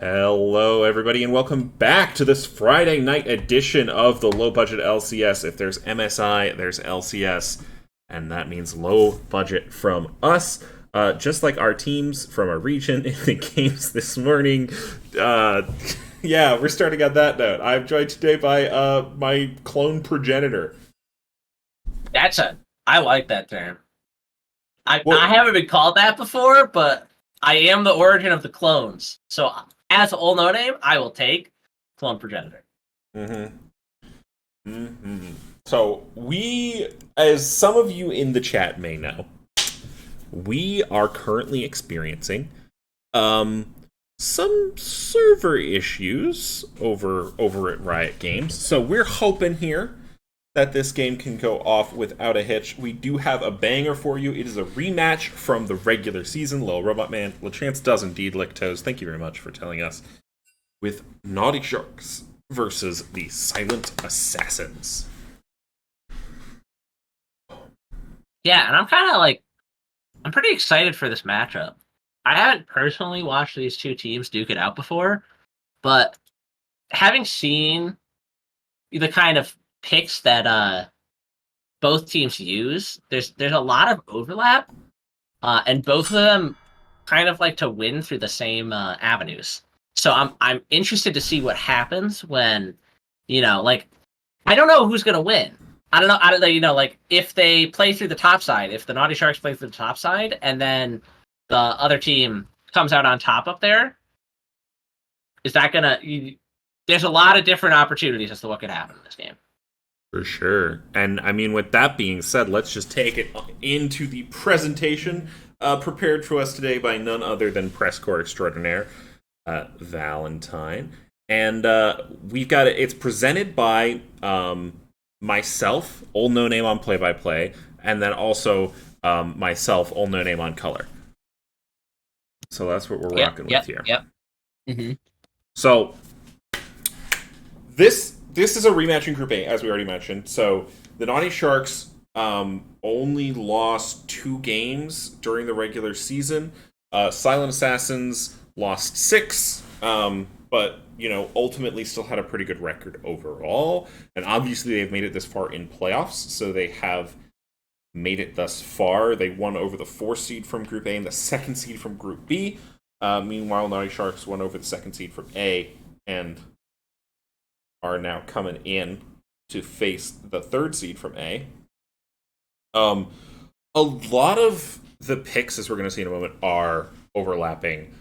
Hello, everybody, and welcome back to this Friday night edition of the Low Budget LCS. If there's MSI, there's LCS, and that means low budget from us. Just like our teams from our region in the games this morning. Uh, yeah, we're starting on that note. I'm joined today by my clone progenitor. I like that term. I Well, haven't been called that before, but I am the origin of the clones. So as all no name, I will take clone progenitor. mm-hmm. So as some of you in the chat may know, we are currently experiencing um, some server issues over at Riot Games. So we're hoping here that this game can go off without a hitch. We do have a banger for you. It is a rematch from the regular season. Lil Robot Man, Lachance does indeed lick toes. Thank you very much for telling us. With Naughty Sharks versus the Silent Assassins. Yeah, and I'm pretty excited for this matchup. I haven't personally watched these two teams duke it out before, but having seen the kind of picks that both teams use, there's a lot of overlap, and both of them kind of like to win through the same avenues. So I'm interested to see what happens when, like I don't know who's gonna win. I don't know, like if they play through the top side, if the Naughty Sharks play through the top side, and then the other team comes out on top up there, is that gonna? There's a lot of different opportunities as to what could happen in this game. For sure. And I mean, with that being said, let's just take it into the presentation prepared for us today by none other than press corps extraordinaire, Valentine. And we've got it. It's presented by myself, old no name on play by play, and then also myself, old no name on color. So that's what we're rocking with here. Yep. Mm-hmm. So this is a rematch in Group A, as we already mentioned. So the Naughty Sharks only lost 2 games during the regular season. Silent Assassins lost 6, but ultimately still had a pretty good record overall. And obviously they've made it this far in playoffs, so they have made it thus far. They won over the 4 seed from Group A and the 2nd seed from Group B. Meanwhile, Naughty Sharks won over the 2nd seed from A and are now coming in to face the 3rd seed from A. A lot of the picks, as we're going to see in a moment, are overlapping.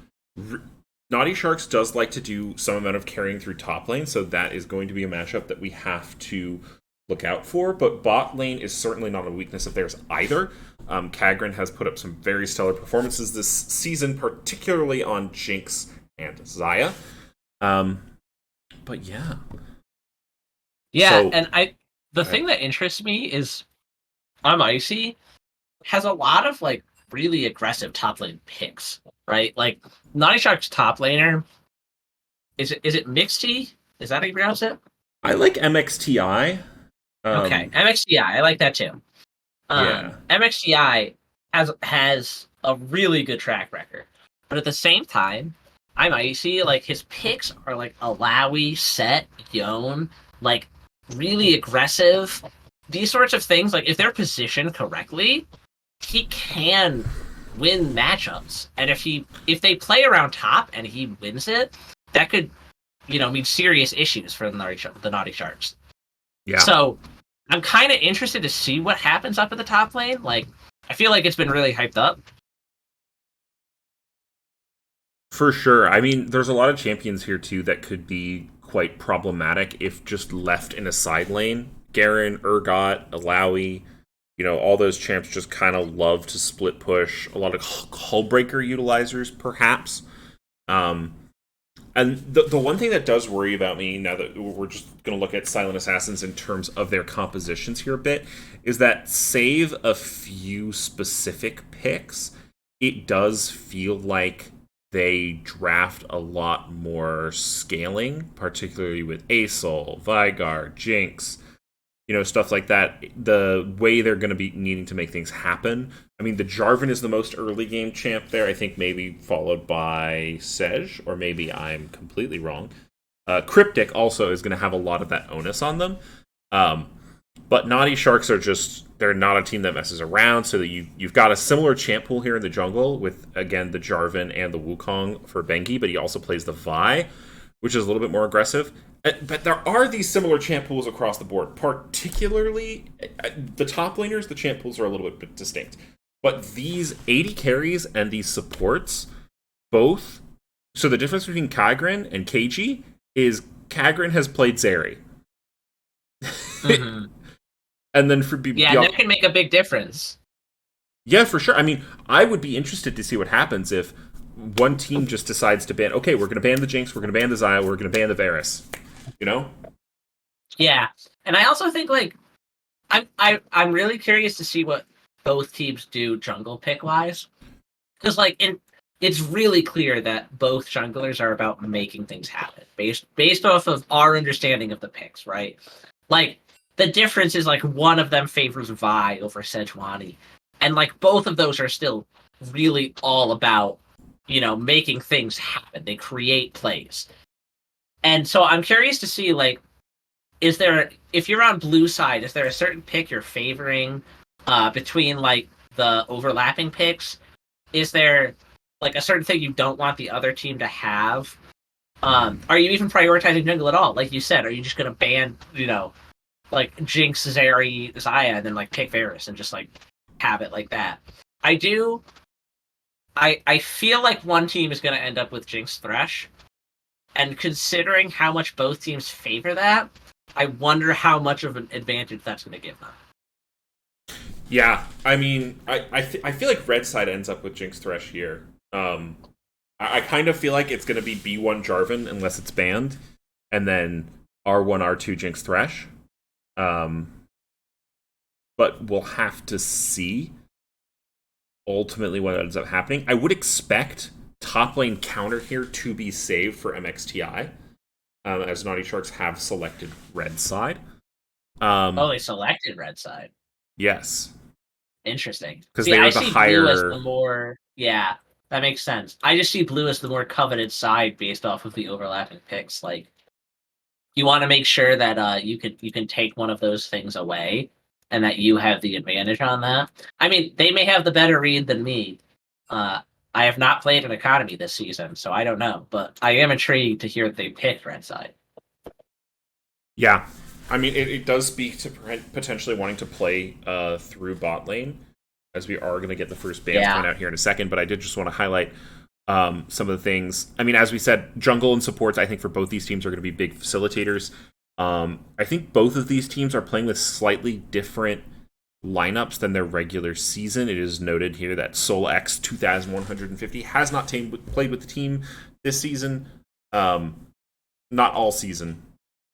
Naughty Sharks does like to do some amount of carrying through top lane, so that is going to be a matchup that we have to look out for. But bot lane is certainly not a weakness of theirs either. Kagran has put up some very stellar performances this season, particularly on Jinx and Xayah. But yeah. Yeah, so, and the thing that interests me is Icy has a lot of like really aggressive top lane picks, right? Like Naughty Shark's top laner is it Mixty? Is that how you pronounce it? I like MXTI. Okay, MXTI, I like that too. Yeah. MXTI has a really good track record, but at the same time, Icy, like his picks are like Alawi, Set, Yone, like really aggressive. These sorts of things, like if they're positioned correctly, he can win matchups. And if they play around top and he wins it, that could, mean serious issues for the Naughty Sharks. Yeah. So I'm kind of interested to see what happens up at the top lane. Like, I feel like it's been really hyped up. For sure. I mean, there's a lot of champions here too that could be quite problematic if just left in a side lane. Garen, Urgot, Alawi, all those champs just kind of love to split push. A lot of Hullbreaker utilizers, perhaps. And the one thing that does worry about me, now that we're just going to look at Silent Assassins in terms of their compositions here a bit, is that save a few specific picks, it does feel like they draft a lot more scaling, particularly with Asol, Vygar, Jinx, stuff like that. The way they're going to be needing to make things happen. I mean, the Jarvan is the most early game champ there. I think maybe followed by Sej, or maybe I'm completely wrong. Cryptic also is going to have a lot of that onus on them. Um, but Naughty Sharks are they're not a team that messes around, so that you've got a similar champ pool here in the jungle with, again, the Jarvan and the Wukong for Bengi, but he also plays the Vi, which is a little bit more aggressive. But there are these similar champ pools across the board, particularly the top laners, the champ pools are a little bit distinct. But these 80 carries and these supports, both. So the difference between Kagrin and KG is Kagrin has played Zeri. Mm-hmm. And then yeah, that can make a big difference. Yeah, for sure. I mean, I would be interested to see what happens if one team just decides to ban. Okay, we're going to ban the Jinx, we're going to ban the Xayah, we're going to ban the Varus. Yeah, and I also think like I'm really curious to see what both teams do jungle pick wise, because it's really clear that both junglers are about making things happen based off of our understanding of the picks, right? Like the difference is like one of them favors Vi over Sejuani, and like both of those are still really all about making things happen. They create plays, and so I'm curious to see like if you're on blue side, is there a certain pick you're favoring between like the overlapping picks? Is there like a certain thing you don't want the other team to have? Are you even prioritizing jungle at all? Like you said, are you just gonna ban, like Jinx, Zeri, Xayah, and then like pick Varus and just like have it like that? I feel like one team is gonna end up with Jinx Thresh, and considering how much both teams favor that, I wonder how much of an advantage that's gonna give them. Yeah, I mean, I feel like red side ends up with Jinx Thresh here. I kind of feel like it's going to be B1 Jarvan unless it's banned, and then R1 R2 Jinx Thresh. But we'll have to see ultimately what ends up happening. I would expect top lane counter here to be saved for MXTI, as Naughty Sharks have selected red side. They selected red side. Yes. Interesting. Because See, they I were the see higher. blue as the more. Yeah, that makes sense. I just see blue as the more coveted side based off of the overlapping picks. Like, you want to make sure that you can take one of those things away, and that you have the advantage on that. I mean, they may have the better read than me. I have not played an economy this season, so I don't know. But I am intrigued to hear that they picked red side. Yeah, I mean, it does speak to potentially wanting to play through bot lane, as we are going to get the first bans coming out here in a second. But I did just want to highlight some of the things. I mean, as we said, jungle and supports, I think for both these teams are going to be big facilitators. I think both of these teams are playing with slightly different lineups than their regular season. It is noted here that X 2150 has not played with the team this season. Not all season,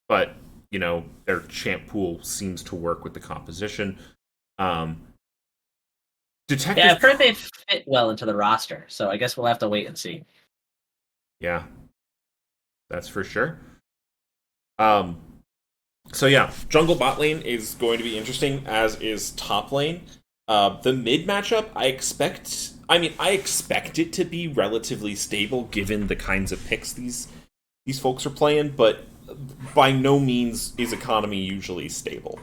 but their champ pool seems to work with the composition. Detective. Yeah, I've heard they fit well into the roster, so I guess we'll have to wait and see. Yeah, that's for sure. So yeah, jungle bot lane is going to be interesting, as is top lane. The mid matchup, I expect it to be relatively stable given the kinds of picks these folks are playing, but by no means is economy usually stable.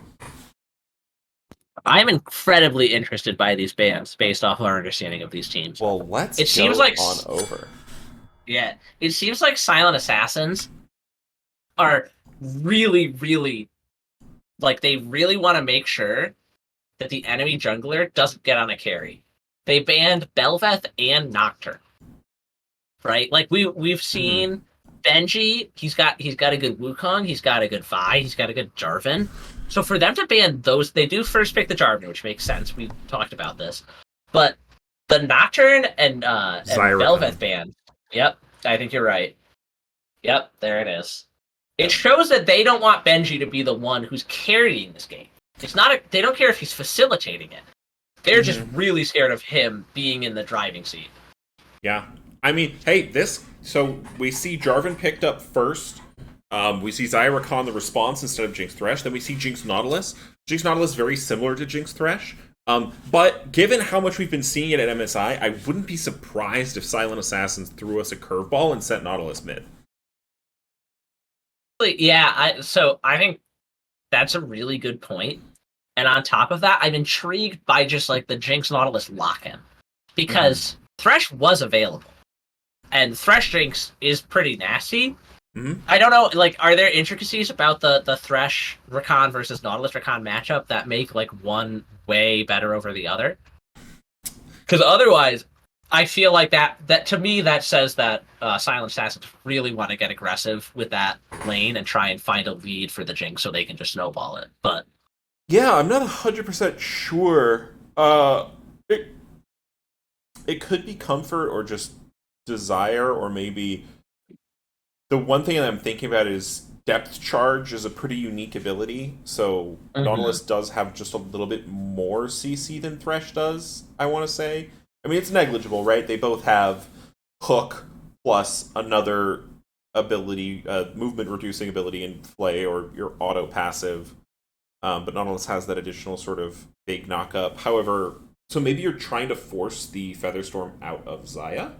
I'm incredibly interested by these bans based off our understanding of these teams. Well, seems like on over. Yeah, it seems like Silent Assassins are really, really, like, they really want to make sure that the enemy jungler doesn't get on a carry. They banned Bel'Veth and Nocturne, right? Like we've seen Benji. He's got a good Wukong. He's got a good Vi. He's got a good Jarvan. So for them to ban those, they do first pick the Jarvan, which makes sense. We talked about this, but the Nocturne and Bel'Veth ban. Yep, I think you're right. Yep, there it is. It shows that they don't want Benji to be the one who's carrying this game. It's not. They don't care if he's facilitating it. They're just really scared of him being in the driving seat. Yeah, I mean, hey, so we see Jarvan picked up first. We see Zyrakan the response instead of Jinx Thresh. Then we see Jinx Nautilus. Jinx Nautilus very similar to Jinx Thresh. But given how much we've been seeing it at MSI, I wouldn't be surprised if Silent Assassins threw us a curveball and sent Nautilus mid. Yeah, so I think that's a really good point. And on top of that, I'm intrigued by just like the Jinx Nautilus lock-in. Because Thresh was available. And Thresh Jinx is pretty nasty. I don't know, like, are there intricacies about the Thresh Rakan versus Nautilus Rakan matchup that make like one way better over the other? Because otherwise, I feel like that to me that says that Silent Assassins really want to get aggressive with that lane and try and find a lead for the Jinx so they can just snowball it. But Yeah, I'm not 100% sure. It it could be comfort or just desire, or maybe the one thing that I'm thinking about is depth charge is a pretty unique ability. So Mhm. Nautilus does have just a little bit more CC than Thresh does. I want to say. I mean, it's negligible, right? They both have hook plus another ability, movement reducing ability in play, or your auto passive. But Nautilus has that additional sort of big knockup. However, so maybe you're trying to force the Featherstorm out of Zaya.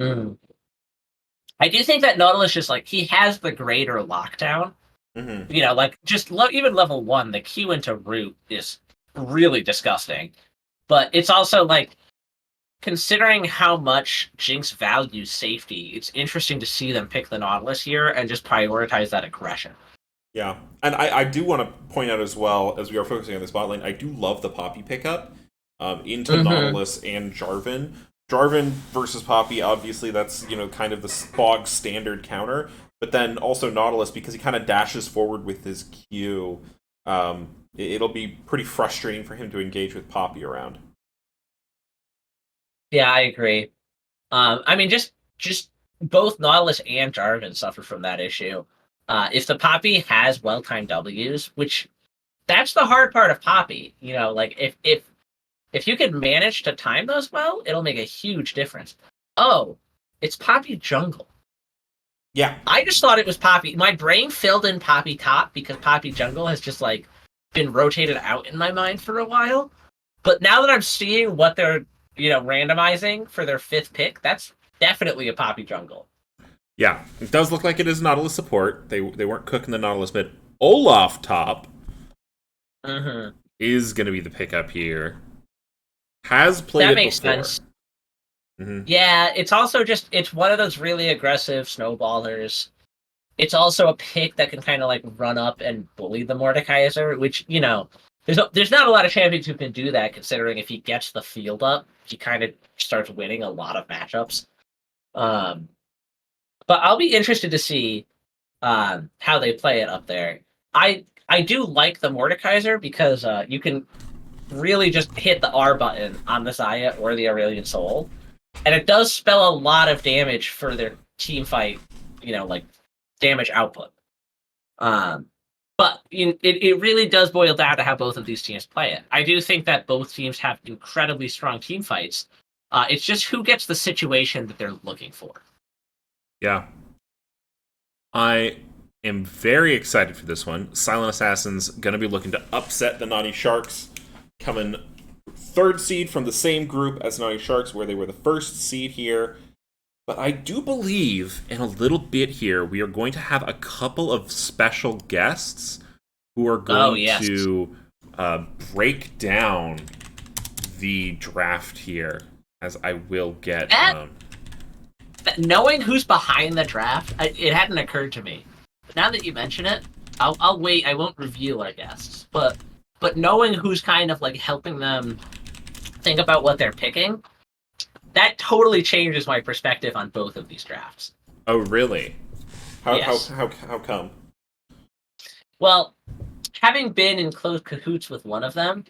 Mm. I do think that Nautilus just like he has the greater lockdown. Mm-hmm. Like just even level one, the Q into root is really disgusting. But it's also like considering how much Jinx values safety, it's interesting to see them pick the Nautilus here and just prioritize that aggression. Yeah, and I do want to point out as well, as we are focusing on this bot lane, I do love the Poppy pickup into Mm-hmm. Nautilus and Jarvan. Jarvan versus Poppy, obviously that's kind of the bog standard counter, but then also Nautilus because he kind of dashes forward with his Q. It'll be pretty frustrating for him to engage with Poppy around. Yeah, I agree. I mean, just both Nautilus and Jarvan suffer from that issue. If the Poppy has well-timed Ws, which that's the hard part of Poppy, like if you can manage to time those well, it'll make a huge difference. Oh, it's Poppy jungle. Yeah, I just thought it was Poppy. My brain filled in Poppy top because Poppy jungle has just like been rotated out in my mind for a while. But now that I'm seeing what they're randomizing for their fifth pick, that's definitely a Poppy jungle. yeah, it does look like it is Nautilus support. They weren't cooking the Nautilus mid. Olaf top Mm-hmm. is going to be the pickup here. Has played That it makes before. sense. Mm-hmm. Yeah, it's also just it's one of those really aggressive snowballers. It's also a pick that can kind of like run up and bully the Mordekaiser, which there's not a lot of champions who can do that. Considering if he gets the field up, he kind of starts winning a lot of matchups. Um, but I'll be interested to see how they play it up there. I do like the Mordekaiser because you can really just hit the R button on the Zaya or the Aurelian Soul, and it does spell a lot of damage for their team fight. Like damage output. Um, but it really does boil down to how both of these teams play it. I do think that both teams have incredibly strong team fights. It's just who gets the situation that they're looking for. Yeah, I am very excited for this one. Silent Assassin's going to be looking to upset the Naughty Sharks, coming third seed from the same group as Naughty Sharks, where they were the first seed here. But I do believe in a little bit here, we are going to have a couple of special guests who are Oh going yes, to break down the draft here, as I will get. that, knowing who's behind the draft, it hadn't occurred to me. But now that you mention it, I'll wait. I won't reveal our guests, but knowing who's kind of like helping them think about what they're picking, that totally changes my perspective on both of these drafts. Oh, really? Yes. How come? Well, having been in close cahoots with one of them,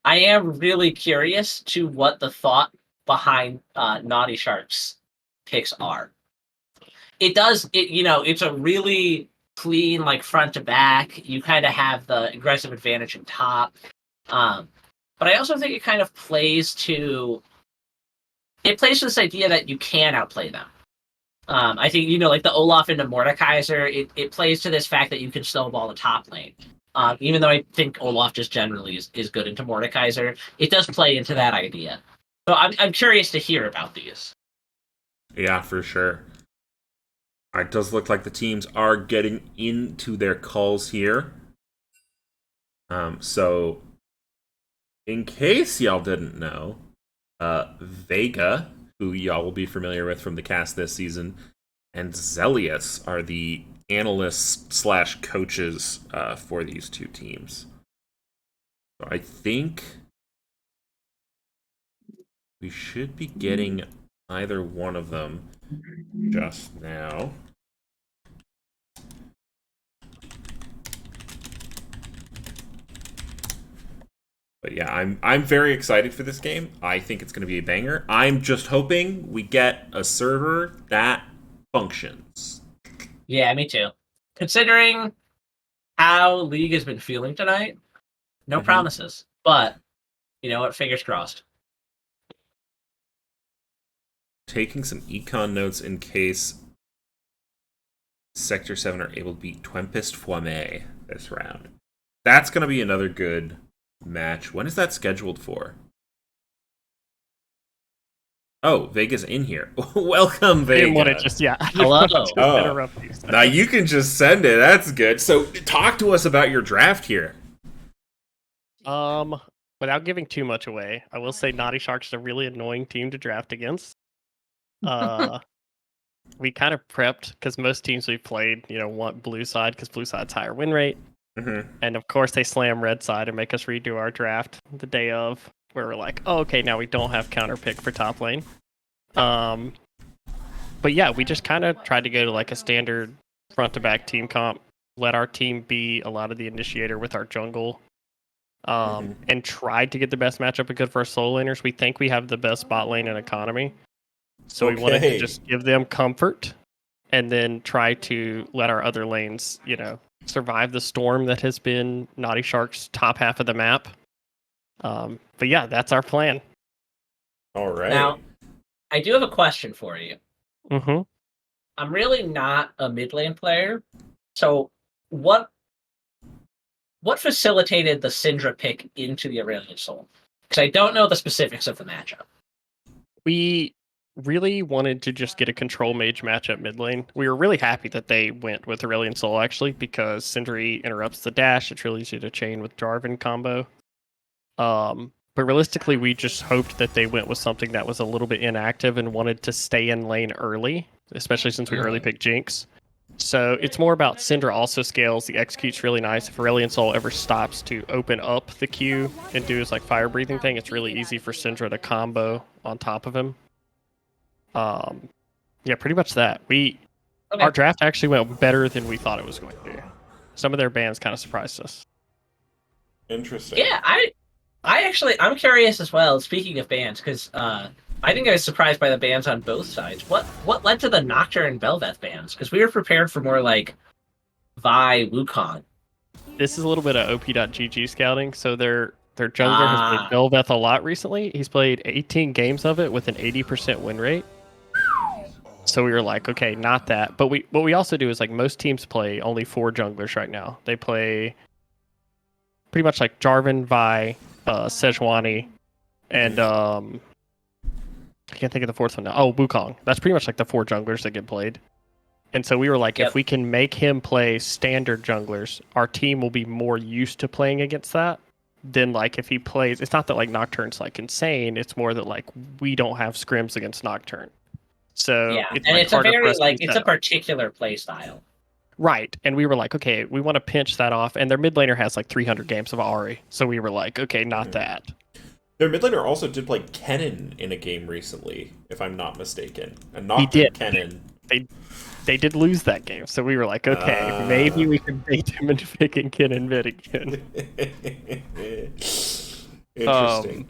I am really curious to what the thought behind Naughty Sharks picks are. It does it it's a really clean like front to back. You kind of have the aggressive advantage in top. Um, but I also think it kind of plays to this idea that you can outplay them. I think, like the Olaf into Mordekaiser, it plays to this fact that you can snowball the top lane. Even though I think Olaf just generally is good into Mordekaiser, it does play into that idea. So I'm curious to hear about these. Yeah, for sure. It does look like the teams are getting into their calls here. So, in case y'all didn't know, Vega, who y'all will be familiar with from the cast this season, and Zelius are the analysts slash coaches for these two teams. So I think we should be getting either one of them just now. But yeah, I'm very excited for this game. I think it's going to be a banger. I'm just hoping we get a server that functions. Yeah, me too. Considering how League has been feeling tonight, no promises. But you know what? Fingers crossed. Taking some econ notes in case Sector 7 are able to beat Tempest Foime this round. That's going to be another good match. When is that scheduled for? Oh, Vega's in here. Welcome, Vega. I didn't want to just, Hello. Just interrupt you. Now you can just send it. That's good. So talk to us about your draft here. Without giving too much away, I will say Naughty Sharks is a really annoying team to draft against. We kind of prepped because most teams we've played, want blue side because blue side's higher win rate. Mm-hmm. And of course, they slam red side and make us redo our draft the day of, where we're like, oh, okay, now we don't have counter pick for top lane. But yeah, we just kind of tried to go to like a standard front to back team comp, let our team be a lot of the initiator with our jungle, and tried to get the best matchup we could for our solo laners. We think we have the best bot lane and economy. So we wanted to just give them comfort and then try to let our other lanes, survive the storm that has been Naughty Shark's top half of the map. But yeah, that's our plan. All right. Now, I do have a question for you. Mm-hmm. I'm really not a mid lane player, so what facilitated the Syndra pick into the Aurelion Soul? Because I don't know the specifics of the matchup. We really wanted to just get a control mage matchup mid lane. We were really happy that they went with Aurelion Soul, actually, because Sindri interrupts the dash. It's really easy to chain with Jarvan combo. But realistically, we just hoped that they went with something that was a little bit inactive and wanted to stay in lane early, especially since we early picked Jinx. So it's more about Syndra also scales. The execute's really nice. If Aurelion Soul ever stops to open up the Q and do his like fire breathing thing, it's really easy for Syndra to combo on top of him. Yeah, pretty much that. Our draft actually went better than we thought it was going to. Some of their bans kind of surprised us. Interesting. Yeah, I'm curious as well. Speaking of bans, because I think I was surprised by the bans on both sides. What led to the Nocturne and Belveth bans? Because we were prepared for more like Vi Wukong. This is a little bit of OP.GG scouting. So their jungler has played Belveth a lot recently. He's played 18 games of it with an 80% win rate. So we were like, okay, not that. But what we also do is like most teams play only 4 junglers right now. They play pretty much like Jarvan, Vi, Sejuani, and I can't think of the fourth one now. Oh, Wukong. That's pretty much like the 4 junglers that get played. And so we were like, if we can make him play standard junglers, our team will be more used to playing against that than like if he plays. It's not that like Nocturne's like insane. It's more that like we don't have scrims against Nocturne. So yeah, it's and like it's a very like it's a up. particular play style. Right, and we were like, okay, we want to pinch that off, and their mid laner has like 300 games of Ahri, so we were like, okay, not that. Their mid laner also did play Kennen in a game recently, if I'm not mistaken. And He did. Kennen. They did lose that game, so we were like, okay, maybe we can bait him into picking Kennen mid again. Interesting.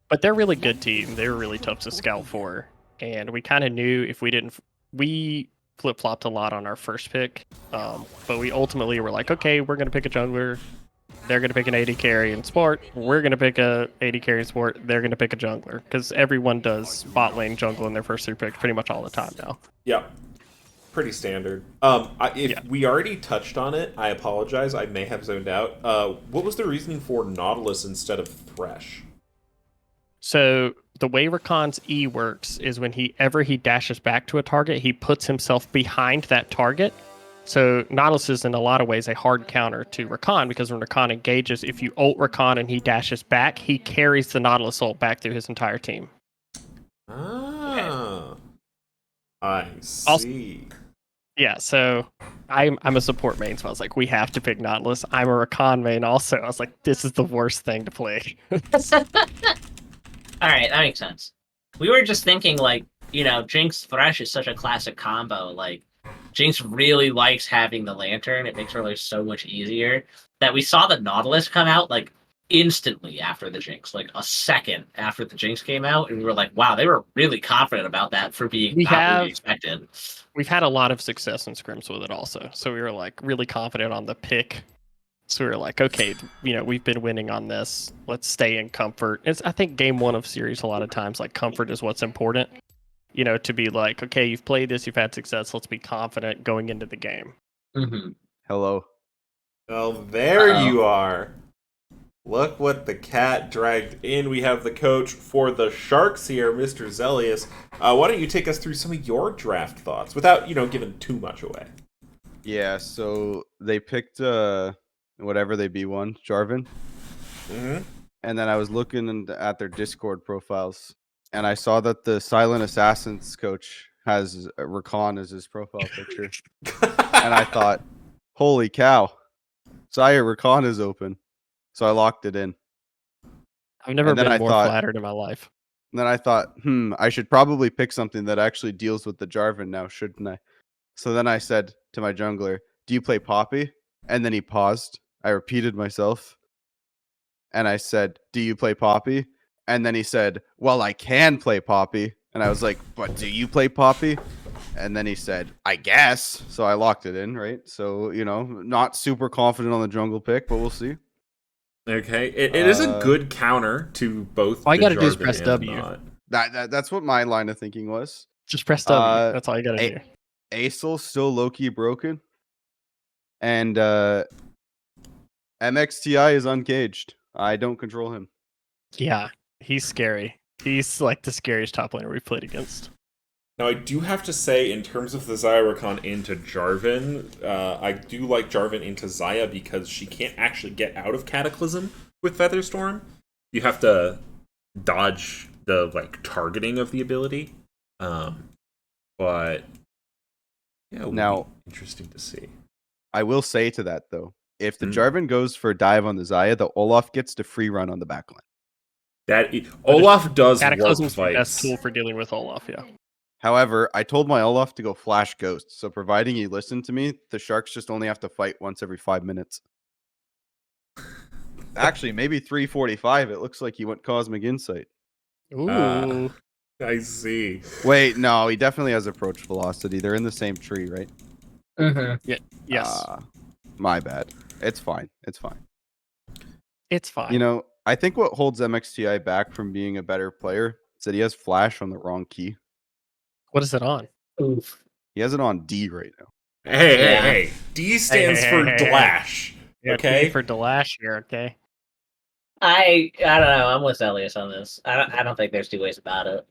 But they're a really good team. They were really tough to scout for, and we kind of knew if we didn't, we flip-flopped a lot on our first pick, but we ultimately were like, okay, we're going to pick a jungler, they're going to pick an AD carry in sport, we're going to pick a AD carry in sport, they're going to pick a jungler, because everyone does bot lane jungle in their first 3 picks pretty much all the time now. Yeah. pretty standard. If we already touched on it, I apologize. I may have zoned out. What was the reasoning for Nautilus instead of Thresh? So the way Rakan's E works is whenever he dashes back to a target, he puts himself behind that target. So Nautilus is in a lot of ways a hard counter to Rakan, because when Rakan engages, if you ult Rakan and he dashes back, he carries the Nautilus ult back through his entire team. Ah, I see. Also, yeah, so I'm a support main, so I was like, we have to pick Nautilus. I'm a Rakan main also. I was like, this is the worst thing to play. All right, that makes sense. We were just thinking, like, Jinx Thresh is such a classic combo. Like, Jinx really likes having the Lantern. It makes her life so much easier. That we saw the Nautilus come out, like, instantly after the Jinx. Like, a second after the Jinx came out. And we were like, wow, they were really confident about that for being not what we expected. We've had a lot of success in scrims with it also. So we were, like, really confident on the pick. So we were like, okay, we've been winning on this. Let's stay in comfort. I think game 1 of series, a lot of times, like, comfort is what's important. To be like, okay, you've played this, you've had success. Let's be confident going into the game. Mm-hmm. Hello. Oh, there you are. Look what the cat dragged in. We have the coach for the Sharks here, Mr. Zelius. Why don't you take us through some of your draft thoughts without, giving too much away? Yeah, so they picked whatever they B1, Jarvan. Mm-hmm. And then I was looking at their Discord profiles, and I saw that the Silent Assassins coach has Rakan as his profile picture. And I thought, holy cow, Sire, Rakan is open. So I locked it in. I've never been more flattered in my life. And then I thought, I should probably pick something that actually deals with the Jarvan now, shouldn't I? So then I said to my jungler, do you play Poppy? And then he paused. I repeated myself. And I said, do you play Poppy? And then he said, well, I can play Poppy. And I was like, but do you play Poppy? And then he said, I guess. So I locked it in, right? So, not super confident on the jungle pick, but we'll see. Okay. It is a good counter to both all you the got to do is Jarvan press and W. Not. That's what my line of thinking was. Just press W. That's all you got to do. Acel's still low-key broken. And MXTI is uncaged. I don't control him. Yeah, he's scary. He's like the scariest top laner we've played against. Now, I do have to say, in terms of the Xayah Rakan into Jarvan, I do like Jarvan into Xayah because she can't actually get out of Cataclysm with Featherstorm. You have to dodge the targeting of the ability. But yeah, it would be interesting to see. I will say to that though, if the Jarvan goes for a dive on the Xayah, the Olaf gets to free run on the backline. Olaf does work Cataclysm's fights. the best tool for dealing with Olaf, yeah. However, I told my Olaf to go flash Ghost, so providing he listened to me, the Sharks just only have to fight once every 5 minutes. Actually, maybe 3:45. It looks like he went Cosmic Insight. Ooh. I see. Wait, no, he definitely has approach velocity. They're in the same tree, right? Mm-hmm. Yeah. Yes. My bad. It's fine. It's fine. It's fine. I think what holds MXTI back from being a better player is that he has flash on the wrong key. What is it on? Oof. He has it on D right now. Hey. D stands for Dlash. Yeah, okay? D for Dlash here, okay? I don't know. I'm with Elias on this. I don't think there's two ways about it.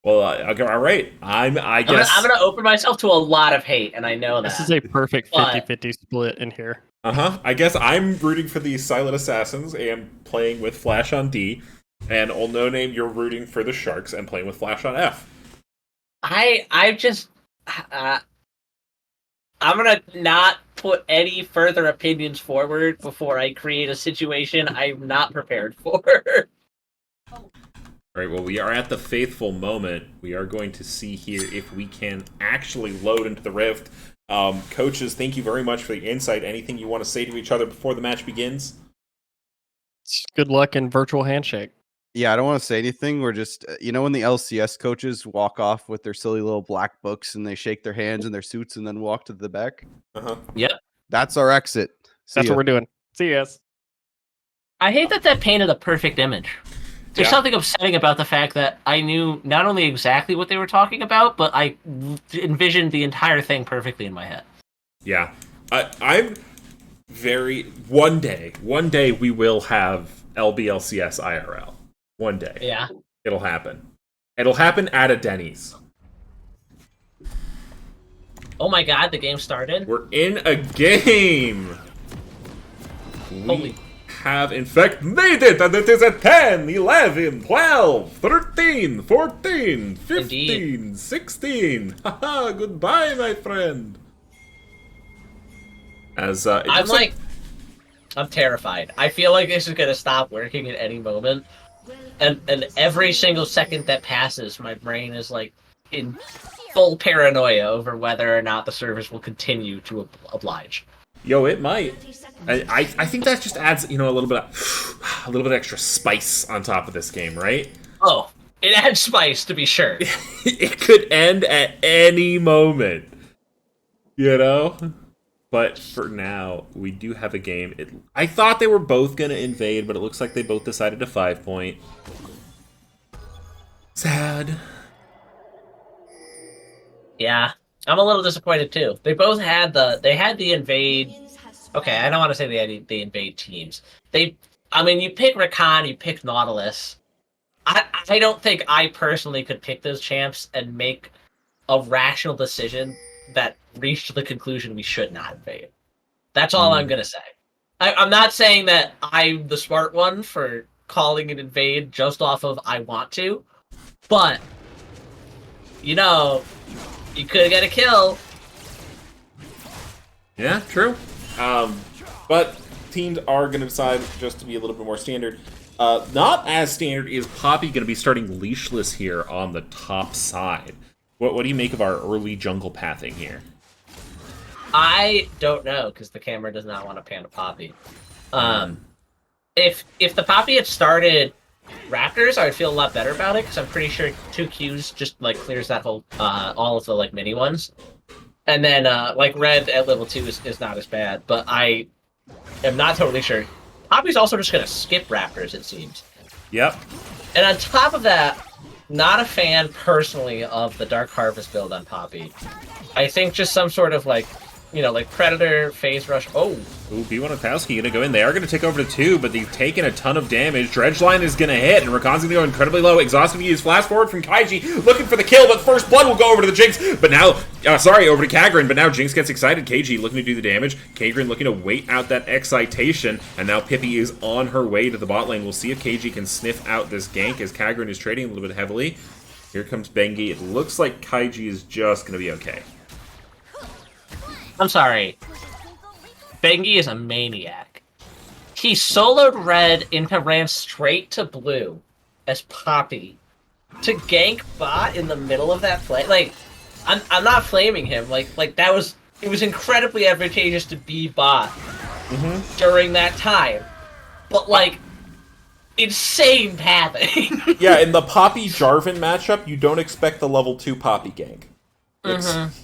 Well, all right. I guess I'm gonna open myself to a lot of hate, and I know that this is a perfect 50-50 split in here. I guess I'm rooting for the Silent Assassins and playing with Flash on D, and Old No Name, you're rooting for the Sharks and playing with Flash on F. I just I'm gonna not put any further opinions forward before I create a situation I'm not prepared for. All right, well, we are at the faithful moment. We are going to see here if we can actually load into the Rift. Coaches, thank you very much for the insight. Anything you want to say to each other before the match begins? Good luck in virtual handshake. Yeah, I don't want to say anything. We're just, when the LCS coaches walk off with their silly little black books and they shake their hands in their suits and then walk to the back? Yep. That's our exit. That's what we're doing. See you guys. I hate that painted a perfect image. There's something upsetting about the fact that I knew not only exactly what they were talking about, but I envisioned the entire thing perfectly in my head. Yeah. I'm very... One day we will have LBLCS IRL. One day. Yeah. It'll happen. It'll happen at a Denny's. Oh my god, the game started? We're in a game! Holy... have in fact made it, and it is at 10, 11, 12, 13, 14, 15, Indeed. 16. Haha, goodbye, my friend. As I'm terrified. I feel like this is gonna stop working at any moment. And every single second that passes, my brain is like in full paranoia over whether or not the service will continue to oblige. Yo, it might. I think that just adds, a little bit of extra spice on top of this game, right? Oh, it adds spice to be sure. It could end at any moment, But for now, we do have a game. I thought they were both gonna invade, but it looks like they both decided to 5-point. Sad. Yeah. I'm a little disappointed too. They both had the invade. Okay, I don't want to say they invade teams. You pick Rakan, you pick Nautilus. I don't think I personally could pick those champs and make a rational decision that reached the conclusion we should not invade. That's all I'm gonna say. I'm not saying that I'm the smart one for calling an invade just off of I want to, but you could get a kill. Yeah, true. But teams are going to decide just to be a little bit more standard. Not as standard is Poppy going to be starting leashless here on the top side. What do you make of our early jungle pathing here? I don't know, because the camera does not want to pan to Poppy. If the Poppy had started Raptors, I would feel a lot better about it, because I'm pretty sure 2 Qs just clears that whole all of the mini ones. And then Red at level 2 is not as bad, but I am not totally sure. Poppy's also just gonna skip Raptors, it seems. Yep. And on top of that, not a fan personally of the Dark Harvest build on Poppy. I think just some sort of Predator, Phase Rush. Oh. Ooh, B1 gonna go in. They are gonna take over to 2, but they've taken a ton of damage. Dredgeline is gonna hit, and Rakan's gonna go incredibly low. Exhaustive use flash forward from Kaiji, looking for the kill, but First Blood will go over to the Jinx. But now, over to Kagrin, but now Jinx gets excited. KG looking to do the damage. Kagrin looking to wait out that excitation, and now Pippi is on her way to the bot lane. We'll see if KG can sniff out this gank as Kagrin is trading a little bit heavily. Here comes Bengi. It looks like Kaiji is just gonna be okay. I'm sorry. Bengi is a maniac. He soloed red and ran straight to blue as Poppy to gank bot in the middle of that play. I'm not flaming him. It was incredibly advantageous to be bot during that time. But insane pathing. Yeah, in the Poppy Jarvan matchup, you don't expect the level 2 Poppy gank.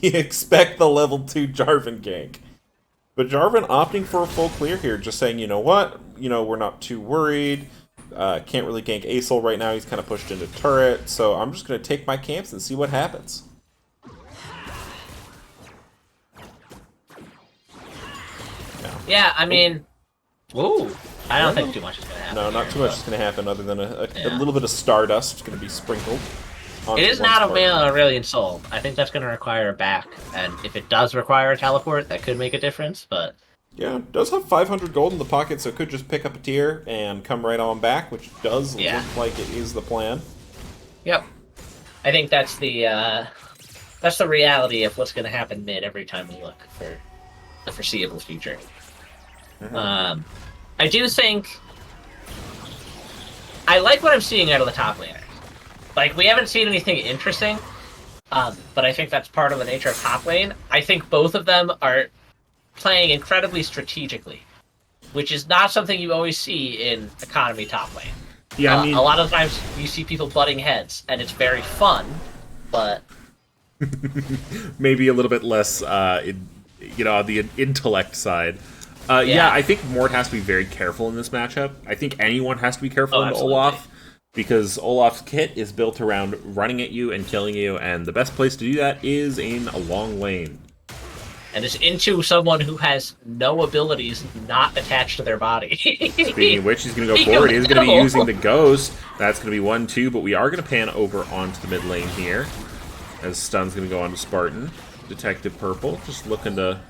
You expect the level 2 Jarvan gank. But Jarvan opting for a full clear here, just saying, you know what? We're not too worried. Can't really gank Acel right now. He's kind of pushed into turret. So I'm just going to take my camps and see what happens. Yeah, I mean... Ooh. I don't think too much is going to happen. No, not too much is going to happen other than a little bit of Stardust going to be sprinkled. It is not a Aurelion Soul. I think that's going to require a back, and if it does require a teleport, that could make a difference, but... Yeah, it does have 500 gold in the pocket, so it could just pick up a tier and come right on back, which does look like it is the plan. Yep. I think that's the reality of what's going to happen mid every time we look for the foreseeable future. I do think... I like what I'm seeing out of the top laner. We haven't seen anything interesting, but I think that's part of the nature of top lane. I think both of them are playing incredibly strategically, which is not something you always see in economy top lane. Yeah, I mean... a lot of times you see people butting heads, and it's very fun, but... Maybe a little bit less, on the intellect side. Yeah, I think Mort has to be very careful in this matchup. I think anyone has to be careful in Olaf. because Olaf's kit is built around running at you and killing you, and the best place to do that is in a long lane. And it's into someone who has no abilities not attached to their body. Speaking of which, he's going to go forward. He's going to be using the Ghost. That's going to be 1-2, but we are going to pan over onto the mid lane here. As Stun's going to go on to Spartan. Detective Purple, just looking to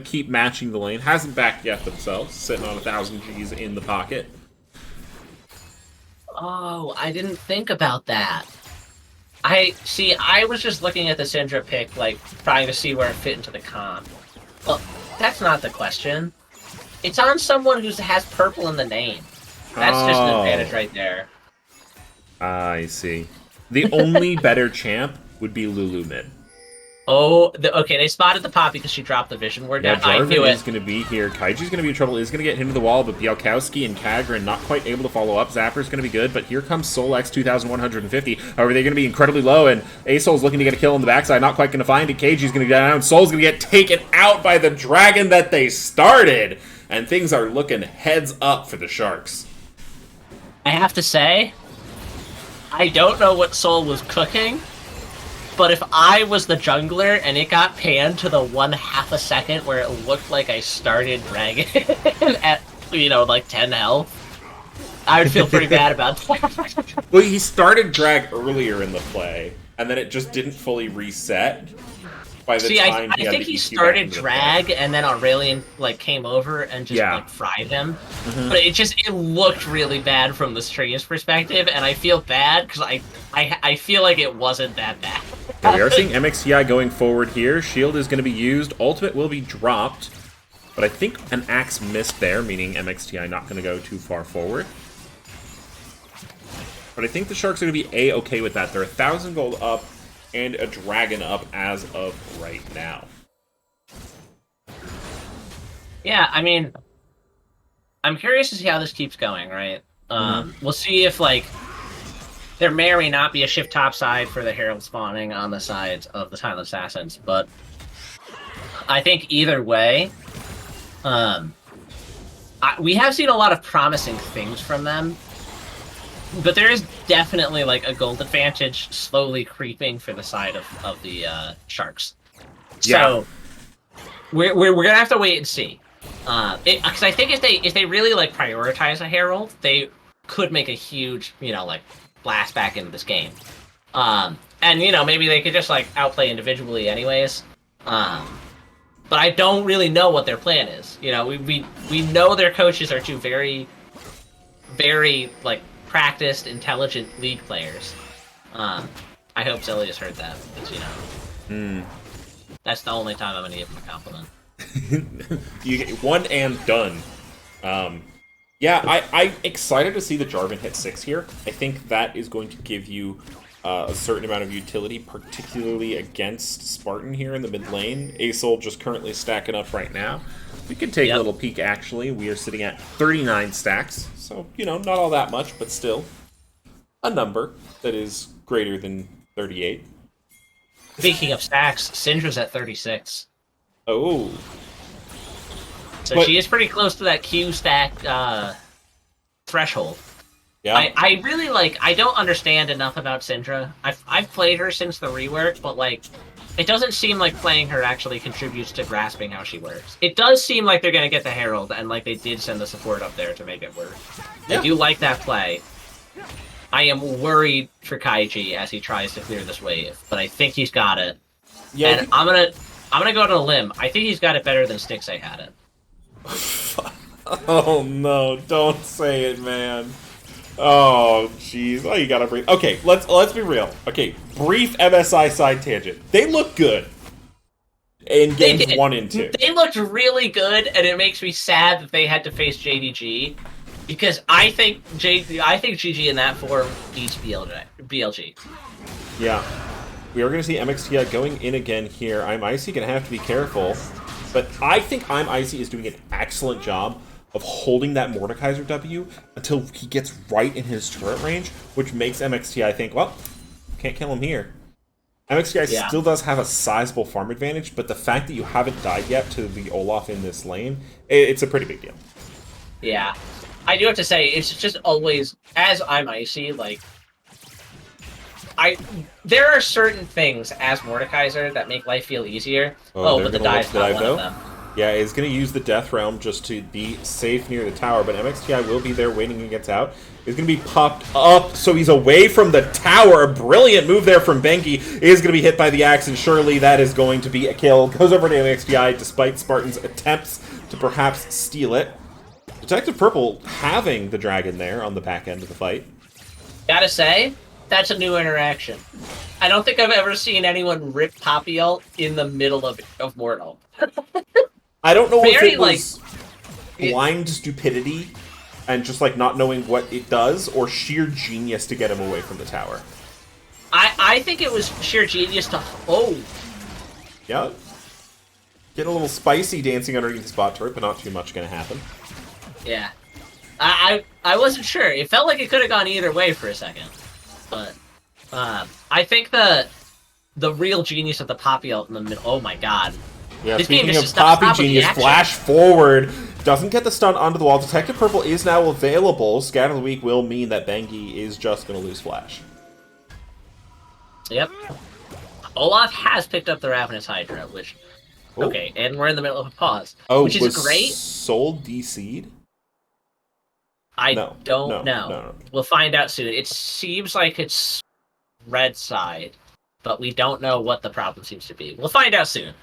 keep matching the lane. Hasn't backed yet themselves, sitting on 1,000 Gs in the pocket. Oh, I didn't think about that. I was just looking at the Syndra pick, like, trying to see where it fit into the comp. Well, that's not the question. It's on someone who has purple in the name. That's just an advantage right there. I see. The only better champ would be Lulu mid. Oh, okay, they spotted the Poppy because she dropped the vision word. Yeah, I knew Jarvan it. is going to be here. Kaiji's going to be in trouble. Is going to get into the wall, but Bielkowski and Kagran not quite able to follow up. Zapper's going to be good, but here comes Solex 2,150. However, they're going to be incredibly low, and Asol's looking to get a kill on the backside. Not quite going to find it. Keiji's going to go down. Soul's going to get taken out by the dragon that they started. And things are looking heads up for the Sharks. I have to say, I don't know what Soul was cooking, but if I was the jungler and it got panned to the 1/2 a second where it looked like I started Dragon at, like 10 health, I would feel pretty bad about that. Well, he started drag earlier in the play, and then it just didn't fully reset. By the time I think he started drag, and then Aurelian came over and just fried him. Mm-hmm. But it looked really bad from the stream's perspective, and I feel bad because I feel like it wasn't that bad. Yeah, we are seeing MXTI going forward here. Shield is going to be used. Ultimate will be dropped. But I think an axe missed there, meaning MXTI not going to go too far forward. But I think the Sharks are going to be A-okay with that. They're 1,000 gold up and a dragon up as of right now. Yeah, I mean, I'm curious to see how this keeps going, right? We'll see if, there may or may not be a shift topside for the Herald spawning on the sides of the Silent Assassins, but I think either way, we have seen a lot of promising things from them, but there is definitely, a gold advantage slowly creeping for the side of the Sharks. So, we're going to have to wait and see. Because I think if they really, prioritize a Herald, they could make a huge, blast back into this game. And, maybe they could just, outplay individually anyways. But I don't really know what their plan is. We know their coaches are two very, very, practiced, intelligent league players. I hope Zillius heard that, because, that's the only time I'm going to give him a compliment. You get one and done. I'm excited to see the Jarvan hit 6 here. I think that is going to give you a certain amount of utility, particularly against Spartan here in the mid lane. Asol just currently stacking up right now. We can take a little peek, actually. We are sitting at 39 stacks. So, not all that much, but still a number that is greater than 38. Speaking of stacks, Syndra's at 36. Oh. So she is pretty close to that Q stack threshold. Yeah. I really I don't understand enough about Syndra. I've played her since the rework, but it doesn't seem like playing her actually contributes to grasping how she works. It does seem like they're gonna get the Herald, and they did send the support up there to make it work. Yeah. I do like that play. I am worried for Kaiji as he tries to clear this wave, but I think he's got it. Yeah. And I'm gonna go on a limb. I think he's got it better than Stixay had it. Oh no! Don't say it, man. Oh jeez! Oh, you gotta breathe. Okay, let's be real. Okay, brief MSI side tangent. They look good in games 1 and 2. They looked really good, and it makes me sad that they had to face JDG, because I think GG in that form beats BLG. Yeah, we are going to see MXTI going in again here. I'm Icy going to have to be careful, but I think I'm Icy is doing an excellent job of holding that Mordekaiser W until he gets right in his turret range, which makes MXTI think, well, can't kill him here. MXTI still does have a sizable farm advantage, but the fact that you haven't died yet to the Olaf in this lane, it's a pretty big deal. Yeah. I do have to say, it's just always, as I'm icy, like, there are certain things as Mordekaiser that make life feel easier. But the dive's not one of them. Yeah, he's going to use the Death Realm just to be safe near the tower, but MXTI will be there waiting and gets out. He's going to be popped up, so he's away from the tower. A brilliant move there from Benki. Is going to be hit by the axe, and surely that is going to be a kill. Goes over to MXTI despite Spartan's attempts to perhaps steal it. Detective Purple having the dragon there on the back end of the fight. Gotta say, that's a new interaction. I don't think I've ever seen anyone rip Poppy ult in the middle of Mortal. I don't know if it was blind stupidity and just like not knowing what it does, or sheer genius to get him away from the tower. I think it was sheer genius to... Oh! Yeah. Getting a little spicy dancing underneath the bot turret, but not too much going to happen. Yeah. I wasn't sure. It felt like it could have gone either way for a second. But I think the real genius of the Poppy ult in the middle... Oh my god. Yeah, this speaking of Poppy genius, flash forward. Doesn't get the stun onto the wall. Detective Purple is now available. Scatter of the Week will mean that Bengi is just going to lose flash. Yep. Olaf has picked up the Ravenous Hydra, which... Oh. Okay, and we're in the middle of a pause. Oh, which is great. Soul DC'd? I don't know. No. We'll find out soon. It seems like it's red side, but we don't know what the problem seems to be. We'll find out soon.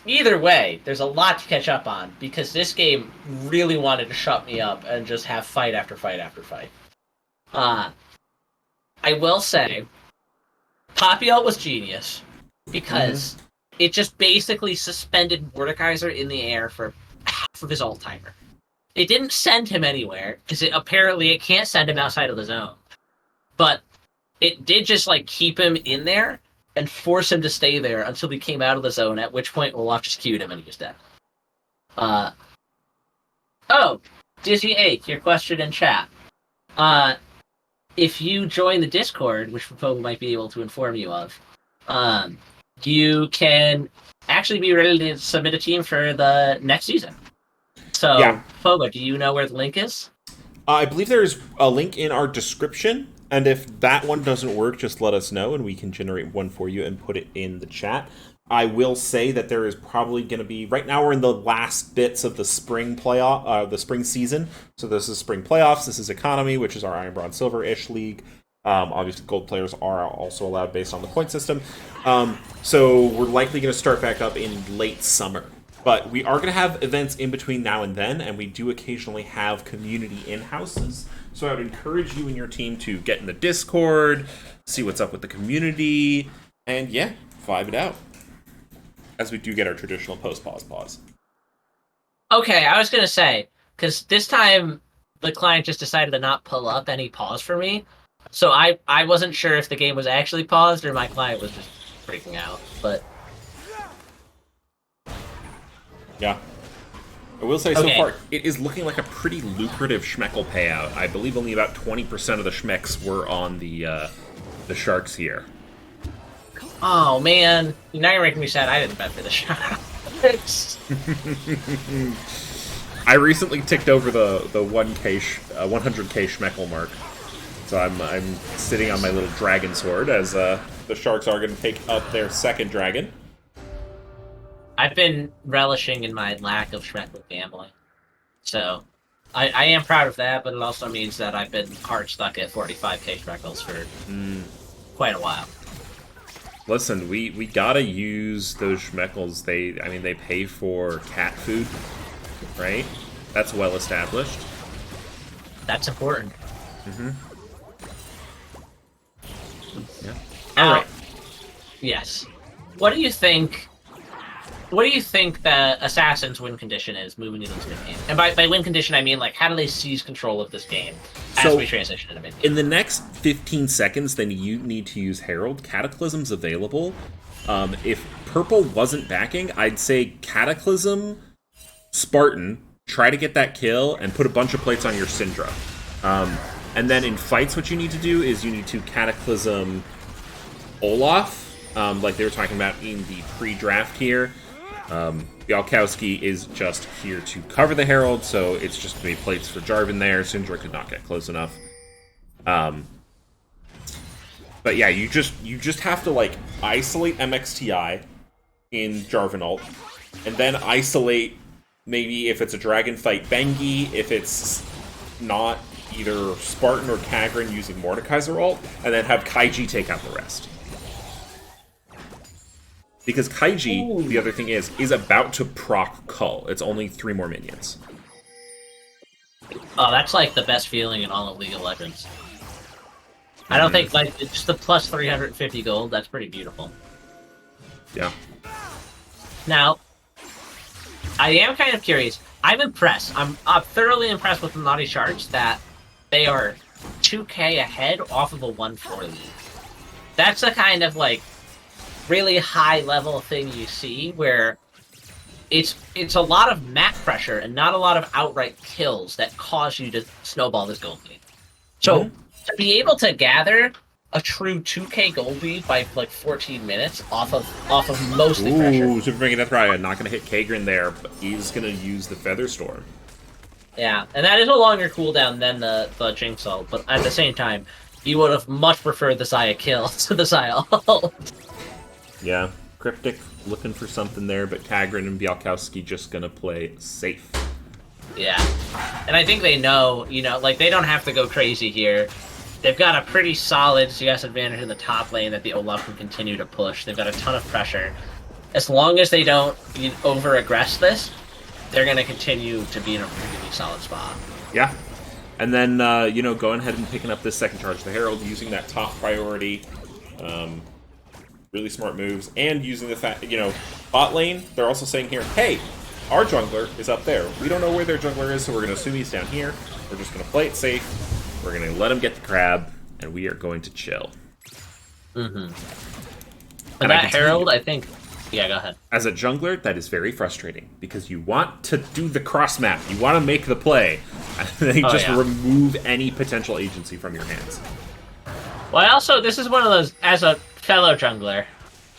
Either way, there's a lot to catch up on, because this game really wanted to shut me up and just have fight after fight after fight. I will say, Poppy ult was genius, because it just basically suspended Mordekaiser in the air for half of his ult timer. It didn't send him anywhere, because apparently it can't send him outside of the zone. But it did just like keep him in there and force him to stay there until he came out of the zone, at which point Olaf just queued him and he was dead. Oh, Dizzy Ake, your question in chat. If you join the Discord, which Pogo might be able to inform you of, you can actually be ready to submit a team for the next season. So, yeah. Pogo, do you know where the link is? I believe there's a link in our description, and if that one doesn't work, just let us know, and we can generate one for you and put it in the chat. I will say that there is probably going to be... Right now we're in the last bits of the spring playoff, the spring season. So this is spring playoffs, this is economy, which is our Iron, Bronze, Silver-ish league. Obviously gold players are also allowed based on the point system. So we're likely going to start back up in late summer. But we are going to have events in between now and then, and we do occasionally have community in-houses. So I would encourage you and your team to get in the Discord, see what's up with the community, and yeah, vibe it out. As we do get our traditional post-pause. Okay, I was going to say, because this time the client just decided to not pull up any pause for me. So I wasn't sure if the game was actually paused or my client was just freaking out, but... Yeah. I will say, so far, it is looking like a pretty lucrative Schmeckle payout. I believe only about 20% of the Schmecks were on the Sharks here. Oh, man. Now you're making me sad. I didn't bet for the Sharks. I recently ticked over the 100k Schmeckle mark. So I'm sitting on my little dragon sword as the Sharks are going to take up their second dragon. I've been relishing in my lack of Schmeckle gambling. So, I am proud of that, but it also means that I've been hard stuck at 45k Schmeckles for quite a while. Listen, we gotta use those Schmeckles. They pay for cat food, right? That's well established. That's important. Yeah. All right. Yes. What do you think the Assassin's win condition is moving into this mid game? And by win condition, I mean, like, how do they seize control of this game as we transition into mid game? In the next 15 seconds, then you need to use Herald. Cataclysm's available. If Purple wasn't backing, I'd say Cataclysm, Spartan, try to get that kill, and put a bunch of plates on your Syndra. And then in fights, what you need to do is you need to Cataclysm Olaf, like they were talking about in the pre-draft here. Bialkowski is just here to cover the Herald, so it's just going to be plates for Jarvan there. Syndra could not get close enough. But yeah, you just have to like isolate MXTI in Jarvan ult, and then isolate maybe if it's a dragon fight Bengi, if it's not either Spartan or Kagran using Mordekaiser ult, and then have Kaiji take out the rest. Because Kaiji, the other thing is about to proc Cull. It's only 3 more minions. Oh, that's like the best feeling in all of League of Legends. I don't think, like, it's just the plus 350 gold, that's pretty beautiful. Yeah. Now, I am kind of curious. I'm impressed. I'm thoroughly impressed with the Naughty Sharks that they are 2k ahead off of a 1-4 lead. That's a kind of, like, really high-level thing you see where it's a lot of map pressure and not a lot of outright kills that cause you to snowball this gold lead. So, to be able to gather a true 2k gold lead by like 14 minutes off of mostly pressure. Ooh, Super Mega Death Riot not going to hit Kagran there, but he's going to use the Feather Storm. Yeah, and that is a longer cooldown than the Jinx ult, but at the same time, you would have much preferred the Xayah kill to the Xayah ult. Yeah, Cryptic looking for something there, but Kagran and Bialkowski just going to play safe. Yeah, and I think they know, like, they don't have to go crazy here. They've got a pretty solid CS advantage in the top lane that the Olaf can continue to push. They've got a ton of pressure. As long as they don't over-aggress this, they're going to continue to be in a really solid spot. Yeah. And then, going ahead and picking up this second charge, the Herald, using that top priority. Really smart moves. And using the fact, bot lane, they're also saying here, hey, our jungler is up there. We don't know where their jungler is, so we're going to assume he's down here. We're just going to play it safe. We're going to let him get the crab, and we are going to chill. And that Herald, I think... Yeah, go ahead. As a jungler, that is very frustrating, because you want to do the cross-map. You want to make the play. And they remove any potential agency from your hands. Well, this is one of those, as a fellow jungler,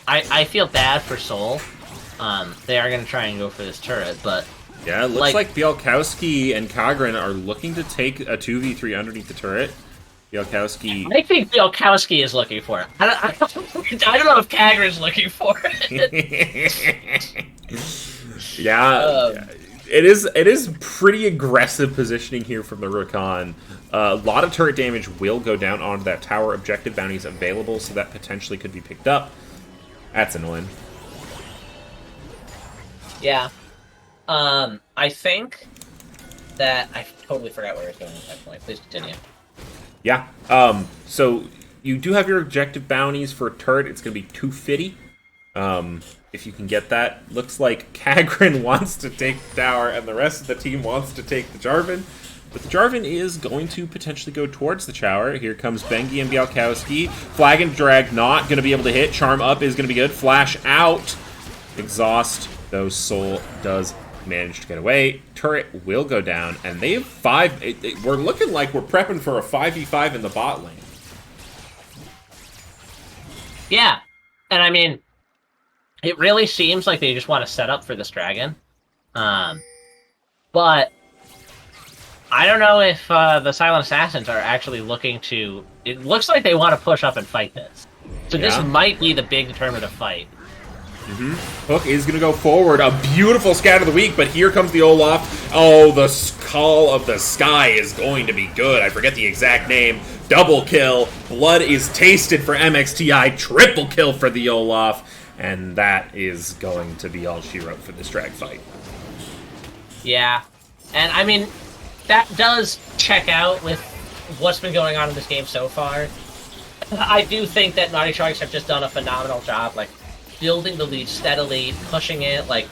I feel bad for Soul. They are going to try and go for this turret, but... Yeah, it looks like Bialkowski and Kagran are looking to take a 2v3 underneath the turret. Bialkowski... I think Bialkowski is looking for it. I don't know if Kagran's looking for it. Yeah, it is pretty aggressive positioning here from the Rakan. A lot of turret damage will go down onto that tower. Objective bounties available, so that potentially could be picked up. That's annoying. Yeah. I think that... I totally forgot where I was going at that point. Please continue. Yeah. So you do have your objective bounties for a turret. It's going to be 250. If you can get that. Looks like Kagran wants to take the tower, and the rest of the team wants to take the Jarvan. But the Jarvan is going to potentially go towards the tower. Here comes Bengi and Bialkowski. Flag and drag not going to be able to hit. Charm up is going to be good. Flash out. Exhaust, though Soul does manage to get away. Turret will go down, and they have 5... we're looking like we're prepping for a 5v5 in the bot lane. Yeah, and I mean, it really seems like they just want to set up for this dragon. But I don't know if the Silent Assassins are actually looking to... It looks like they want to push up and fight this. So this might be the big determinative fight. Hook is going to go forward. A beautiful scat of the week, but here comes the Olaf. Oh, the Call of the Sky is going to be good. I forget the exact name. Double kill. Blood is tasted for MXTI. Triple kill for the Olaf. And that is going to be all she wrote for this drag fight. Yeah. And, I mean, that does check out with what's been going on in this game so far. I do think that Naughty Sharks have just done a phenomenal job, like, building the lead steadily, pushing it, like,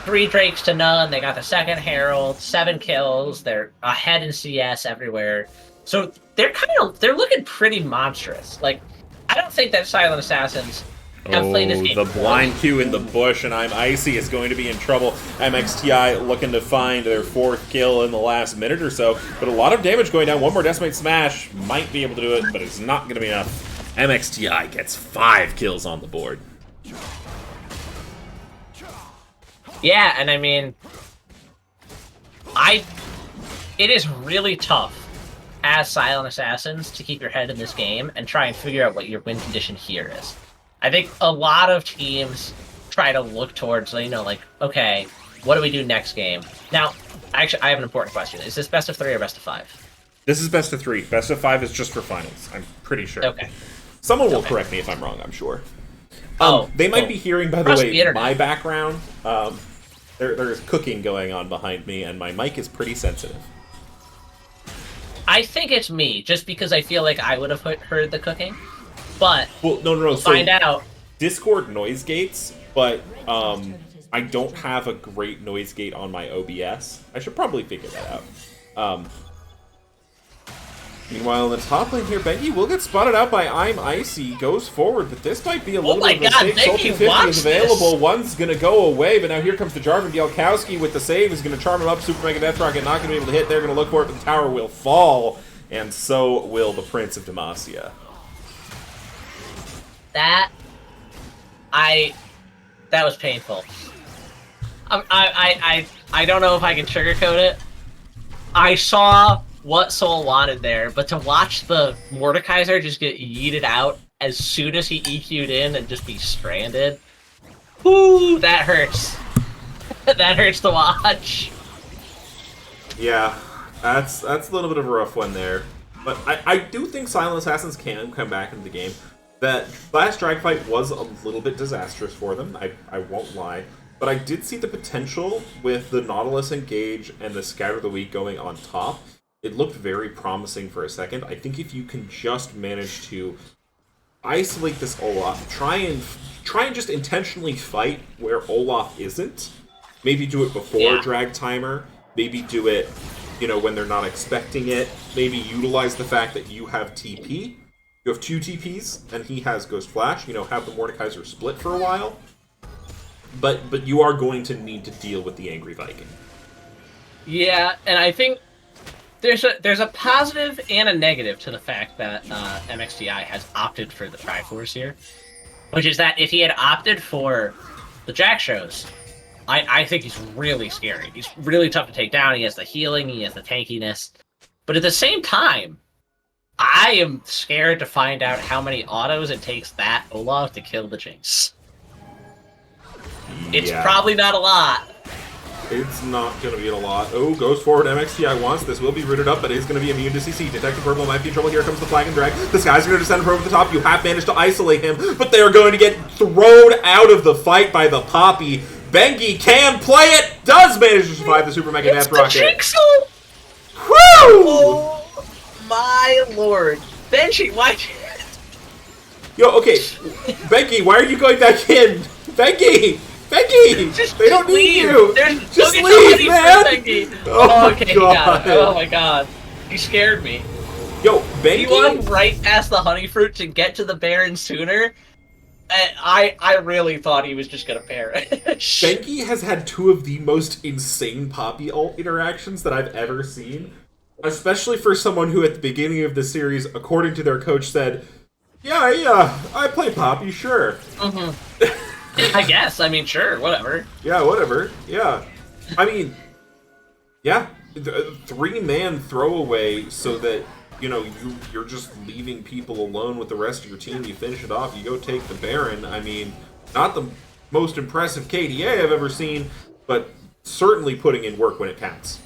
3 Drakes to none, they got the second Herald, 7 kills, they're ahead in CS everywhere. So they're they're looking pretty monstrous. Like, I don't think that Silent Assassins have played this game the blind Q in the bush, and I'm Icy is going to be in trouble. MXTI looking to find their 4th kill in the last minute or so, but a lot of damage going down. One more Decimate Smash might be able to do it, but it's not going to be enough. MXTI gets 5 kills on the board. Yeah, and I mean, it is really tough as Silent Assassins to keep your head in this game and try and figure out what your win condition here is. I think a lot of teams try to look towards, like, okay, what do we do next game? Now, actually, I have an important question. Is this best of 3 or best of 5? This is best of 3. Best of 5 is just for finals. I'm pretty sure. Okay. Someone will correct me if I'm wrong. I'm sure. They might be hearing, by the Trust way, the internet. my background. There's cooking going on behind me, and my mic is pretty sensitive. I think it's me, just because I feel like I would have heard the cooking. But Well, no. we'll find out. Discord noise gates, but I don't have a great noise gate on my OBS. I should probably figure that out. Meanwhile, in the top lane here, Bengi will get spotted out by I'm Icy. Goes forward, but this might be a little bit of a mistake. Sultan 50 is available. This. One's going to go away, but now here comes the Jarvan. Bielkowski with the save is going to charm him up. Super Mega Death Rocket not going to be able to hit. They're going to look for it, but the tower will fall. And so will the Prince of Demacia. That was painful. I don't know if I can sugarcoat it. I saw what Soul wanted there, but to watch the Mordekaiser just get yeeted out as soon as he EQ'd in and just be stranded, whoo, that hurts. That hurts to watch. Yeah, that's a little bit of a rough one there. But I do think Silent Assassins can come back into the game. That last drag fight was a little bit disastrous for them, I won't lie. But I did see the potential with the Nautilus engage and the Scatter the Weak going on top. It looked very promising for a second. I think if you can just manage to isolate this Olaf, try and just intentionally fight where Olaf isn't. Maybe do it before drag timer. Maybe do it, when they're not expecting it. Maybe utilize the fact that you have TP. You have 2 TPs, and he has Ghost Flash. Have the Mordekaiser split for a while. But you are going to need to deal with the Angry Viking. Yeah, and I think there's a positive and a negative to the fact that MXDI has opted for the Triforce here. Which is that if he had opted for the Jack shows, I think he's really scary. He's really tough to take down. He has the healing, he has the tankiness. But at the same time, I am scared to find out how many autos it takes that Olaf to kill the Jinx. It's probably not a lot. It's not going to be a lot. Oh, goes forward. MXTI wants this. Will be rooted up, but is going to be immune to CC. Detective Purple might be in trouble. Here comes the flag and drag. This guy's going to descend from over the top. You have managed to isolate him, but they are going to get thrown out of the fight by the Poppy. Bengi can play it. Does manage to survive the Super Mega Death Rocket. Jinxel! Woo! Oh my lord. Benji, why? Yo, okay. Bengi, why are you going back in? Bengi! They don't need you! Just leave, man! Oh, okay, God. He got it. Oh my god. He scared me. Yo, Bengi... He went right past the honey fruit to get to the Baron sooner. And I really thought he was just gonna perish. Bengi has had 2 of the most insane Poppy ult interactions that I've ever seen. Especially for someone who at the beginning of the series, according to their coach, said, Yeah, I play Poppy, sure. Mm-hmm. I guess. I mean, sure, whatever. Yeah, whatever. Yeah. I mean, yeah. 3-man throwaway so that, you're just leaving people alone with the rest of your team. You finish it off, you go take the Baron. I mean, not the most impressive KDA I've ever seen, but certainly putting in work when it counts.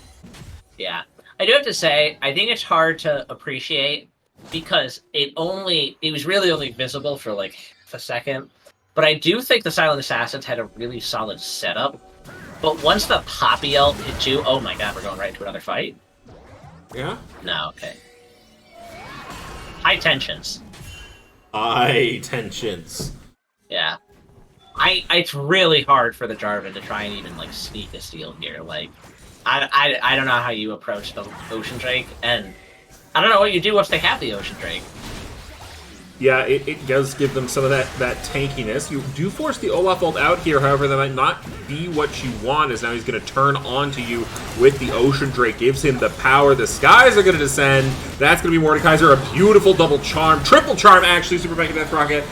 Yeah. I do have to say, I think it's hard to appreciate because it was really only visible for like a second. But I do think the Silent Assassins had a really solid setup. But once the Poppy ult hit you, oh my god, we're going right into another fight? Yeah? No, okay. High tensions. High tensions. Yeah. It's really hard for the Jarvan to try and even, sneak a steal here. I don't know how you approach the Ocean Drake, and I don't know what you do once they have the Ocean Drake. Yeah, it does give them some of that tankiness. You do force the Olaf ult out here, however, that might not be what you want, as now he's going to turn onto you with the Ocean Drake. Gives him the power. The skies are going to descend. That's going to be Mordekaiser. A beautiful double charm. Triple charm, actually, Super Mega Death Rocket.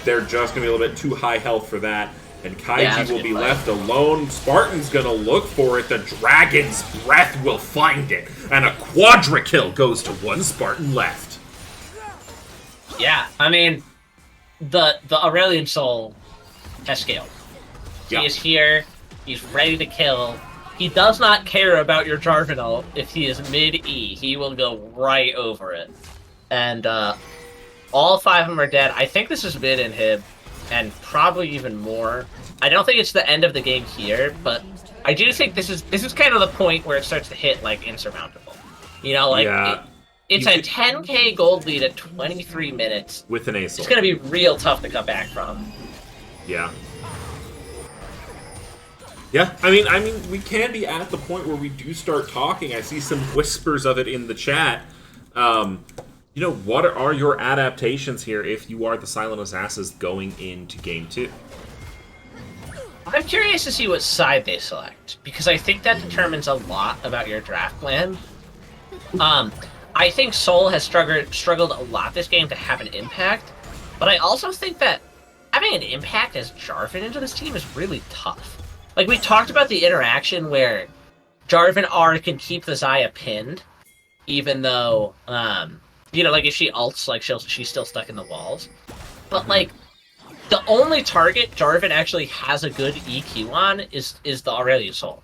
They're just going to be a little bit too high health for that. And Yeah, Kaiji that's a will good be fight. left alone. Spartan's gonna look for it. The dragon's breath will find it. And a quadra kill goes to one Spartan left. Yeah, I mean, the Aurelian Soul has scaled. He Yeah. is here. He's ready to kill. He does not care about your Jarvanel if he is mid-E. He will go right over it. And all 5 of them are dead. I think this is mid-inhib, and probably even more. I don't think it's the end of the game here, but I do think this is kind of the point where it starts to hit, like, insurmountable. You know, like, Yeah. it's a 10k gold lead at 23 minutes. With an Ace. It's going to be real tough to come back from. Yeah. Yeah, I mean, we can be at the point where we do start talking. I see some whispers of it in the chat. What are your adaptations here if you are the Silent Assassins going into Game 2? I'm curious to see what side they select, because I think that determines a lot about your draft plan. I think Soul has struggled a lot this game to have an impact, but I also think that having an impact as Jarvan into this team is really tough. Like, we talked about the interaction where Jarvan R can keep the Xayah pinned, even though, like, if she ults, like, she's still stuck in the walls. But, like, the only target Jarvan actually has a good EQ on is the Aurelion Soul.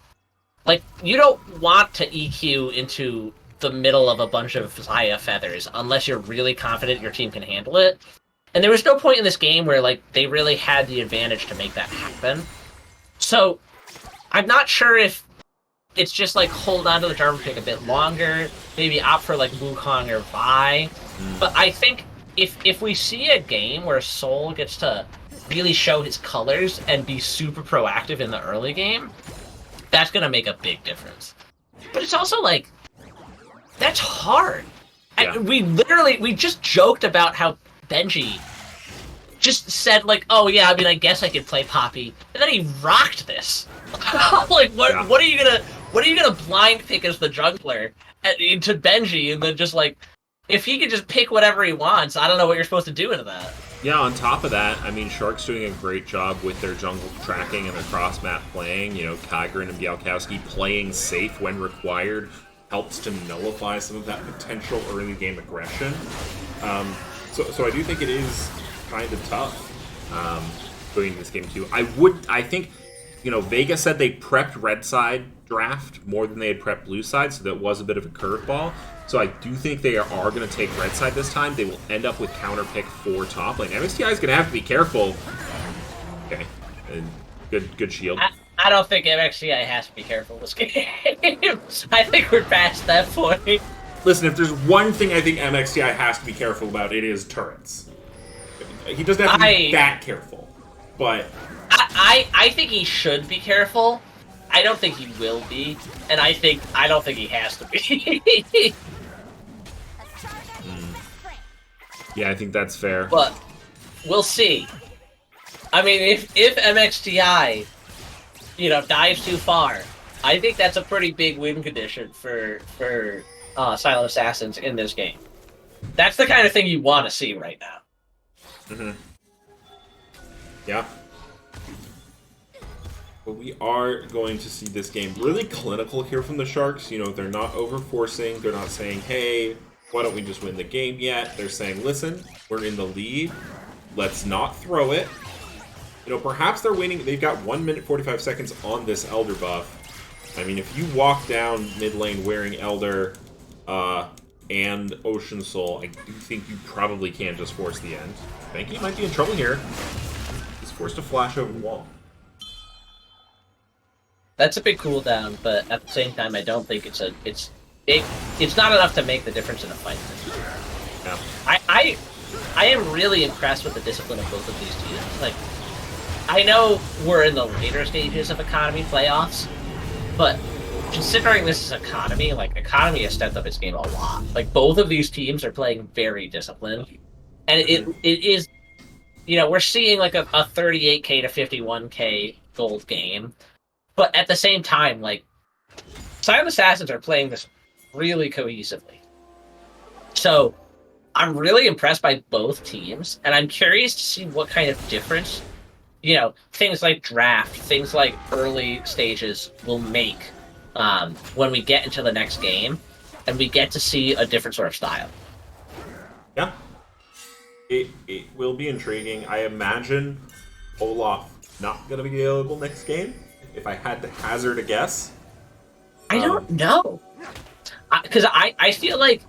Like, you don't want to EQ into the middle of a bunch of Xayah feathers unless you're really confident your team can handle it. And there was no point in this game where, like, they really had the advantage to make that happen. So, I'm not sure if it's just, like, hold on to the Jarvan pick a bit longer, maybe opt for, like, Wukong or Vi. But I think if we see a game where Soul gets to really show his colors and be super proactive in the early game, that's going to make a big difference. But it's also, like, that's hard. Yeah. We just joked about how Benji just said, like, oh yeah, I mean, I guess I could play Poppy, and then he rocked this. Like, what are you gonna blind pick as the jungler into Benji, and then just, like, if he could just pick whatever he wants, I don't know what you're supposed to do into that. Yeah, on top of that, I mean, Shark's doing a great job with their jungle tracking and their cross-map playing. Kygrin and Bialkowski playing safe when required helps to nullify some of that potential early game aggression. So I do think it is kind of tough going into this game too. I think, Vega said they prepped red side draft more than they had prepped blue side, so that was a bit of a curveball. So I do think they are going to take red side this time. They will end up with counter pick for top lane. MSTI is going to have to be careful. Okay, and good shield. I don't think MXCI has to be careful this game. I think we're past that point. Listen, if there's one thing I think MXTI has to be careful about, it is turrets. He doesn't have to be that careful, but I think he should be careful. I don't think he will be, and I don't think he has to be. Yeah, I think that's fair. But we'll see. I mean, if MXTI, dives too far, I think that's a pretty big win condition for Silent Assassins in this game. That's the kind of thing you want to see right now. Mm-hmm. Yeah. But we are going to see this game really clinical here from the Sharks. They're not over-forcing. They're not saying, hey, why don't we just win the game yet? They're saying, listen, we're in the lead. Let's not throw it. Perhaps they're waiting. They've got 1 minute 45 seconds on this Elder buff. I mean, if you walk down mid lane wearing Elder and Ocean Soul, I do think you probably can just force the end. Banky might be in trouble here. He's forced to flash over the wall. That's a big cooldown, but at the same time, I don't think it's big. It's not enough to make the difference in a fight. Yeah. I am really impressed with the discipline of both of these teams. Like, I know we're in the later stages of economy playoffs, but considering this is economy, like, economy has stepped up its game a lot. Like, both of these teams are playing very disciplined, and it is, we're seeing like a 38k to 51k gold game. But at the same time, like, Silent Assassins are playing this really cohesively. So, I'm really impressed by both teams, and I'm curious to see what kind of difference, things like draft, things like early stages will make when we get into the next game, and we get to see a different sort of style. Yeah. It will be intriguing. I imagine Olaf not going to be available next game, if I had to hazard a guess. I don't know. Because I feel like,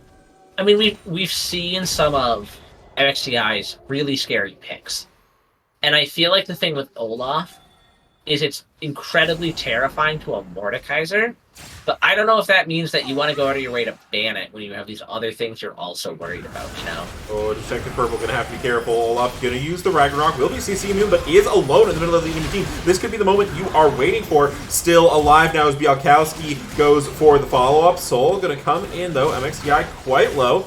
I mean, we've seen some of MXTI's really scary picks. And I feel like the thing with Olaf is it's incredibly terrifying to a Mordekaiser, but I don't know if that means that you want to go out of your way to ban it when you have these other things you're also worried about, Oh, Detective Purple gonna have to be careful. Olaf gonna use the Ragnarok, will be CC immune, but is alone in the middle of the enemy team. This could be the moment you are waiting for. Still alive now as Bialkowski goes for the follow-up. Soul gonna come in though, MXTI quite low.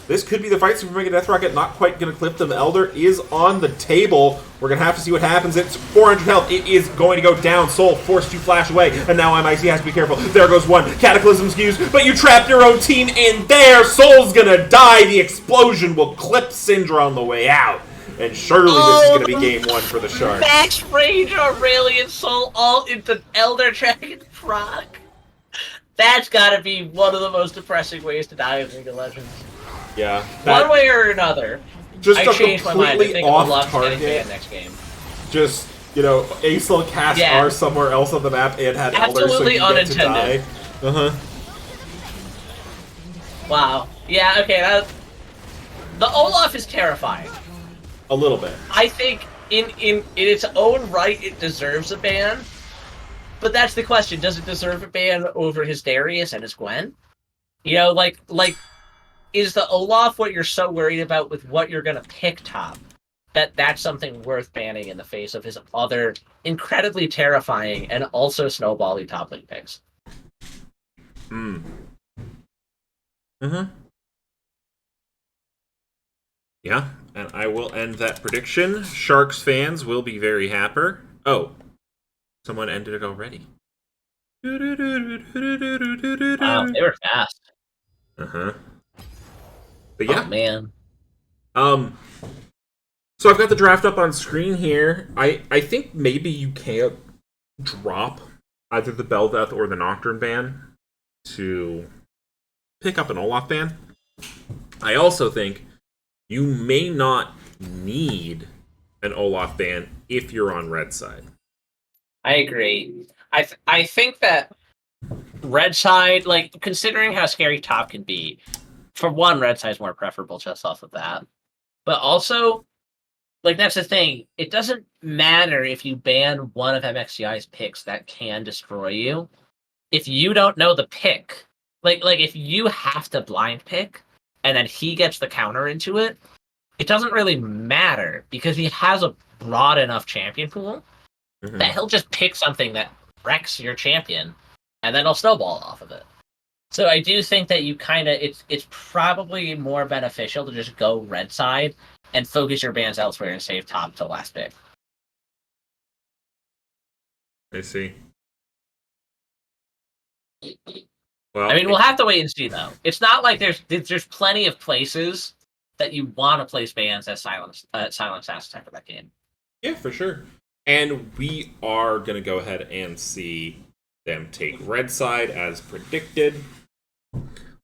This could be the fight. Super Mega Death Rocket not quite going to clip them. Elder is on the table. We're going to have to see what happens. It's 400 health. It is going to go down. Soul forced to flash away. And now MIC has to be careful. There goes one. Cataclysm skews. But you trapped your own team in there. Soul's going to die. The explosion will clip Syndra on the way out. And surely this is going to be game one for the Sharks. Max range Aurelion Soul all into Elder Dragon proc. That's got to be one of the most depressing ways to die in League of Legends. Yeah. One way or another. Just I changed my mind. I think Olaf's getting banned next game. Just, Acel cast R somewhere else on the map and had Elder so you get to die. Wow. Yeah, okay, the Olaf is terrifying. A little bit. I think in its own right it deserves a ban. But that's the question. Does it deserve a ban over his Darius and his Gwen? Is the Olaf what you're so worried about with what you're going to pick top? That's something worth banning in the face of his other incredibly terrifying and also snowbally top lane picks. Yeah, and I will end that prediction. Sharks fans will be very happy. Oh, someone ended it already. Wow, they were fast. But yeah. Oh, man. So I've got the draft up on screen here. I think maybe you can't drop either the Bel'Veth or the Nocturne ban to pick up an Olaf ban. I also think you may not need an Olaf ban if you're on red side. I agree. I think that red side, considering how scary top can be, for one, red side's more preferable just off of that. But also, that's the thing. It doesn't matter if you ban one of MXCI's picks that can destroy you. If you don't know the pick, if you have to blind pick, and then he gets the counter into it, it doesn't really matter, because he has a broad enough champion pool that he'll just pick something that wrecks your champion, and then he'll snowball off of it. So I do think that you it's probably more beneficial to just go red side and focus your bans elsewhere and save top to last pick. I see. Well, I mean, we'll have to wait and see, though. It's not like there's plenty of places that you want to place bans as silent assassin for that game. Yeah, for sure. And we are going to go ahead and see them take red side as predicted.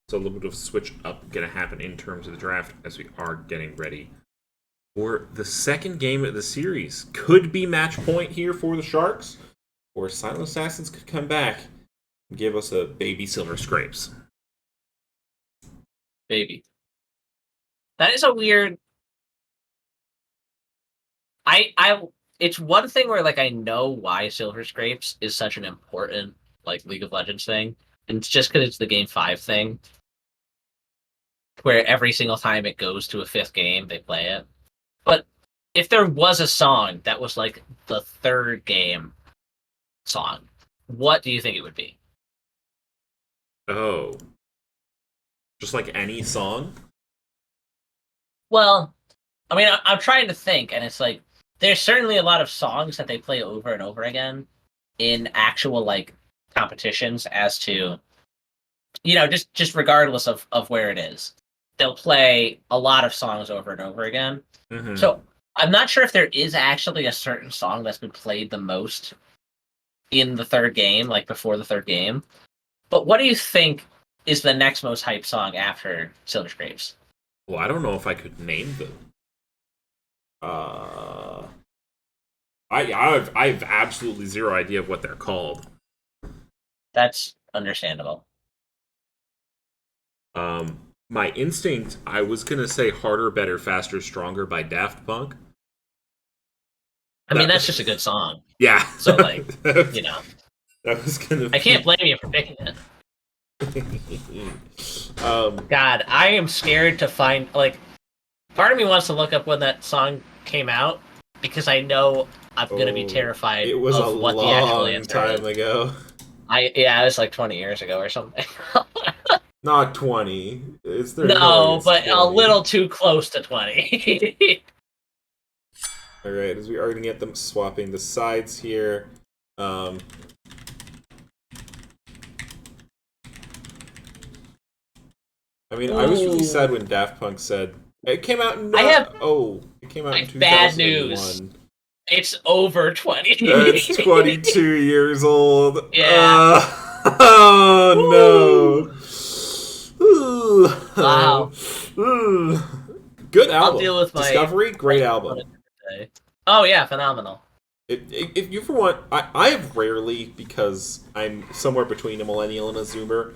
So a little bit of switch up going to happen in terms of the draft as we are getting ready for the second game of the series. Could be match point here for the Sharks, or Silent Assassins could come back and give us a baby Silver Scrapes. Baby. That is a weird... It's one thing where, I know why Silver Scrapes is such an important, League of Legends thing. And it's just because it's the Game 5 thing. Where every single time it goes to a 5th game, they play it. But if there was a song that was, the 3rd game song, what do you think it would be? Oh. Just any song? Well, I mean, I'm trying to think, and it's there's certainly a lot of songs that they play over and over again in actual, competitions as to, just regardless of where it is. They'll play a lot of songs over and over again. So I'm not sure if there is actually a certain song that's been played the most in the third game, like before the third game. But what do you think is the next most hyped song after Silver Scrapes? Well, I don't know if I could name them. Uh, I've absolutely zero idea of what they're called. That's understandable. My instinct, I was gonna say "Harder, Better, Faster, Stronger" by Daft Punk. I mean, that's just a good song. Yeah. So, like, you know, that was gonna. I can't blame you for picking it. God, I am scared to find, like, part of me wants to look up when that song came out because I know I'm gonna be terrified it was of a what the actual long answer time is. ago. It was like 20 years ago or something. Not 20. There's no way No, it's but 20. a little too close to 20. All right, as we are gonna get them swapping the sides here. I mean, I was really sad when Daft Punk said it came out in. It came out in 2001. Bad news. It's over 20. It's 22 years old. Yeah. Oh no. Wow. Good album. I'll deal with my Discovery, great album. Oh yeah, phenomenal. If you for one, I have rarely, because I'm somewhere between a millennial and a zoomer,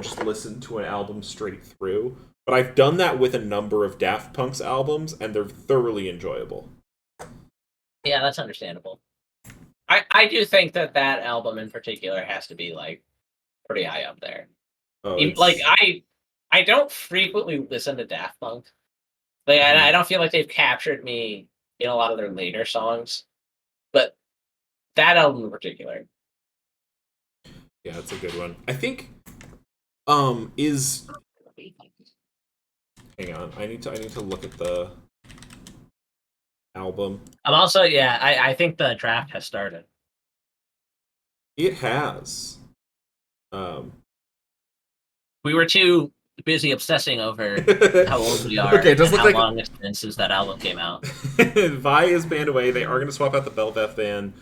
just listen to an album straight through. But I've done that with a number of Daft Punk's albums, and they're thoroughly enjoyable. Yeah, that's understandable. I do think that album in particular has to be like pretty high up there. Like I don't frequently listen to Daft Punk. Like I don't feel like they've captured me in a lot of their later songs, but that album in particular. Yeah, that's a good one. I think is hang on. I need to look at the album. I'm also I think the draft has started. It has. We were too busy obsessing over how old we are. Okay, it does look how like long it's been since that album came out. Vi is banned away. They are going to swap out the Belveth ban,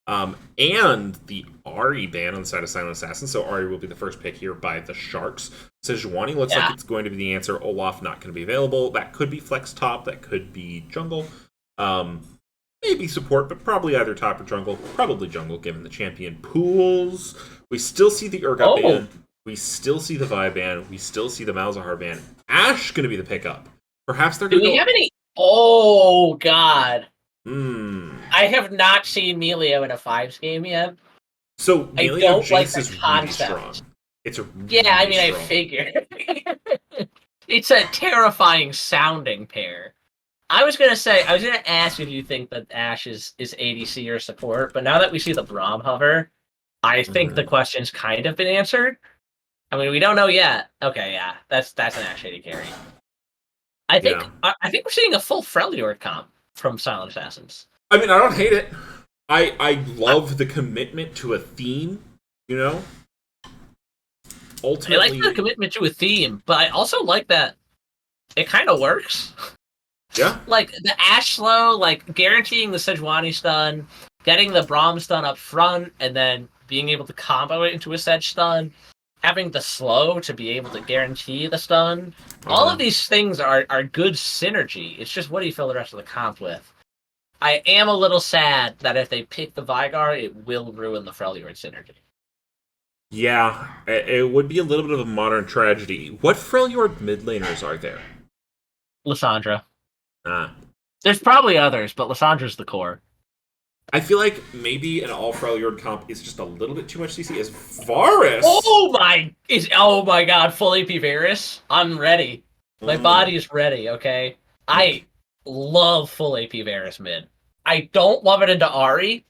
and the Ari ban on the side of Silent Assassin. So Ari will be the first pick here by the Sharks. Sejuani looks like it's going to be the answer. Olaf not going to be available. That could be flex top. That could be jungle. Maybe support, but probably either top or jungle. Probably jungle, given the champion pools. We still see the Urgot ban. We still see the Vi ban. We still see the Malzahar ban. Ash going to be the pickup. Perhaps they're going to go... have any... Oh, God. I have not seen Melio in a 5s game yet. So, Melio Jinx is really strong. It's a really I figured. It's a terrifying sounding pair. I was gonna ask if you think that Ash is ADC or support, but now that we see the Braum hover, I think the question's kind of been answered. I mean, we don't know yet. Okay, yeah, that's an Ash AD carry. I think we're seeing a full Freljord comp from Silent Assassins. I mean, I don't hate it. I love the commitment to a theme, Ultimately, I like the commitment to a theme, but I also like that it kind of works. Yeah. Like, the Ash slow, like, guaranteeing the Sejuani stun, getting the Braum stun up front, and then being able to combo it into a Sedge stun, having the slow to be able to guarantee the stun. All of these things are good synergy. It's just what do you fill the rest of the comp with? I am a little sad that if they pick the Vygar, it will ruin the Freljord synergy. Yeah, it would be a little bit of a modern tragedy. What Freljord mid laners are there? Lissandra. There's probably others, but Lissandra's the core. I feel like maybe an all Freljord comp is just a little bit too much CC. Is Varus? Oh my god, full AP Varus? I'm ready. My body is ready, okay? I love full AP Varus mid. I don't love it into Ari,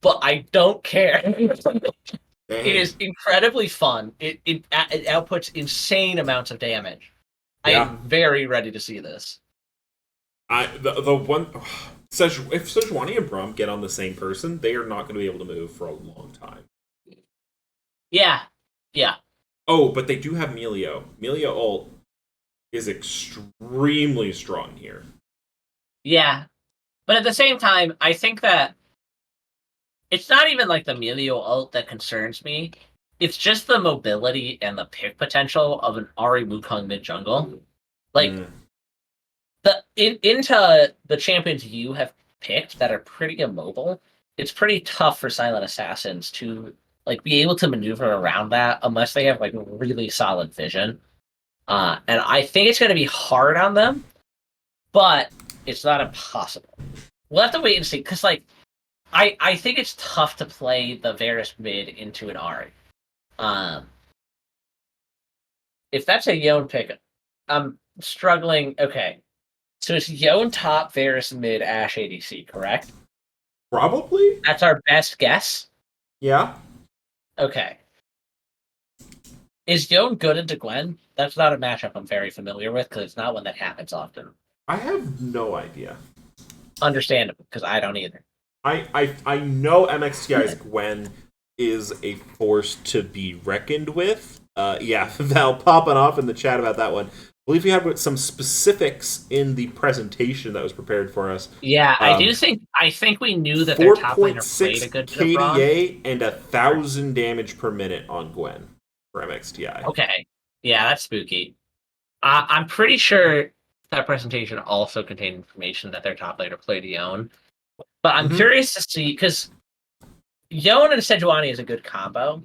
but I don't care. It is incredibly fun. It outputs insane amounts of damage. I am very ready to see this. If Sejuani and Braum get on the same person, they are not going to be able to move for a long time. Yeah. Oh, but they do have Melio. Melio ult is extremely strong here. Yeah, but at the same time, I think that it's not even like the Melio ult that concerns me. It's just the mobility and the pick potential of an Ari Wukong mid jungle. Like into the champions you have picked that are pretty immobile, it's pretty tough for silent assassins to like be able to maneuver around that unless they have like really solid vision. And I think it's going to be hard on them, but it's not impossible. We'll have to wait and see because like I think it's tough to play the Varus mid into an Ari. Um, if that's a Yone pick, I'm struggling. Okay, so it's Yone top, Varus mid, Ashe ADC, correct? Probably. That's our best guess. Yeah. Okay. Is Yone good into Gwen? That's not a matchup I'm very familiar with because it's not one that happens often. I have no idea. Understandable, because I don't either. I know MXTI's Gwen is a force to be reckoned with. Yeah, Val popping off in the chat about that one. I believe we have some specifics in the presentation that was prepared for us. Yeah, I do think we knew that their top laner played a good KDA and 1,000 damage per minute on Gwen for MXTI. Okay, yeah, that's spooky. I'm pretty sure that presentation also contained information that their top laner played Yone. But I'm curious to see, because Yone and Sejuani is a good combo,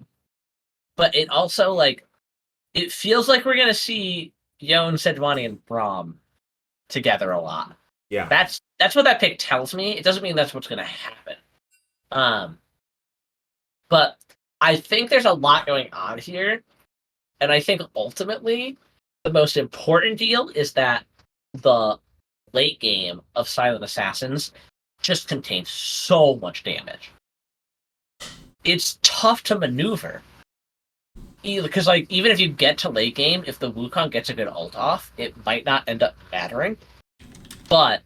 but it also, like, it feels like we're going to see Yone, Sejuani, and Braum together a lot. Yeah. That's what that pick tells me. It doesn't mean that's what's going to happen. But I think there's a lot going on here, and I think ultimately the most important deal is that the late game of Silent Assassins just contains so much damage. It's tough to maneuver. Because like even if you get to late game, if the Wukong gets a good ult off, it might not end up mattering. But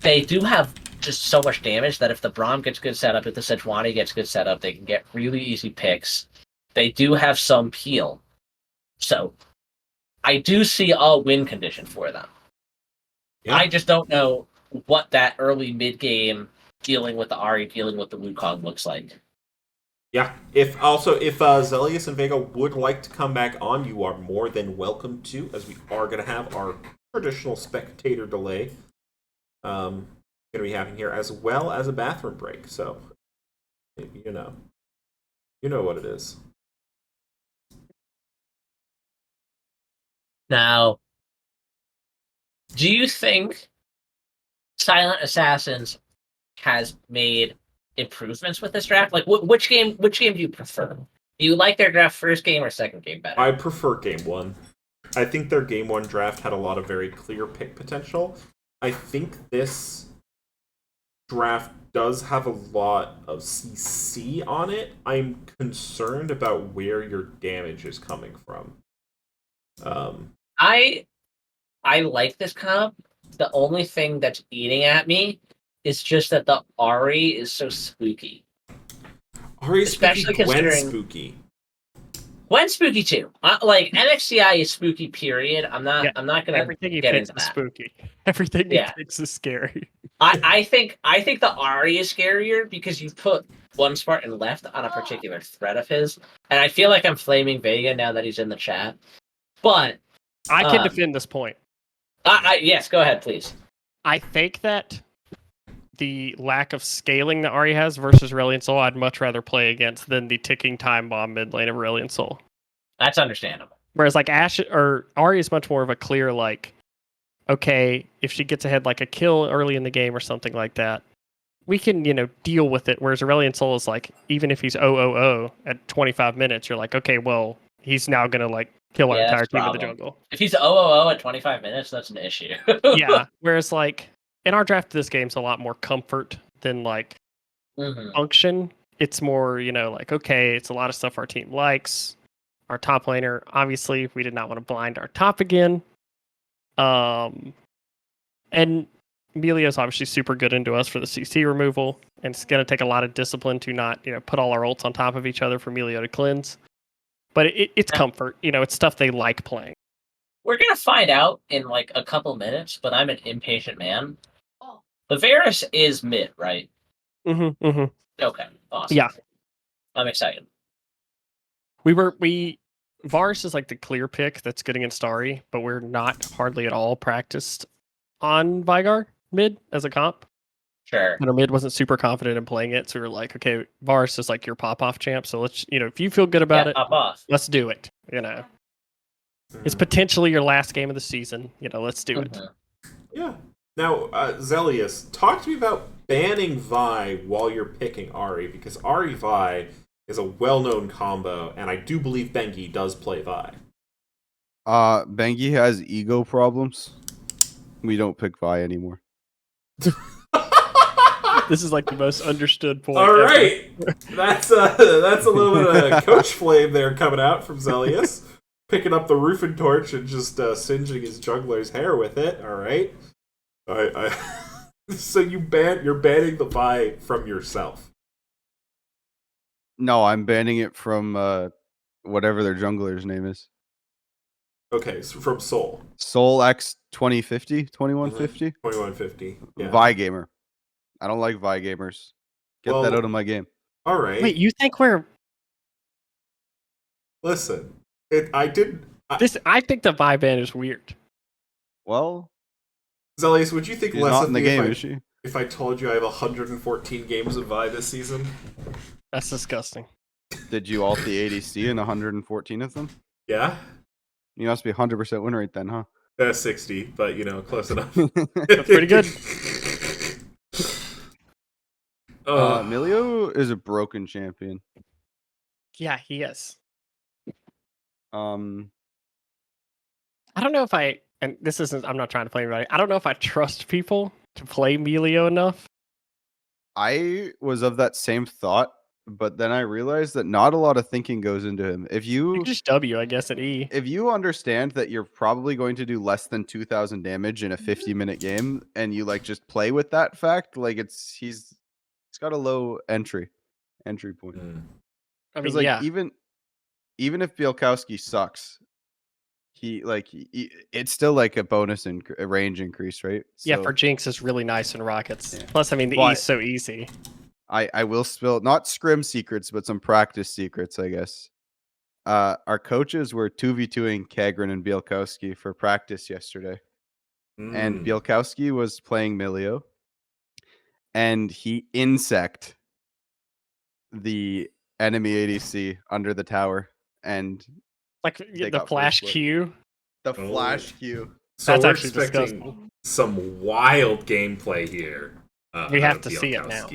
they do have just so much damage that if the Braum gets good setup, if the Sejuani gets good setup, they can get really easy picks. They do have some peel. So I do see a win condition for them. Yeah. I just don't know what that early mid game dealing with the Ahri, dealing with the Wukong looks like. Yeah. If Zelius and Vega would like to come back on, you are more than welcome to, as we are going to have our traditional spectator delay going to be happening here, as well as a bathroom break. So, you know what it is. Now, do you think Silent Assassins has made improvements with this draft? Like, which game do you prefer? Do you like their draft first game or second game better? I prefer game one. I think their game one draft had a lot of very clear pick potential. I think this draft does have a lot of CC on it. I'm concerned about where your damage is coming from. I like this comp. The only thing that's eating at me is just that the Ahri is so spooky. Ahri is especially spooky, Gwen's spooky. Gwen's spooky too. Like NXTI is spooky. Period. I'm not gonna everything get into that. Spooky. Everything he picks is scary. I think the Ahri is scarier because you put one Spartan left on a particular threat of his, and I feel like I'm flaming Vega now that he's in the chat. But I can defend this point. Yes, go ahead, please. I think that the lack of scaling that Ahri has versus Aurelion Sol, I'd much rather play against than the ticking time bomb mid lane of Aurelion Sol. That's understandable. Whereas like Ahri is much more of a clear like, okay, if she gets ahead like a kill early in the game or something like that, we can, deal with it. Whereas Aurelion Sol is like, even if he's 0-0-0 at 25 minutes, you're like, okay, well, he's now going to like kill our entire team in the jungle. If he's 0-0-0 at 25 minutes, that's an issue. Yeah. Whereas like in our draft, this game's a lot more comfort than like function. It's more, like, okay, it's a lot of stuff our team likes. Our top laner, obviously, we did not want to blind our top again. And Emilio's obviously super good into us for the CC removal, and it's going to take a lot of discipline to not, put all our ults on top of each other for Emilio to cleanse. But it's comfort, it's stuff they like playing. We're gonna find out in like a couple minutes, but I'm an impatient man. The Varus is mid, right? Mm-hmm, mm-hmm. Okay, awesome. Yeah. I'm excited. Varus is like the clear pick that's good against Ari, but we're not hardly at all practiced on Vigar mid as a comp. Sure. And our mid wasn't super confident in playing it, so we are like, okay, Varus is like your pop-off champ, so let's, if you feel good about it, pop off. let's do it. It's potentially your last game of the season. Let's do it. Yeah. Now, Zelius, talk to me about banning Vi while you're picking Ari, because Ari Vi is a well-known combo, and I do believe Bengi does play Vi. Bengi has ego problems. We don't pick Vi anymore. This is like the most understood point. All right, that's a little bit of coach flame there coming out from Zelius, picking up the roofing torch and just singeing his juggler's hair with it. All right, so you're banning the Vi from yourself. No, I'm banning it from whatever their jungler's name is. Okay, so from Soul. Soul X 2050, 2150? 2150. Yeah. Vi gamer. I don't like Vi gamers. Get that out of my game. All right. Wait, you think we're... Listen, I think the Vi ban is weird. Well, Zelius, would you think she's less not of in the me game, is she? if I told you I have 114 games of Vi this season? That's disgusting. Did you ult the ADC in 114 of them? Yeah? You must be 100% win rate then, huh? That's 60, but close enough. That's pretty good. Milio is a broken champion. Yeah, he is. I don't know if and this isn't, I'm not trying to play anybody. I don't know if I trust people to play Melio enough. I was of that same thought, but then I realized that not a lot of thinking goes into him. If you just W, I guess, at E. If you understand that you're probably going to do less than 2,000 damage in a 50-minute game, and you just play with that fact, he's got a low entry point. I mean, yeah. Even if Bielkowski sucks, it's still a bonus and a range increase, right? Yeah, for Jinx is really nice in Rockets. Yeah. Plus, I mean, the E is so easy. I will spill not scrim secrets, but some practice secrets, I guess. Our coaches were 2v2ing Kagrin and Bielkowski for practice yesterday. And Bielkowski was playing Milio. And he insect the enemy ADC under the tower. And the flash Q. The flash Q. So that's we're actually expecting disgusting. some wild gameplay here. We have to see it now.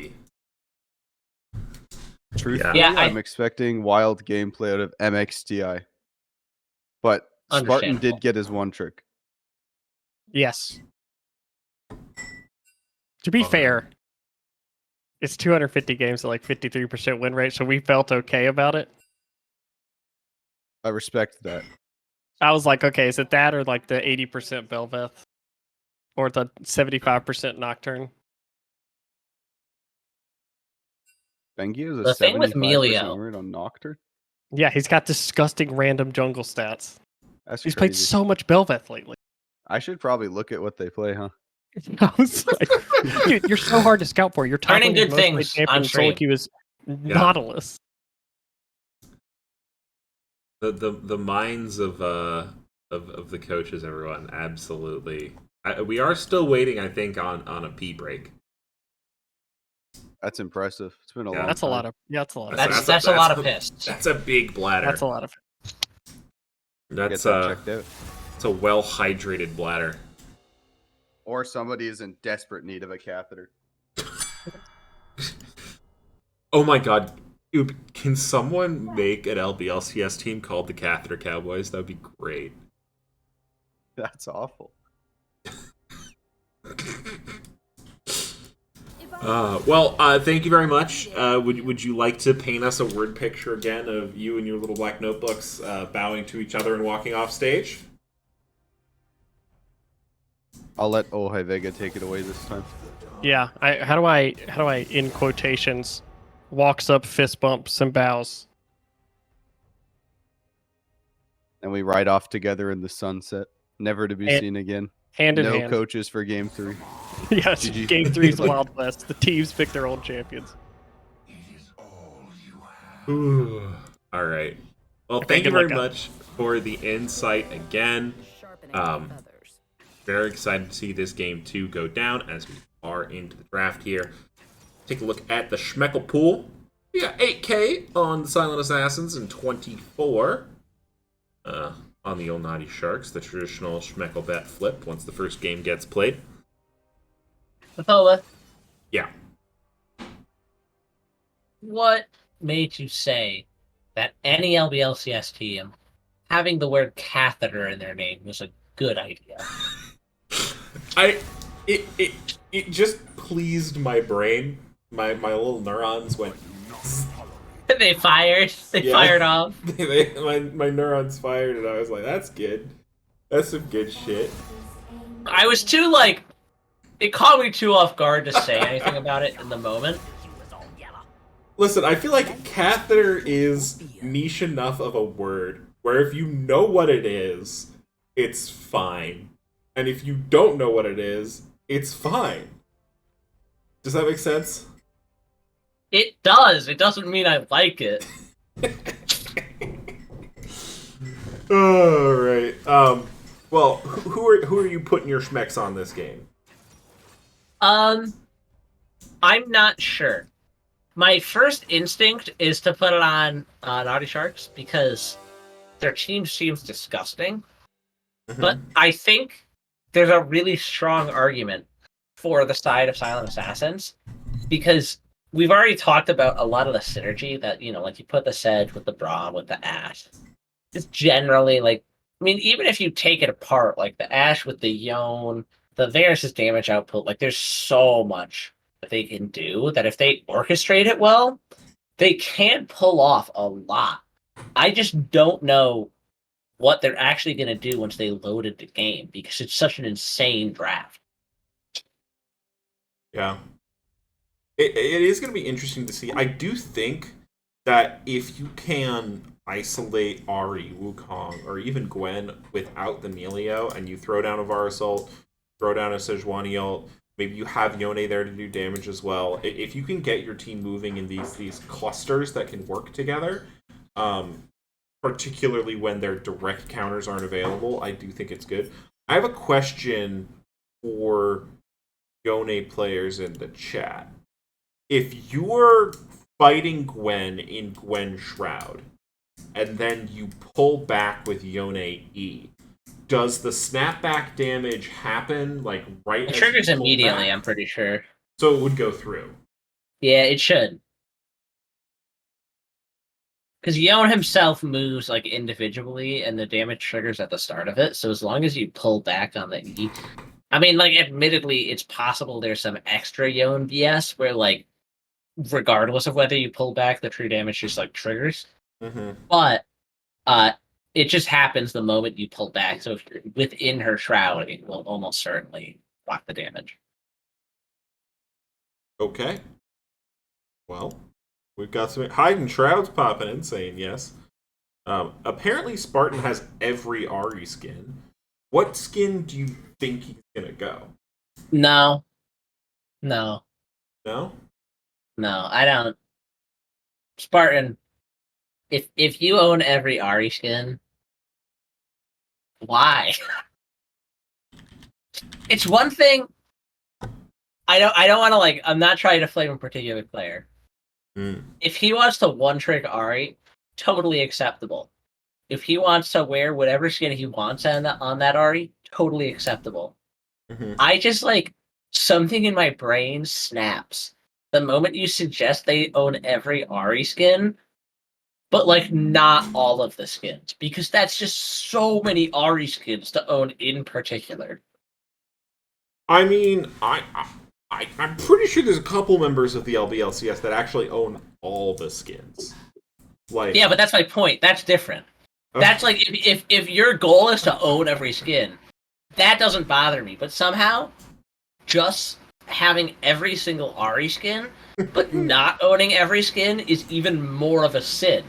Truthfully, I'm expecting wild gameplay out of MXTI. But Spartan did get his one trick. Yes. To be fair, it's 250 games at 53% win rate, so we felt okay about it. I respect that. I was like, okay, is it that or the 80% Belveth? Or the 75% Nocturne? Bengi is a the thing with 75% Melio win rate on Nocturne? Yeah, he's got disgusting random jungle stats. He's Crazy. played so much Belveth lately. I should probably look at what they play, huh? I was like, dude, you're so hard to scout for. You're learning good things on stream. He was Nautilus. The minds of the coaches, everyone, absolutely. We are still waiting, I think, on a pee break. That's impressive. It's been a long That's time. a lot of. Yeah, that's a lot of. That's a lot of piss. That's a big bladder. That's a lot of. That's checked out. It's a well hydrated bladder. Or somebody is in desperate need of a catheter. Oh my god. Can someone make an LBLCS team called the Catheter Cowboys? That would be great. That's awful. Thank you very much. Would you like to paint us a word picture again of you and your little black notebooks bowing to each other and walking off stage? I'll let Ojai Vega take it away this time. Yeah, how do I in quotations walks up, fist bumps, and bows. And we ride off together in the sunset. Never to be And- seen again. Hand in No hand. coaches for Game 3. Yes, GG. Game 3 is the Wild West. The teams pick their own champions. All right. Well, Okay, thank you good very luck, guys. much for the insight again. Very excited to see this game 2 go down as we are into the draft here. Take a look at the Schmeckel pool. We got 8K on the Silent Assassins and 24 on the old Naughty Sharks, the traditional Schmeckel bet flip once the first game gets played. Mapola, Yeah. what made you say that any LBLCS team having the word catheter in their name was a good idea? It just pleased my brain. My little neurons went. They fired. They fired off. My neurons fired, and I was like, "That's good. That's some good shit." I was too like, it caught me too off guard to say anything about it in the moment. Listen, I feel like catheter is niche enough of a word where if you know what it is, it's fine, and if you don't know what it is, it's fine. Does that make sense? It does. It doesn't mean I like it. All right. Well, who are you putting your schmecks on this game? I'm not sure. My first instinct is to put it on Naughty Sharks because their team seems disgusting. But I think there's a really strong argument for the side of Silent Assassins because we've already talked about a lot of the synergy that, like you put the Sedge with the Braum, with the Ashe. It's generally like, I mean, even if you take it apart, like the Ashe with the Yone, the Varus' damage output, like there's so much that they can do that if they orchestrate it well, they can pull off a lot. I just don't know what they're actually going to do once they loaded the game because it's such an insane draft. Yeah. It is going to be interesting to see. I do think that if you can isolate Ari, Wukong, or even Gwen without the Melio, and you throw down a Varasult, throw down a Sejuani ult, maybe you have Yone there to do damage as well. If you can get your team moving in these clusters that can work together, particularly when their direct counters aren't available, I do think it's good. I have a question for Yone players in the chat. If you're fighting Gwen in Gwen Shroud, and then you pull back with Yone E, does the snapback damage happen like right? It as triggers you pull immediately, back? I'm pretty sure. So it would go through. Yeah, it should. Because Yone himself moves like individually, and the damage triggers at the start of it. So as long as you pull back on the E, I mean, like, admittedly, it's possible there's some extra Yone BS where, like, regardless of whether you pull back, the true damage just like triggers. Mm-hmm. But it just happens the moment you pull back. So if you're within her shroud, it will almost certainly block the damage. Okay. Well, we've got some hiding shrouds popping in saying yes. Apparently, Spartan has every Ari skin. What skin do you think he's gonna go? No, No. I don't. Spartan, if you own every Ari skin, why? It's one thing. I don't want to, like. I'm not trying to flame a particular player. If he wants to one trick Ari, totally acceptable. If he wants to wear whatever skin he wants on that Ari, totally acceptable. Mm-hmm. I just, like, something in my brain snaps the moment you suggest they own every Ari skin, but, like, not all of the skins, because that's just so many Ari skins to own in particular. I mean, I'm pretty sure there's a couple members of the LBLCS that actually own all the skins. Like, Yeah, but that's my point. That's different. That's like, if your goal is to own every skin, that doesn't bother me. But somehow, just having every single Ari skin, but not owning every skin is even more of a sin.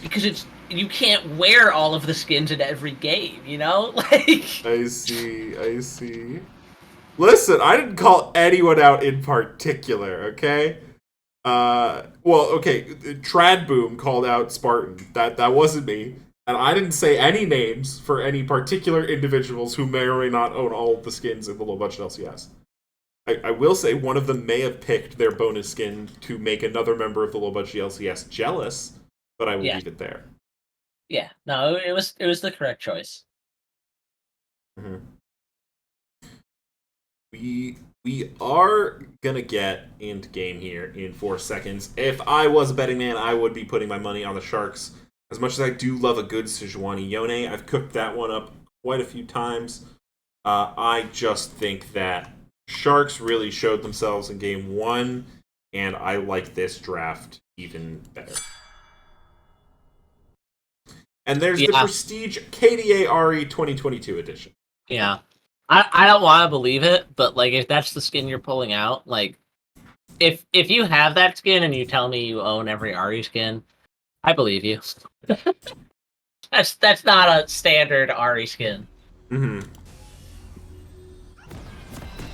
Because it's you can't wear all of the skins in every game, you know? Like I see. Listen, I didn't call anyone out in particular, okay? Trad Boom called out Spartan. That wasn't me. And I didn't say any names for any particular individuals who may or may not own all of the skins in the low budget LCS. I will say one of them may have picked their bonus skin to make another member of the low budget LCS jealous, but I will leave it there. Yeah, no, it was the correct choice. Mm-hmm. We are gonna get into game here in 4 seconds. If I was a betting man, I would be putting my money on the Sharks. As much as I do love a good Sejuani Yone, I've cooked that one up quite a few times. I just think that Sharks really showed themselves in game 1, and I like this draft even better. And there's the Prestige KDA RE 2022 edition. Yeah. I don't want to believe it, but like if that's the skin you're pulling out, like if you have that skin and you tell me you own every RE skin, I believe you. That's not a standard RE skin. Mm-hmm.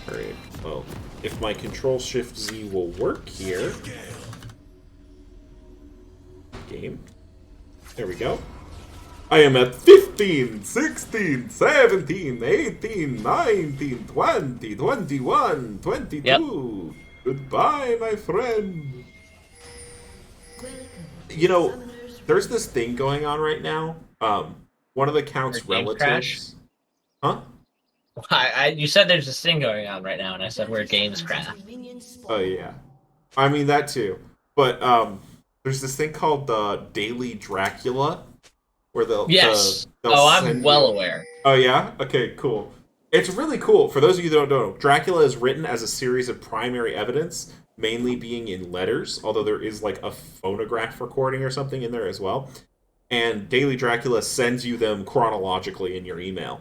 Alright, well, if my Control-Shift-Z will work here... Game. There we go. I am at 15, 16, 17, 18, 19, 20, 21, 22. Yep. Goodbye, my friend. You know, there's this thing going on right now. One of the Count's relatives... Huh? You said there's this thing going on right now, and I said where games crash. Oh, yeah. I mean, that too. But, there's this thing called the Daily Dracula, where they'll... Yes! I'm well aware. Oh, yeah? Okay, cool. It's really cool. For those of you that don't know, Dracula is written as a series of primary evidence, mainly being in letters, although there is, like, a phonograph recording or something in there as well. And Daily Dracula sends you them chronologically in your email.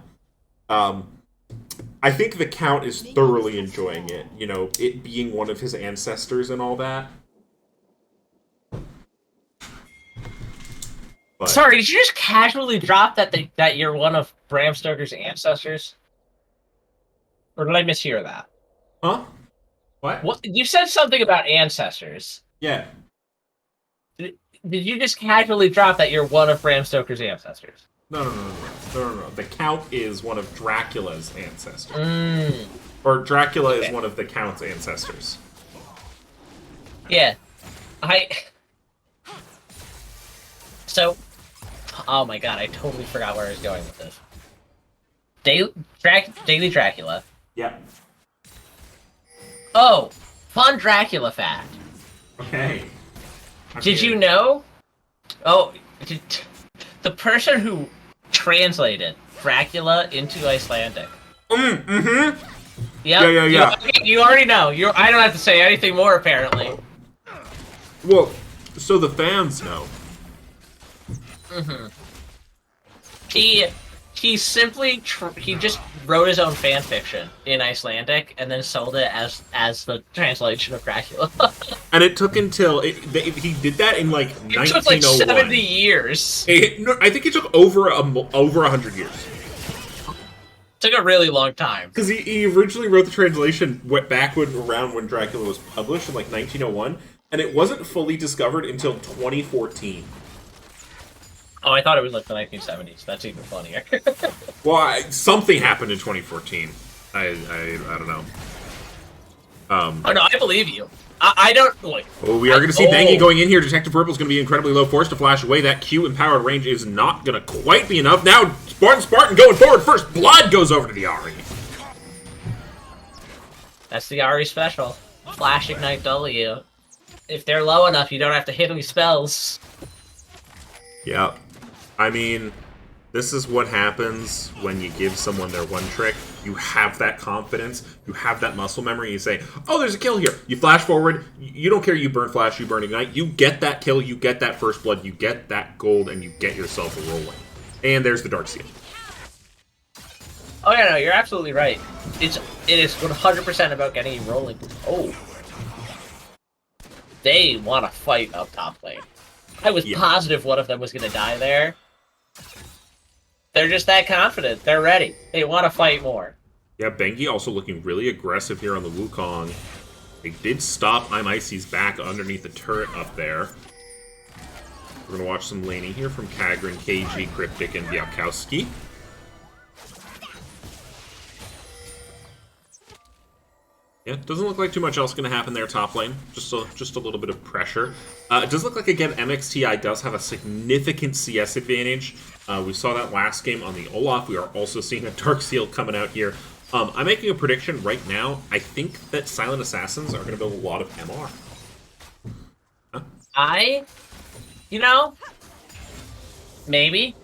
I think the Count is thoroughly enjoying it. You know, it being one of his ancestors and all that. But... Sorry, did you just casually drop that you're one of Bram Stoker's ancestors? Or did I mishear that? Huh? What? You said something about ancestors. Yeah. Did you just casually drop that you're one of Bram Stoker's ancestors? No. The Count is one of Dracula's ancestors. Mm. Or Dracula is one of the Count's ancestors. Yeah. So, oh my god, I totally forgot where I was going with this. Daily Dracula. Yeah. Oh, fun Dracula fact. Okay. Did you know? Oh, the person who translated Dracula into Icelandic. Mm-hmm. Yep. Yeah. You already know. I don't have to say anything more, apparently. Well, so the fans know. Mm-hmm. He simply he just wrote his own fan fiction in Icelandic and then sold it as the translation of Dracula. And it took until he did that in like 1901. It took like 70 years. I think it took over 100 years. It took a really long time. Because he originally wrote the translation back around when Dracula was published in like 1901, and it wasn't fully discovered until 2014. Oh, I thought it was like the 1970s. That's even funnier. Well, something happened in 2014. I don't know. Oh no, I believe you. I don't like. Oh, we are going to see Bangy going in here. Detective Purple is going to be incredibly low force to flash away. That Q empowered range is not going to quite be enough. Now Spartan going forward. First blood goes over to the Ari. That's the Ari special. Flash Ignite W. If they're low enough, you don't have to hit any spells. Yeah. I mean, this is what happens when you give someone their one trick. You have that confidence, you have that muscle memory, you say, oh, there's a kill here. You flash forward, you don't care you burn flash, you burn ignite, you get that kill, you get that first blood, you get that gold, and you get yourself a rolling. And there's the Dark Seal. Oh yeah, no, you're absolutely right. It is 100% about getting you rolling. Oh. They want to fight up top lane. I was positive one of them was going to die there. They're just that confident. They're ready. They want to fight more. Yeah, Bengi also looking really aggressive here on the Wukong. They did stop I'm Icy's back underneath the turret up there. We're going to watch some laning here from Kagrin, KG, Cryptic, and Białkowski. Yeah, doesn't look like too much else going to happen there top lane. Just a little bit of pressure. It does look like, again, MXTI does have a significant CS advantage. We saw that last game on the Olaf. We are also seeing a Darksteel coming out here. I'm making a prediction right now. I think that Silent Assassins are going to build a lot of MR. Huh? You know, maybe,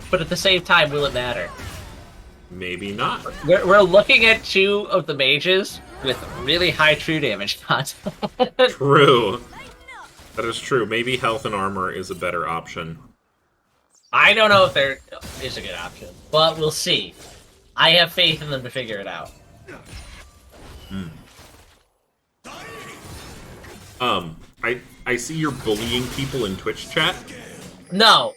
but at the same time, will it matter? Maybe not. We're looking at two of the mages with really high true damage content. True. That is true. Maybe health and armor is a better option. I don't know if there is a good option, but we'll see. I have faith in them to figure it out. I see you're bullying people in Twitch chat. No.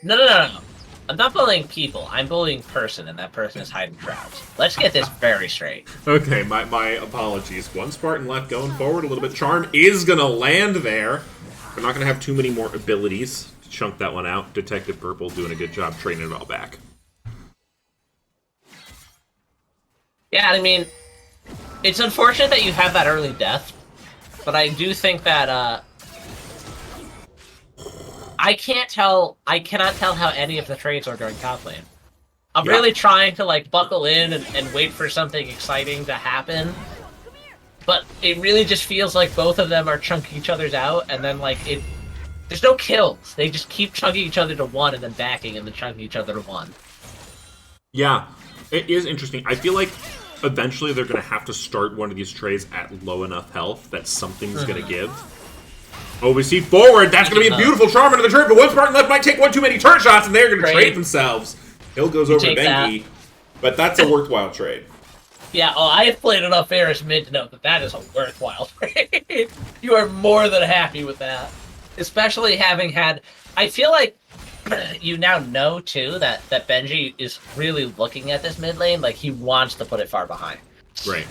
I'm not bullying people. I'm bullying person, and that person is hiding traps. Let's get this very straight. Okay, my apologies. One Spartan left going forward a little bit. Charm is going to land there. We're not going to have too many more abilities to chunk that one out. Detective Purple doing a good job training it all back. Yeah, I mean, it's unfortunate that you have that early death, but I do think that, I cannot tell how any of the trades are going top lane. I'm really trying to, like, buckle in and wait for something exciting to happen, but it really just feels like both of them are chunking each other's out, and then, like, there's no kills. They just keep chunking each other to 1 and then backing and then chunking each other to 1. Yeah, it is interesting. I feel like eventually they're going to have to start one of these trades at low enough health that something's going to give. Oh, we see forward. That's going to be a beautiful charm into the turret, but one Spartan left might take one too many turret shots, and they're going to trade themselves. Hill goes over to Bengi, but that's a worthwhile trade. Yeah, I have played enough Eris mid to know that is a worthwhile trade. You are more than happy with that. Especially having had... I feel like you now know, too, that Benji is really looking at this mid lane like he wants to put it far behind. Right.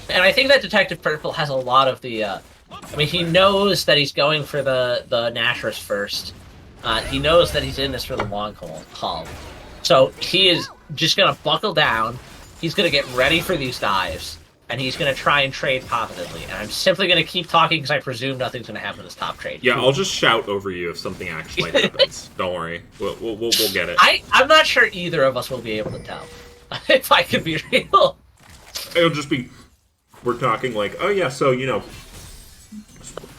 And I think that Detective Purple has a lot of the... I mean, he knows that he's going for the Nashor's first. He knows that he's in this for the long haul. So he is just going to buckle down. He's going to get ready for these dives. And he's going to try and trade positively. And I'm simply going to keep talking because I presume nothing's going to happen in this top trade. Yeah, I'll just shout over you if something actually happens. Don't worry. We'll get it. I'm not sure either of us will be able to tell. If I could be real. It'll just be... We're talking like, oh yeah, so, you know...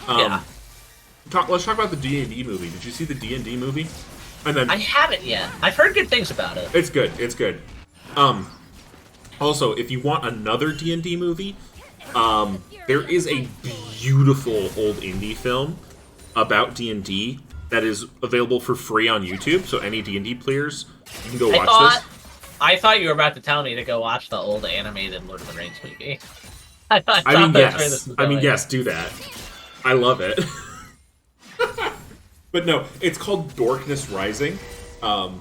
Let's talk about the D&D movie. Did you see the D&D movie? And then I haven't yet. I've heard good things about it. It's good. It's good. Also, if you want another D&D movie, there is a beautiful old indie film about D&D that is available for free on YouTube. So any D&D players, you can go watch this. I thought you were about to tell me to go watch the old animated Lord of the Rings movie. I mean, yes, do that. I love it. But no, it's called Darkness Rising. Well,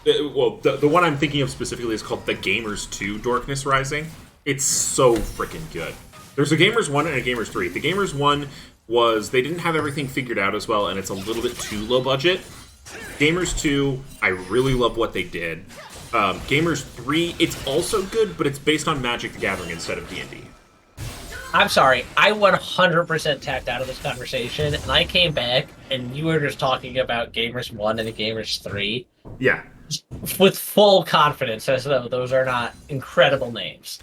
the one I'm thinking of specifically is called The Gamers 2 Darkness Rising. It's so freaking good. There's a Gamers 1 and a Gamers 3. The Gamers 1 was, they didn't have everything figured out as well, and it's a little bit too low budget. Gamers 2, I really love what they did. Gamers 3, it's also good, but it's based on Magic the Gathering instead of D&D. I'm sorry, I 100% tapped out of this conversation, and I came back, and you were just talking about Gamers 1 and the Gamers 3. Yeah. With full confidence, as though those are not incredible names.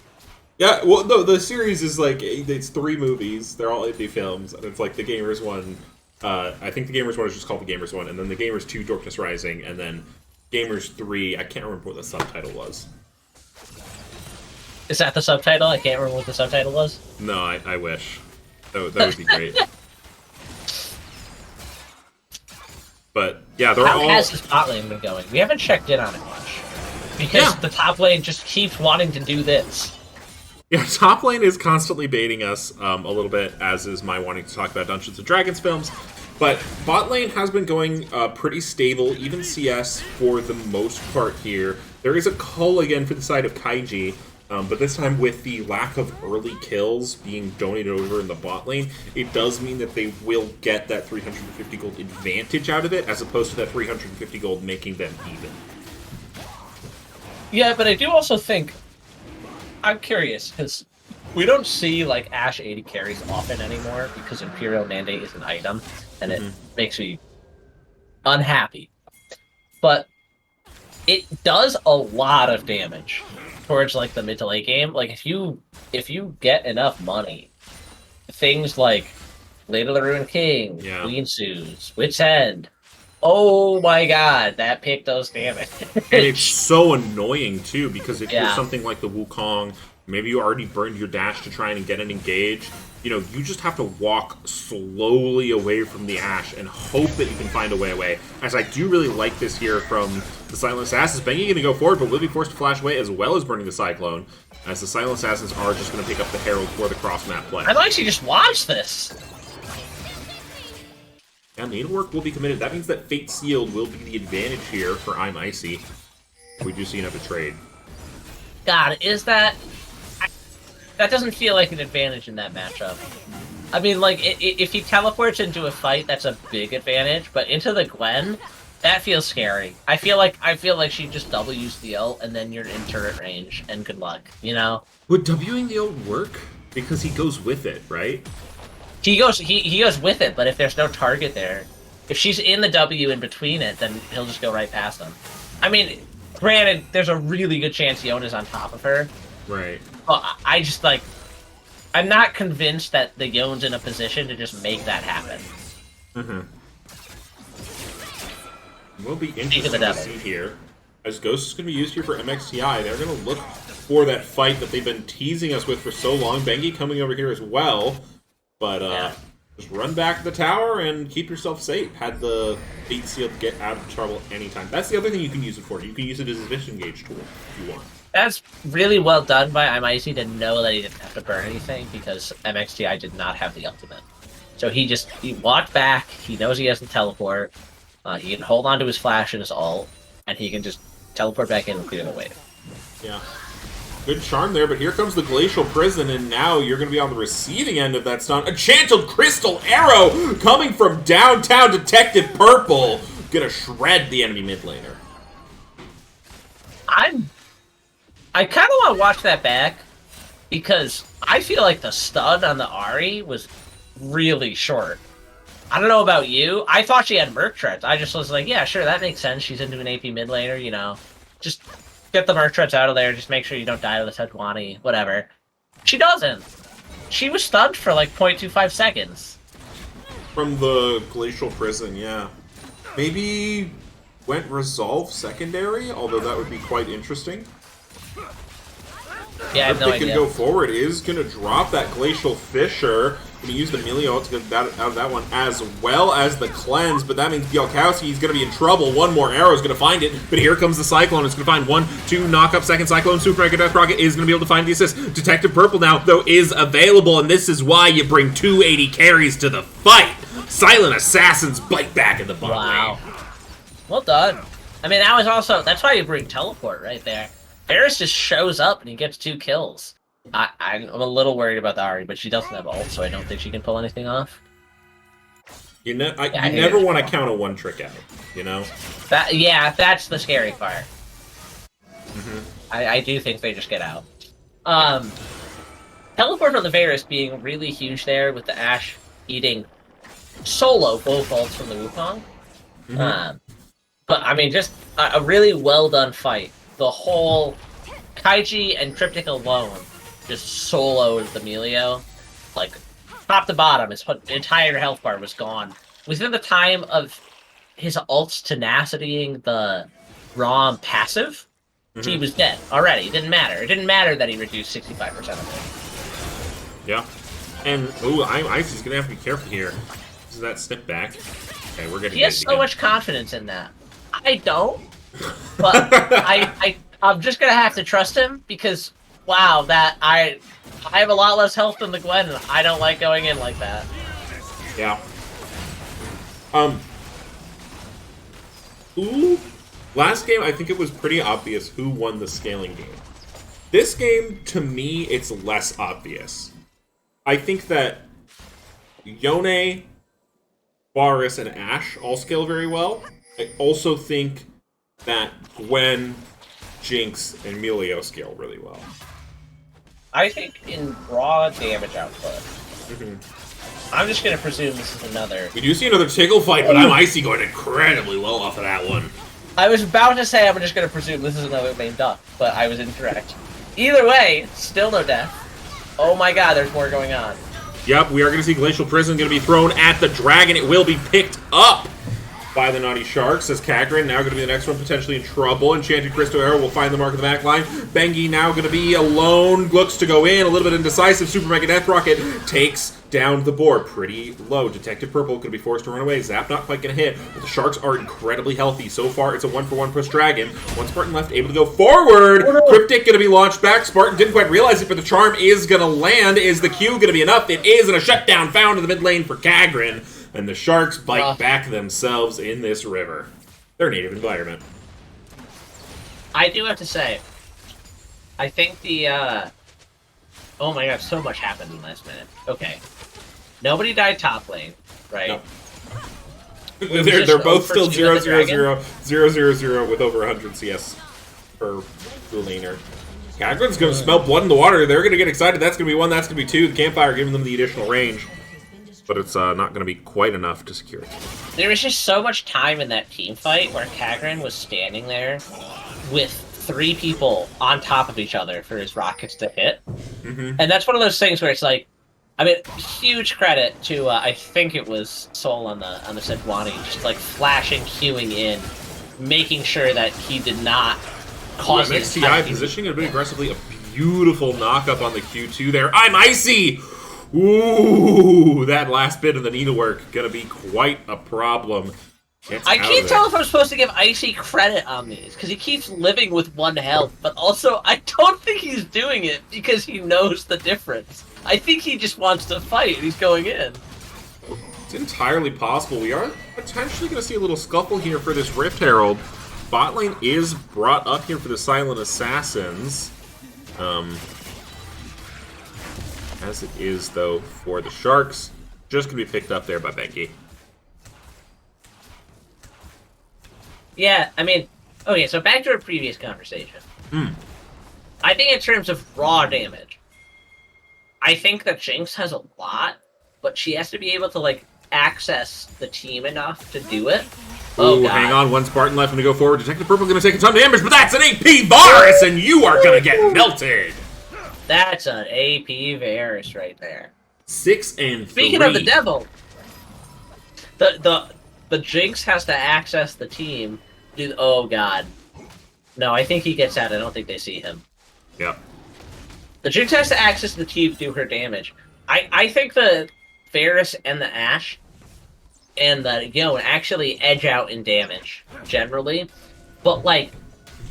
Yeah, well, no, the series is like, it's 3 movies, they're all indie films, and it's like the Gamers 1, I think the Gamers 1 is just called the Gamers 1, and then the Gamers 2, Darkness Rising, and then Gamers 3, I can't remember what the subtitle was. Is that the subtitle? I can't remember what the subtitle was. No, I wish. That would be great. But, yeah, they're all... How has this bot lane been going? We haven't checked in on it much. Because the top lane just keeps wanting to do this. Yeah, top lane is constantly baiting us a little bit, as is my wanting to talk about Dungeons & Dragons films. But bot lane has been going pretty stable, even CS for the most part here. There is a cull again for the side of Kaiji, but this time with the lack of early kills being donated over in the bot lane, it does mean that they will get that 350 gold advantage out of it, as opposed to that 350 gold making them even. Yeah, but I do also think... I'm curious, because we don't see, like, Ashe 80 carries often anymore, because Imperial Mandate is an item, and it makes me unhappy. But it does a lot of damage towards, like, the mid to late game. Like, if you get enough money, things like Blade of the Ruined King, Queen Sues, Wit's End, oh my god, that pick does damage. And it's so annoying, too, because if you're something like the Wukong, maybe you already burned your dash to try and get an engage, you know, you just have to walk slowly away from the Ashe and hope that you can find a way away. As I do really like this here from the Silent Assassins. Bengi going to go forward, but will be forced to flash away as well as burning the Cyclone, as the Silent Assassins are just going to pick up the Herald for the cross-map play. I've actually just watched this. Yeah, Needlework will be committed. That means that Fate Sealed will be the advantage here for I'm Icy. We do see enough to trade. God, is that... That doesn't feel like an advantage in that matchup. I mean, like, if he teleports into a fight, that's a big advantage, but into the Gwen, that feels scary. I feel like she just W's the ult, and then you're in turret range, and good luck, you know? Would Wing the ult work? Because he goes with it, right? He goes with it, but if there's no target there, if she's in the W in between it, then he'll just go right past them. I mean, granted, there's a really good chance Yona's on top of her. Right. But I just, like, I'm not convinced that the Yone's in a position to just make that happen. Will be interesting to see here, as Ghost is going to be used here for MXTI. They're going to look for that fight that they've been teasing us with for so long. Bengi coming over here as well, but just run back to the tower and keep yourself safe. Had the Fate Sealed get out of trouble anytime. That's the other thing you can use it for. You can use it as a vision gauge tool if you want. That's really well done by I'm Icy to know that he didn't have to burn anything, because MXTI did not have the ultimate. So he walked back, he knows he has the teleport, he can hold on to his flash and his ult, and he can just teleport back in and clear the wave. Yeah. Good charm there, but here comes the Glacial Prison, and now you're going to be on the receiving end of that stun. A Chanted Crystal Arrow coming from downtown Detective Purple. Gonna shred the enemy mid laner. I kind of want to watch that back, because I feel like the stun on the Ahri was really short. I don't know about you. I thought she had Merc Treads. I just was like, yeah, sure, that makes sense. She's into an AP mid laner, you know. Just get the Merc Treads out of there. Just make sure you don't die to the Sejuani, whatever. She doesn't. She was stunned for like 0.25 seconds. From the Glacial Prison, yeah. Maybe went Resolve secondary, although that would be quite interesting. Yeah, I have no idea. Can go forward is going to drop that Glacial Fissure. Going to use the melee ult to get out of that one, as well as the cleanse, but that means Bielkowski is going to be in trouble. One more arrow is going to find it, but here comes the Cyclone. It's going to find 1, 2, knock up second Cyclone. Super Mega Death Rocket is going to be able to find the assist. Detective Purple now, though, is available, and this is why you bring 280 carries to the fight. Silent Assassins bite back in the bot lane. Well done. I mean, that's why you bring Teleport right there. Varus just shows up and he gets 2 kills. I'm a little worried about the Ahri, but she doesn't have ult, so I don't think she can pull anything off. You never want to count a one trick out, you know? That's the scary part. I do think they just get out. Teleport from the Varus being really huge there, with the Ashe eating solo both ults from the Wukong. But, I mean, just a really well-done fight. The whole Kaiji and Cryptic alone just soloed the Melio. Like, top to bottom, his entire health bar was gone. Within the time of his ults tenacitying the Rom passive, he was dead already. It didn't matter. It didn't matter that he reduced 65% of it. Yeah. And, ooh, Icy's going to have to be careful here. This is that snip back. Okay, we're getting He has so much confidence in that. I don't. But I'm just gonna have to trust him, because wow, that I have a lot less health than the Gwen, and I don't like going in like that. Yeah. Last game, I think it was pretty obvious who won the scaling game. This game, to me, it's less obvious. I think that Yone, Varus, and Ashe all scale very well. I also think that Gwen, Jinx, and Emilio scale really well. I think in raw damage output, I'm just going to presume this is another... We do see another Tickle fight, but I'm Icy going incredibly well off of that one. I was about to say I'm just going to presume this is another main duck, but I was incorrect. Either way, still no death. Oh my god, there's more going on. Yep, we are going to see Glacial Prison going to be thrown at the dragon. It will be picked up by the Naughty Sharks, as Kagran now going to be the next one potentially in trouble. Enchanted Crystal Arrow will find the mark of the back line. Bengi now going to be alone, looks to go in, a little bit indecisive. Super Mega Death Rocket takes down the board pretty low. Detective Purple going to be forced to run away. Zap not quite going to hit, but the Sharks are incredibly healthy. So far, it's a 1-for-1 push Dragon. One Spartan left, able to go forward. Cryptic going to be launched back. Spartan didn't quite realize it, but the charm is going to land. Is the Q going to be enough? It is, and a shutdown found in the mid lane for Kagran. And the Sharks bite back themselves in this river. Their native environment. I do have to say, I think the, oh my god, so much happened in the last minute. Okay. Nobody died top lane, right? No. They're both still 0-0-0-0-0-0 with over 100 CS per laner. Kagran's going to smell blood in the water. They're going to get excited. That's going to be one. That's going to be two. The campfire giving them the additional range. But it's not going to be quite enough to secure it. There was just so much time in that team fight where Kagran was standing there with 3 people on top of each other for his rockets to hit. And that's one of those things where it's like, I mean, huge credit to, I think it was Sol on the Sejuani, just like flashing, queuing in, making sure that he did not cause it. MXTI positioning a bit aggressively. A beautiful knock-up on the Q2 there. I'm Icy! Ooh, that last bit of the needlework gonna be quite a problem. I can't tell if I'm supposed to give Icy credit on these, because he keeps living with 1 health, but also I don't think he's doing it because he knows the difference. I think he just wants to fight and he's going in. It's entirely possible. We are potentially going to see a little scuffle here for this Rift Herald. Bot lane is brought up here for the Silent Assassins. As it is, though, for the Sharks. Just going to be picked up there by Benki. Yeah, I mean, okay, so back to our previous conversation. I think in terms of raw damage, I think that Jinx has a lot, but she has to be able to, like, access the team enough to do it. Oh, hang on, 1 Spartan left to go forward. Detective Purple going to take a ton of damage, but that's an AP Varus, and you are going to get melted. That's an AP Varus right there. 6 and 3. Speaking of the devil, the Jinx has to access the team. Oh god, no! I think he gets out. I don't think they see him. Yep. The Jinx has to access the team to do her damage. I think the Varus and the Ashe and the actually edge out in damage generally, but like,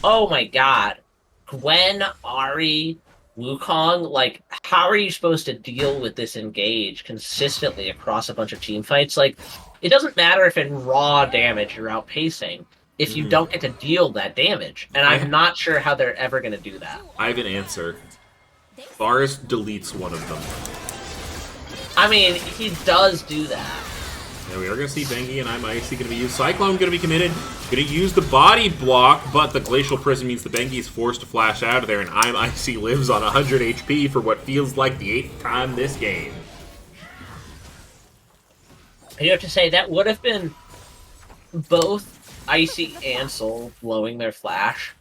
oh my god, Gwen, Ahri, Wukong, like, how are you supposed to deal with this engage consistently across a bunch of team fights? Like, it doesn't matter if in raw damage you're outpacing if you don't get to deal that damage. And I'm not sure how they're ever going to do that. I have an answer. Varus deletes one of them. I mean, he does do that. Yeah, we are going to see Bengi and I'm Icy going to be used. Cyclone going to be committed. Going to use the body block, but the Glacial Prison means the Bengi is forced to flash out of there, and I'm Icy lives on 100 HP for what feels like the 8th time this game. You have to say, that would have been both Icy and Sol blowing their flash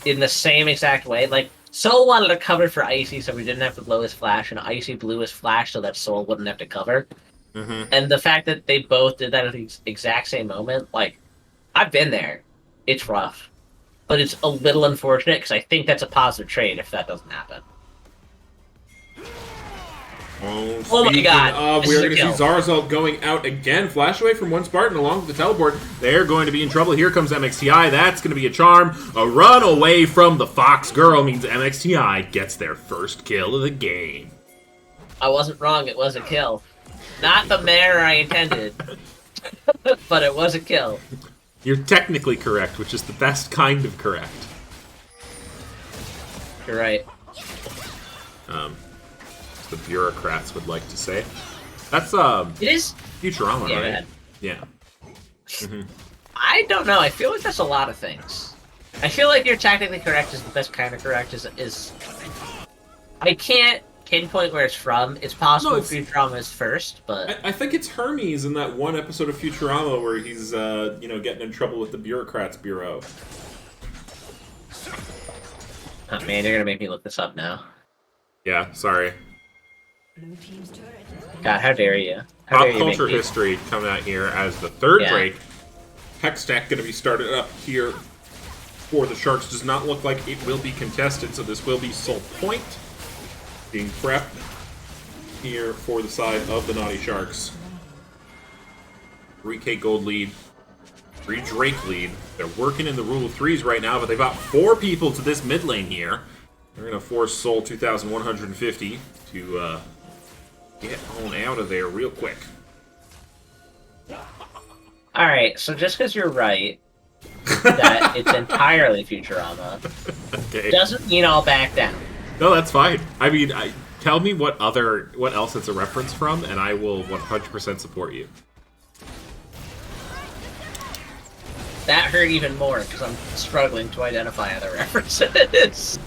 in the same exact way. Like, Sol wanted to cover for Icy so we didn't have to blow his flash, and Icy blew his flash so that Sol wouldn't have to cover. And the fact that they both did that at the exact same moment, like, I've been there. It's rough. But it's a little unfortunate, because I think that's a positive trade if that doesn't happen. Oh my god. We're going to see Zarzal going out again. Flash away from 1 Spartan along with the teleport. They're going to be in trouble. Here comes MXTI. That's going to be a charm. A run away from the Fox Girl means MXTI gets their first kill of the game. I wasn't wrong. It was a kill. Not the manner I intended. but it was a kill. You're technically correct, which is the best kind of correct. You're right. The bureaucrats would like to say. That's It is Futurama, yeah, right? man. Yeah. I don't know. I feel like that's a lot of things. I feel like you're technically correct is the best kind of correct is I can't pinpoint where it's from. It's possible Futurama is first, but I think it's Hermes in that one episode of Futurama where he's getting in trouble with the bureaucrats bureau. oh man, you're gonna make me look this up now. Yeah, sorry. God, how dare you? How Pop dare you culture make me- history coming out here as the third Yeah. break. Hextech going to be started up here for the Sharks. Does not look like it will be contested, so this will be sole point being prepped here for the side of the Naughty Sharks. 3K gold lead, 3 Drake lead. They're working in the rule of threes right now, but they've got 4 people to this mid lane here. They're going to force Soul 2,150 to get on out of there real quick. Alright, so just because you're right that it's entirely Futurama Okay. doesn't mean I'll back down. No, that's fine. I mean, tell me what else it's a reference from, and I will 100% support you. That hurt even more because I'm struggling to identify other references.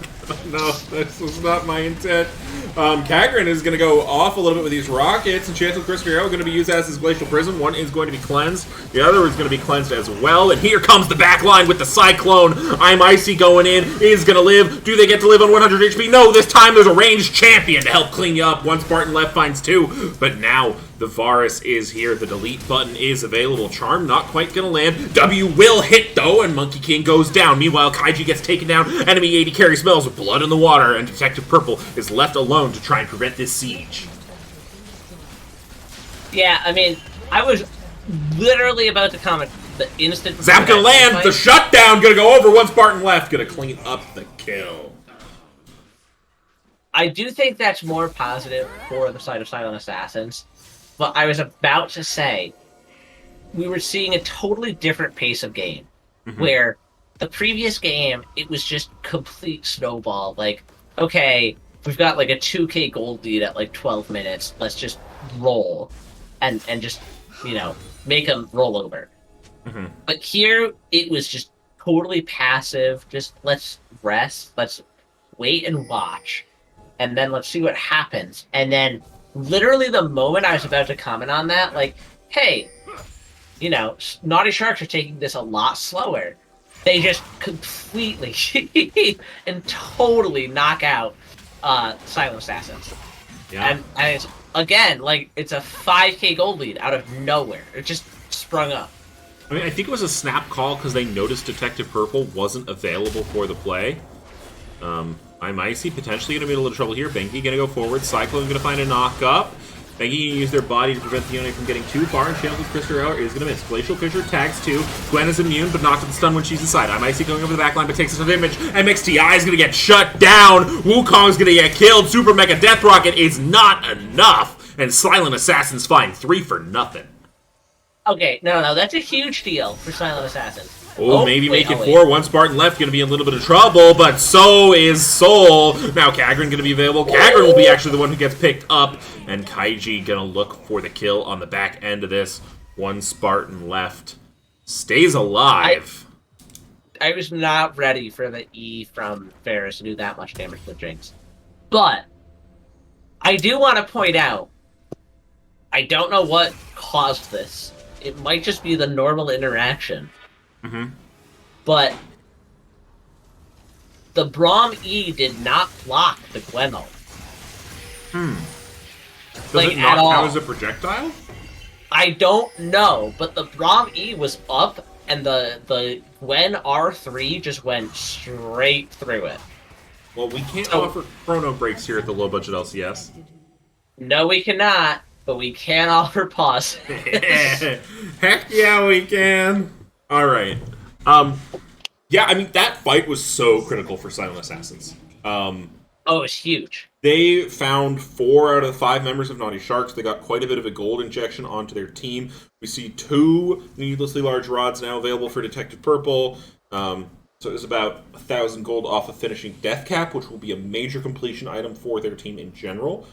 No, this was not my intent. Kagran is going to go off a little bit with these rockets, and Chancellor Chris Guerrero going to be used as his Glacial Prism. One is going to be cleansed. The other is going to be cleansed as well. And here comes the back line with the Cyclone. I'm Icy going in. Is going to live. Do they get to live on 100 HP? No, this time there's a ranged champion to help clean you up. One Spartan left finds 2. But now the Varus is here. The delete button is available. Charm not quite going to land. W will hit, though, and Monkey King goes down. Meanwhile, Kaiji gets taken down. Enemy 80 carry spells with blood in the water, and Detective Purple is left alone to try and prevent this siege. Yeah, I mean, I was literally about to comment the instant... Zap gonna land! The shutdown gonna go over. One Spartan left. Gonna clean up the kill. I do think that's more positive for the side of Silent Assassins, but I was about to say we were seeing a totally different pace of game, where the previous game, it was just complete snowball. Like, okay, we've got like a 2k gold lead at like 12 minutes. Let's just roll and just, make them roll over. But here, it was just totally passive. Just let's rest. Let's wait and watch. And then let's see what happens. And then literally the moment I was about to comment on that, like, hey, Naughty Sharks are taking this a lot slower. They just completely and totally knock out Silent Assassins. Yeah. And it's, again, like, it's a 5k gold lead out of nowhere. It just sprung up. I mean, I think it was a snap call because they noticed Detective Purple wasn't available for the play. I'm Icy, potentially going to be in a little trouble here. Benki going to go forward. Cyclone going to find a knock-up. Benki going to use their body to prevent the enemy from getting too far, and Channel with Chris Guerrero is going to miss. Glacial Fissure tags 2. Gwen is immune, but knocked to the stun when she's inside. I'm Icy going over the back line, but takes a image. MXTI is going to get shut down. Wukong's going to get killed. Super Mega Death Rocket is not enough. And Silent Assassins find 3 for nothing. Okay, no, that's a huge deal for Silent Assassins. Maybe wait, make it 4. One Spartan left, going to be in a little bit of trouble, but so is Soul. Now Kagran going to be available. Kagran will be actually the one who gets picked up, and Kaiji going to look for the kill on the back end of this. One Spartan left. Stays alive. I was not ready for the E from Ferris to do that much damage to the Jinx. But I do want to point out, I don't know what caused this. It might just be the normal interaction. But the Braum E did not block the Gwen ult. Does like, it not at all. count as a projectile? I don't know, but the Braum E was up, and the Gwen R3 just went straight through it. Well, we can't offer chrono breaks here at the low-budget LCS. No, we cannot, but we can offer pause. Heck yeah, we can. All right. Yeah, I mean, that fight was so critical for Silent Assassins. Oh, it's huge. They found 4 out of the 5 members of Naughty Sharks. They got quite a bit of a gold injection onto their team. We see 2 needlessly large rods now available for Detective Purple. So it's about 1,000 gold off of finishing Death Cap, which will be a major completion item for their team in general.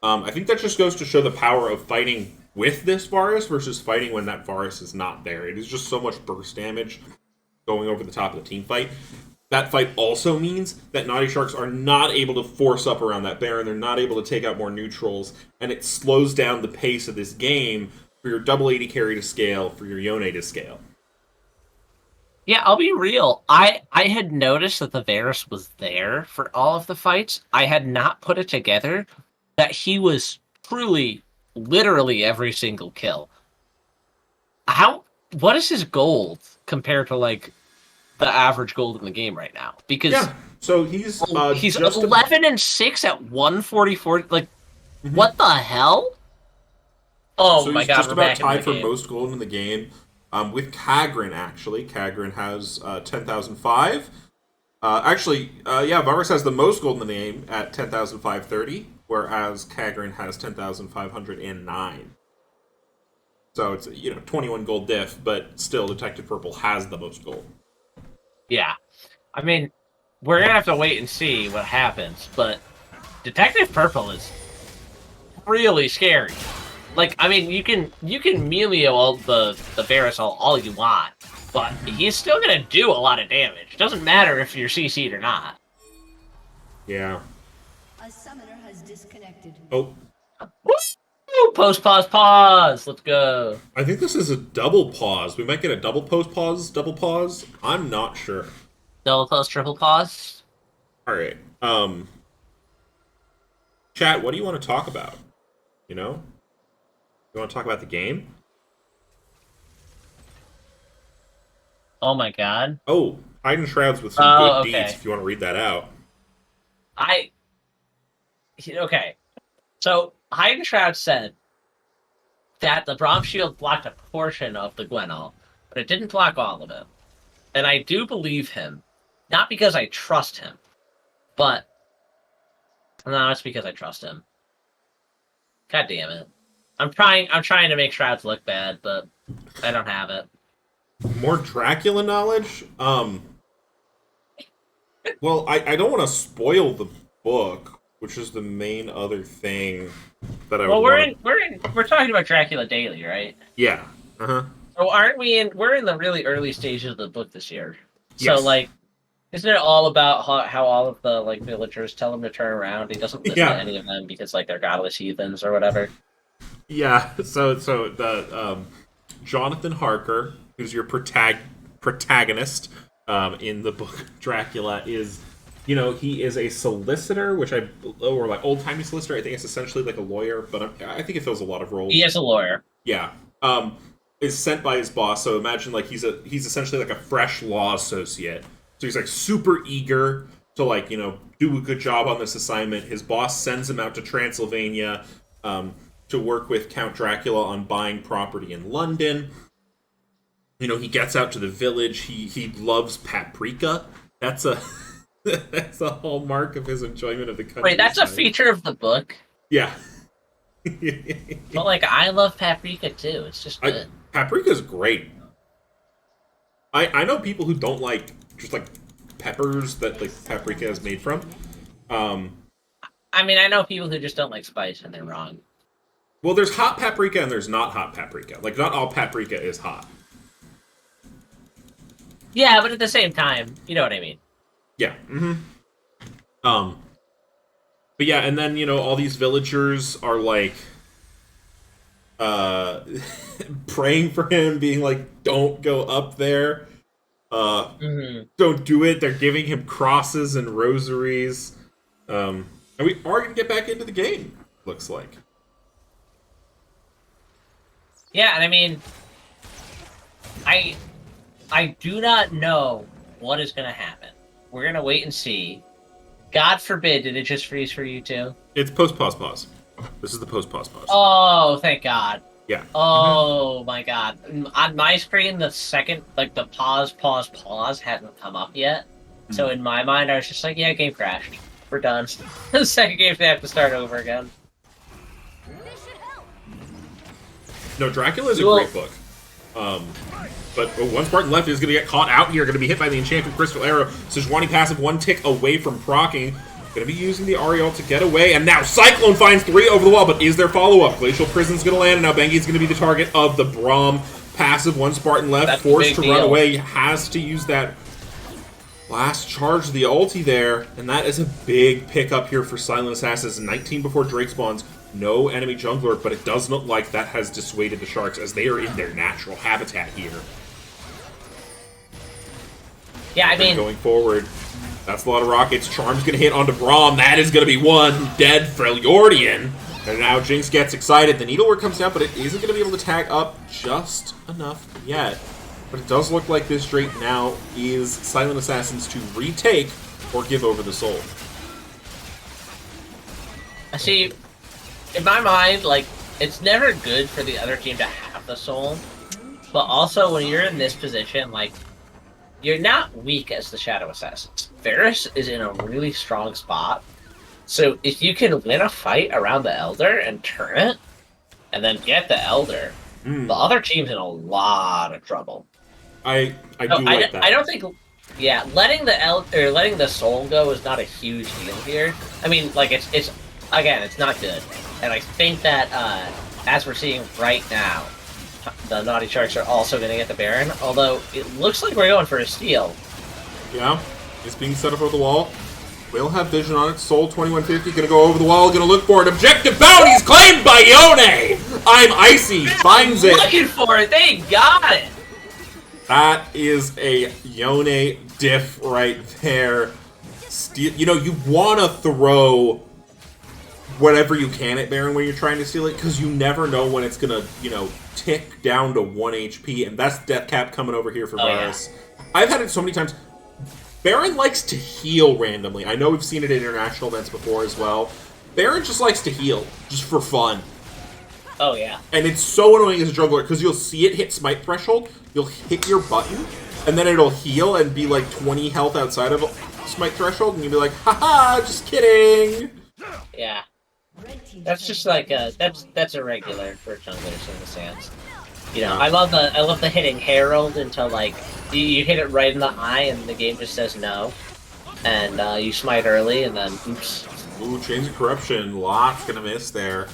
I think that just goes to show the power of fighting with this Varus versus fighting when that Varus is not there. It is just so much burst damage going over the top of the team fight. That fight also means that Naughty Sharks are not able to force up around that Baron. They're not able to take out more neutrals, and it slows down the pace of this game for your double 80 carry to scale, for your Yone to scale. Yeah, I'll be real. I had noticed that the Varus was there for all of the fights. I had not put it together that he was truly, literally every single kill. What is his gold compared to, like, the average gold in the game right now? Because so he's just 11-6 at 144. Like, what the hell? Oh so my he's just we're about back tied in the for game. most gold in the game. With Kagrin, actually. Kagrin has 10,005. Varus has the most gold in the game at 10,530, whereas Kagrin has 10,509. So it's 21 gold diff, but still Detective Purple has the most gold. Yeah. I mean, we're gonna have to wait and see what happens, but Detective Purple is really scary. Like, I mean, you can Melio all the Varus all you want, but he's still gonna do a lot of damage. Doesn't matter if you're CC'd or not. Yeah. A summoner has disconnected. Oh, Woo! Pause. Let's go. I think this is a double pause. We might get a double pause. I'm not sure. Double pause, triple pause. All right. Chat, what do you want to talk about? You want to talk about the game? Oh my god. Oh, Hidden Shrouds with some good okay. deeds, if you want to read that out. Okay. So, Hidden Shroud said that the Braum Shield blocked a portion of the Gwenall, but it didn't block all of it. And I do believe him. Not because I trust him, but... No, it's because I trust him. God damn it. I'm trying to make Shrouds look bad, but I don't have it. More Dracula knowledge? Well, I don't want to spoil the book, which is the main other thing that I would we're talking about Dracula Daily, right? Yeah. Uh-huh. So we're in the really early stages of the book this year. Yes. So, like, isn't it all about how all of the, like, villagers tell him to turn around? He doesn't listen to any of them because, like, they're godless heathens or whatever. Yeah, so the Jonathan Harker, who's your protagonist in the book Dracula, is he is a solicitor, or like old timey solicitor. I think it's essentially like a lawyer, but I think it fills a lot of roles. He is a lawyer. Yeah, is sent by his boss. So imagine like he's essentially like a fresh law associate. So he's like super eager to like do a good job on this assignment. His boss sends him out to Transylvania. To work with Count Dracula on buying property in London. He gets out to the village. He loves paprika. That's a hallmark of his enjoyment of the country. Wait, that's a feature of the book? Yeah. But, like, I love paprika too. It's just good. Paprika's great. I know people who don't like just like peppers that like paprika is made from. I mean, I know people who just don't like spice, and they're wrong. Well, there's hot paprika and there's not hot paprika. Like, not all paprika is hot. Yeah, but at the same time, you know what I mean. Yeah. Mm-hmm. But yeah, and then, all these villagers are, like, praying for him, being like, don't go up there. Don't do it. They're giving him crosses and rosaries. And we are going to get back into the game, looks like. Yeah, and I mean, I do not know what is going to happen. We're going to wait and see. God forbid, did it just freeze for you too? It's post-pause. This is the post-pause. Oh, thank God. Yeah. Oh, my God. On my screen, the second, like, the pause hadn't come up yet. So in my mind, I was just like, yeah, game crashed. we're done. The second game, they have to start over again. No, Dracula is a great book. But one Spartan left is going to get caught out here, going to be hit by the Enchanted Crystal Arrow. Sejuani passive, one tick away from proccing. Going to be using the Ariel to get away, and now Cyclone finds 3 over the wall, but is there follow-up? Glacial Prison's going to land, and now Bengi's going to be the target of the Braum. Passive, one Spartan left, That's forced to run away, has to use that last charge of the ulti there, and that is a big pickup here for Silent Assassins. 19 before Drake spawns, no enemy jungler, but it does look like that has dissuaded the Sharks as they are in their natural habitat here. Yeah, I mean... Going forward, that's a lot of rockets. Charm's going to hit onto Braum. That is going to be one dead for Yordian. And now Jinx gets excited. The Needlework comes down, but it isn't going to be able to tag up just enough yet. But it does look like this Drake now is Silent Assassins to retake or give over the soul. See, in my mind, like, it's never good for the other team to have the soul. But also, when you're in this position, like, you're not weak as the Shadow Assassins. Varus is in a really strong spot. So if you can win a fight around the Elder and turn it, and then get the Elder, the other team's in a lot of trouble. I do like that. I don't think, yeah, letting the Soul go is not a huge deal here. I mean, like it's again, it's not good, and I think that as we're seeing right now, the Naughty Sharks are also going to get the Baron. Although it looks like we're going for a steal. Yeah, it's being set up over the wall. Will have vision on it. Soul 2150 gonna go over the wall, gonna look for it. Objective bounties claimed by Yone! I'm icy, finds it. Looking for it, they got it! That is a Yone diff right there. You know, you wanna throw whatever you can at Baron when you're trying to steal it, because you never know when it's gonna, you know, tick down to 1 HP, and that's Death Cap coming over here for Varus. Yeah. I've had it so many times. Baron likes to heal randomly. I know we've seen it at international events before as well. Baron just likes to heal, just for fun. Oh, yeah. And it's so annoying as a jungler, because you'll see it hit smite threshold, you'll hit your button, and then it'll heal and be like 20 health outside of smite threshold, and you'll be like, haha, just kidding! Yeah. That's just like that's irregular for junglers in the sense. You know, I love the hitting Herald until like you hit it right in the eye and the game just says no, and you smite early and then oops. Ooh, Chains of Corruption, lots gonna miss there.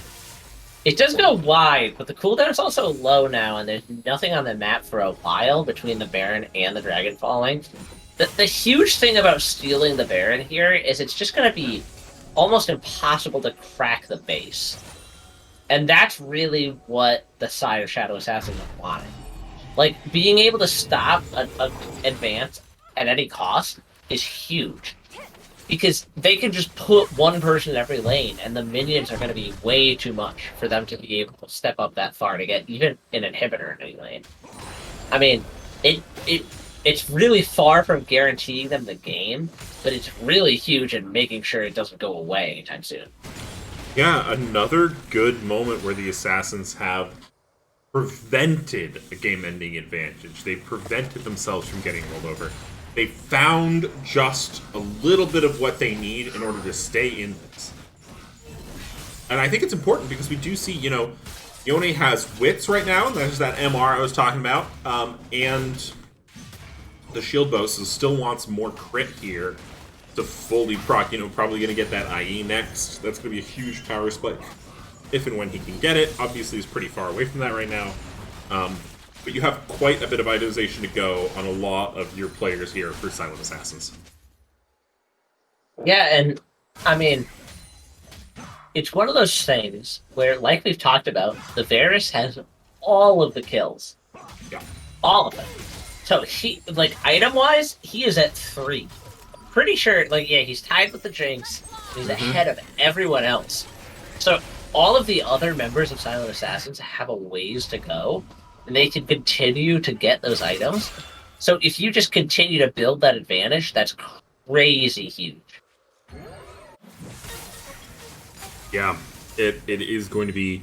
It does go wide, but the cooldown's also low now, and there's nothing on the map for a while between the Baron and the Dragon falling. The huge thing about stealing the Baron here is it's just gonna be almost impossible to crack the base. And that's really what the side of Shadow Assassin wanted. Like, being able to stop an advance at any cost is huge. Because they can just put one person in every lane, and the minions are going to be way too much for them to be able to step up that far to get even an inhibitor in any lane. I mean, it's really far from guaranteeing them the game, but it's really huge in making sure it doesn't go away anytime soon. Yeah, another good moment where the Assassins have prevented a game-ending advantage. They prevented themselves from getting rolled over. They found just a little bit of what they need in order to stay in this. And I think it's important because we do see, you know, Yone has Wits right now, and there's that MR I was talking about, and the Shield Bow still wants more crit here to fully proc, you know, probably going to get that IE next. That's going to be a huge power spike if and when he can get it. Obviously, he's pretty far away from that right now. But you have quite a bit of itemization to go on a lot of your players here for Silent Assassins. Yeah, and, I mean, it's one of those things where, like we've talked about, the Varus has all of the kills. Yeah. All of them. So, he, like, item-wise, he is at 3. Pretty sure, like, yeah, he's tied with the Jinx. He's ahead of everyone else. So all of the other members of Silent Assassins have a ways to go, and they can continue to get those items. So if you just continue to build that advantage, that's crazy huge. Yeah, it is going to be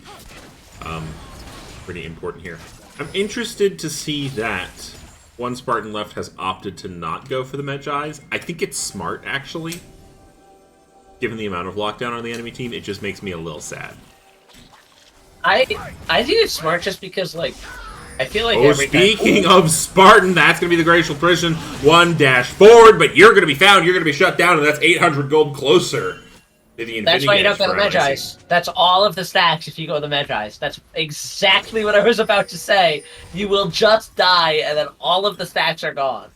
pretty important here. I'm interested to see that one Spartan left has opted to not go for the Medjai's. I think it's smart, actually. given the amount of lockdown on the enemy team, it just makes me a little sad. I think it's smart just because, like, I feel like speaking of Spartan, that's going to be the glacial prison. 1 dash forward, but you're going to be found, you're going to be shut down, and that's 800 gold closer. That's why you don't go the Magi's. That's all of the stacks if you go the Magi's. That's exactly what I was about to say. You will just die, and then all of the stacks are gone.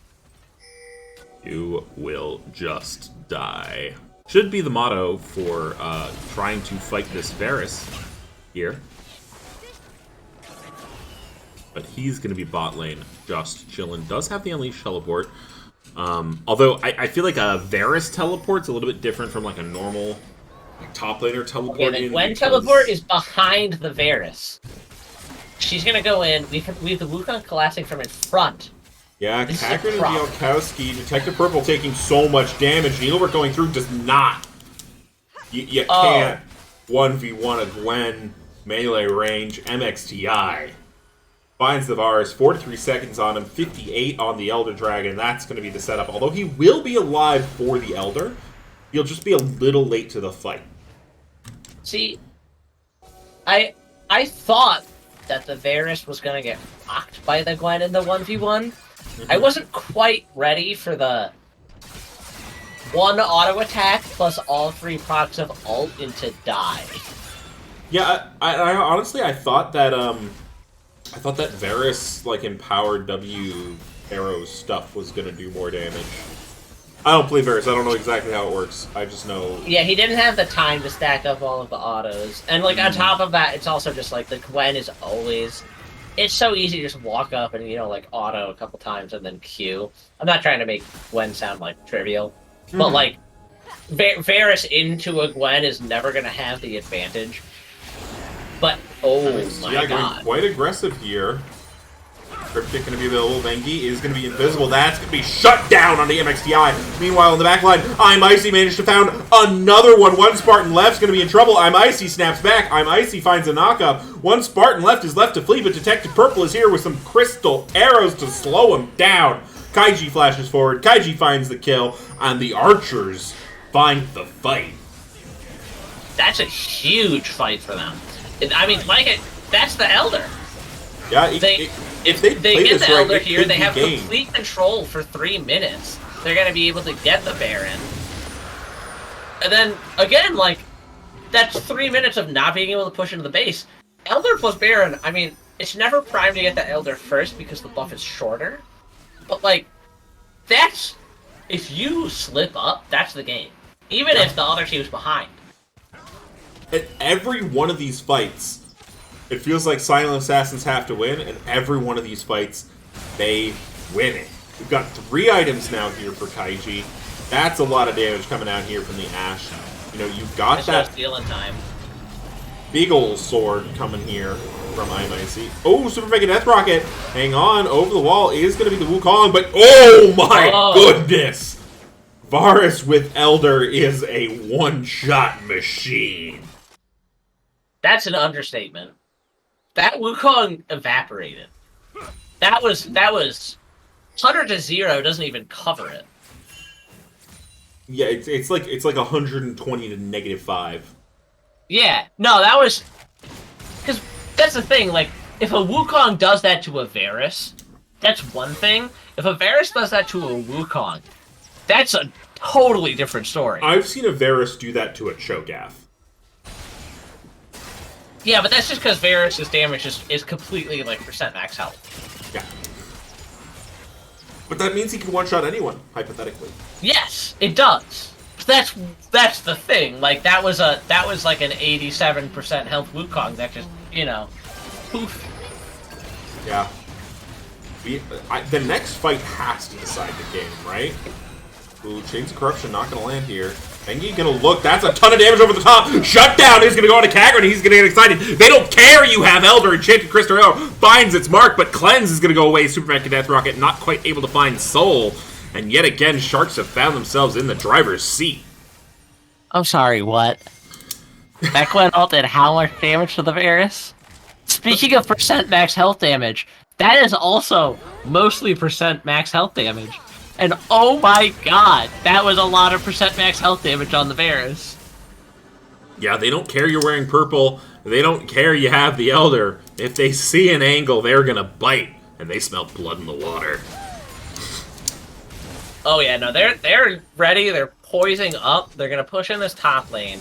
You will just die. Should be the motto for trying to fight this Varus here. But he's going to be bot lane, just chilling. Does have the Unleash teleport. Although, I feel like a Varus teleport's a little bit different from like a normal top laner teleport. Okay, the Gwen teleport is behind the Varus. She's going to go in. We have the Wukong collapsing from in front. Yeah, Kakrin and Bielkowski, Detective Purple taking so much damage. Needlework going through does not. You can't 1v1 a Gwen melee range MXTI. Finds the Varus, 43 seconds on him, 58 on the Elder Dragon. That's going to be the setup. Although he will be alive for the Elder, he'll just be a little late to the fight. See, I thought that the Varus was going to get rocked by the Gwen in the 1v1. I wasn't quite ready for the 1 auto attack plus all 3 procs of ult into die. Yeah, I honestly I thought that Varus like empowered W arrow stuff was gonna do more damage. I don't play Varus, I don't know exactly how it works. I just know. Yeah, he didn't have the time to stack up all of the autos. And like on top of that, it's also just like the Gwen is always, it's so easy to just walk up and, you know, like auto a couple times and then Q. I'm not trying to make Gwen sound like trivial, but like Varus into a Gwen is never gonna have the advantage. But my god, going quite aggressive here. Cryptic going to be available. Vengi is going to be invisible. That's going to be shut down on the MXTI. Meanwhile, in the back line, I'm Icy managed to found another one. 1 Spartan left's going to be in trouble. I'm Icy snaps back. I'm Icy finds a knockup. 1 Spartan left is left to flee, but Detective Purple is here with some crystal arrows to slow him down. Kaiji flashes forward. Kaiji finds the kill, and the archers find the fight. That's a huge fight for them. I mean, that's the Elder. Yeah, if they get the Elder right, here, they have complete control for 3 minutes. They're going to be able to get the Baron. And then, again, like, that's 3 minutes of not being able to push into the base. Elder plus Baron, I mean, it's never prime to get the Elder first because the buff is shorter. But, like, that's... If you slip up, that's the game. Even if the other team's behind. At every one of these fights, it feels like Silent Assassins have to win, and every one of these fights, they win it. We've got 3 items now here for Kaiji. That's a lot of damage coming out here from the Ashe. You know, you've got that stealing time. big ol' sword coming here from IMIC. Oh, Super Mega Death Rocket! Hang on, over the wall is going to be the Wukong, but oh my goodness! Varus with Elder is a one-shot machine. That's an understatement. That Wukong evaporated. That was 100 to 0 doesn't even cover it. Yeah, it's like 120 to -5. Yeah, no, that was because that's the thing. Like, if a Wukong does that to a Varus, that's one thing. If a Varus does that to a Wukong, that's a totally different story. I've seen a Varus do that to a Cho'Gath. Yeah, but that's just because Varus' damage is completely, like, percent max health. Yeah. But that means he can one-shot anyone, hypothetically. Yes, it does. That's the thing. Like, that was like an 87% health Wukong that just, you know, poof. Yeah. The next fight has to decide the game, right? Ooh, Chains of Corruption not gonna land here. Bengi gonna look. That's a ton of damage over the top. Shutdown is gonna go on to Kagran. He's gonna get excited. They don't care you have Elder. Enchanted Crystal Arrow finds its mark, but Cleanse is gonna go away. Super Mega Death Rocket not quite able to find Soul. And yet again, Sharks have found themselves in the driver's seat. I'm sorry, what? That Gwen ult did how much damage to the Varus? Speaking of percent max health damage, that is also mostly percent max health damage. And oh my god, that was a lot of percent max health damage on the Varus. Yeah, they don't care you're wearing purple. They don't care you have the Elder. If they see an angle, they're gonna bite, and they smell blood in the water. Oh yeah, no, they're ready. They're poising up. They're gonna push in this top lane.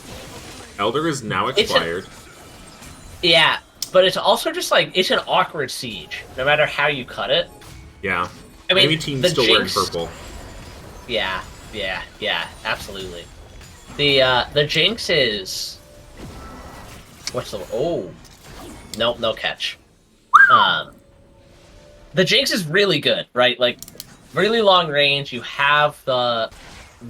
Elder is now expired. Yeah, but it's also just like it's an awkward siege, no matter how you cut it. Yeah. I mean, Enemy team's the still Jinx, wearing purple. Yeah, absolutely. The Jinx is what's the nope, no catch. The Jinx is really good, right? Like really long range. You have the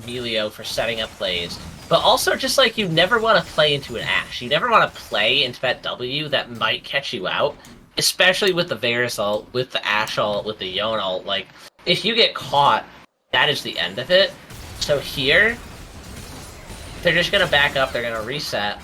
Melio for setting up plays, but also just like you never want to play into an Ashe. You never want to play into that W that might catch you out, especially with the Varus ult, with the Ashe ult, with the Yone ult. Like if you get caught, that is the end of it. So here, they're just gonna back up. They're gonna reset.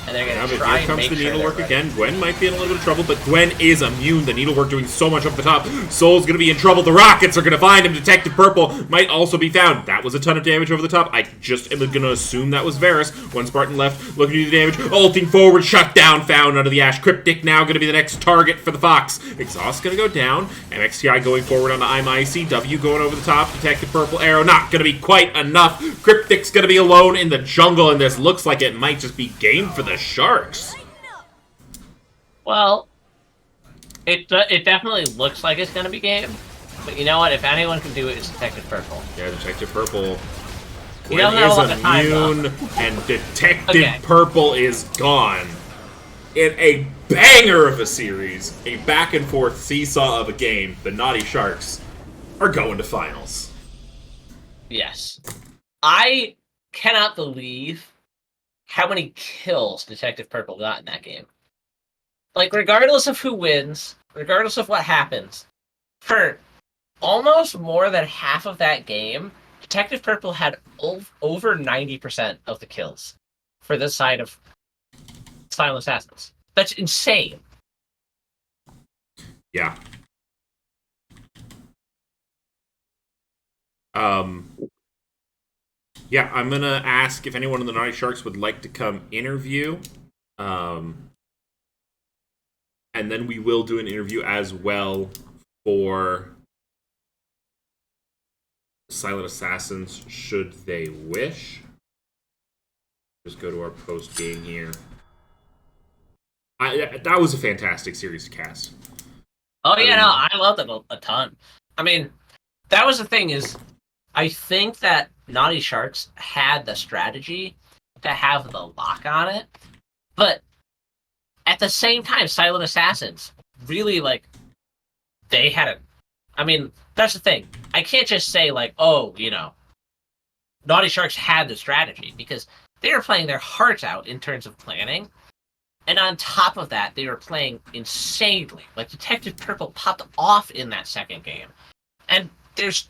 And they're Yeah, gonna but try here and comes make the sure needlework again. Gwen might be in a little bit of trouble, but Gwen is immune. The needlework doing so much up the top. Soul's gonna be in trouble. The rockets are gonna find him. Detective Purple might also be found. That was a ton of damage over the top. I just am gonna assume that was Varus. One Spartan left, looking to do the damage. Ulting forward, shut down, found under the Ashe. Cryptic now gonna be the next target for the Fox. Exhaust gonna go down. MXTI going forward on the I'm Icy. W going over the top. Detective Purple arrow not gonna be quite enough. Cryptic's gonna be alone in the jungle, and this looks like it might just be game for the Sharks. Well, it definitely looks like it's gonna be game, but you know what? If anyone can do it, it's Detective Purple. Yeah, Detective Purple. He Gwen doesn't have a is lot of time, immune, and Detective Okay. Purple is gone. In a banger of a series, a back and forth seesaw of a game, the Naughty Sharks are going to finals. Yes, I cannot believe how many kills Detective Purple got in that game. Like, regardless of who wins, regardless of what happens, for almost more than half of that game, Detective Purple had over 90% of the kills for this side of Silent Assassins. That's insane. Yeah. Yeah, I'm gonna ask if anyone in the Naughty Sharks would like to come interview. And then we will do an interview as well for Silent Assassins, should they wish. Just go to our post game here. That was a fantastic series to cast. Oh yeah, no, I loved it a ton. I mean, that was the thing is, I think that Naughty Sharks had the strategy to have the lock on it, but at the same time, Silent Assassins really like they had a. I mean, that's the thing. I can't just say like, oh, Naughty Sharks had the strategy because they were playing their hearts out in terms of planning. And on top of that, they were playing insanely. Like Detective Purple popped off in that second game. And there's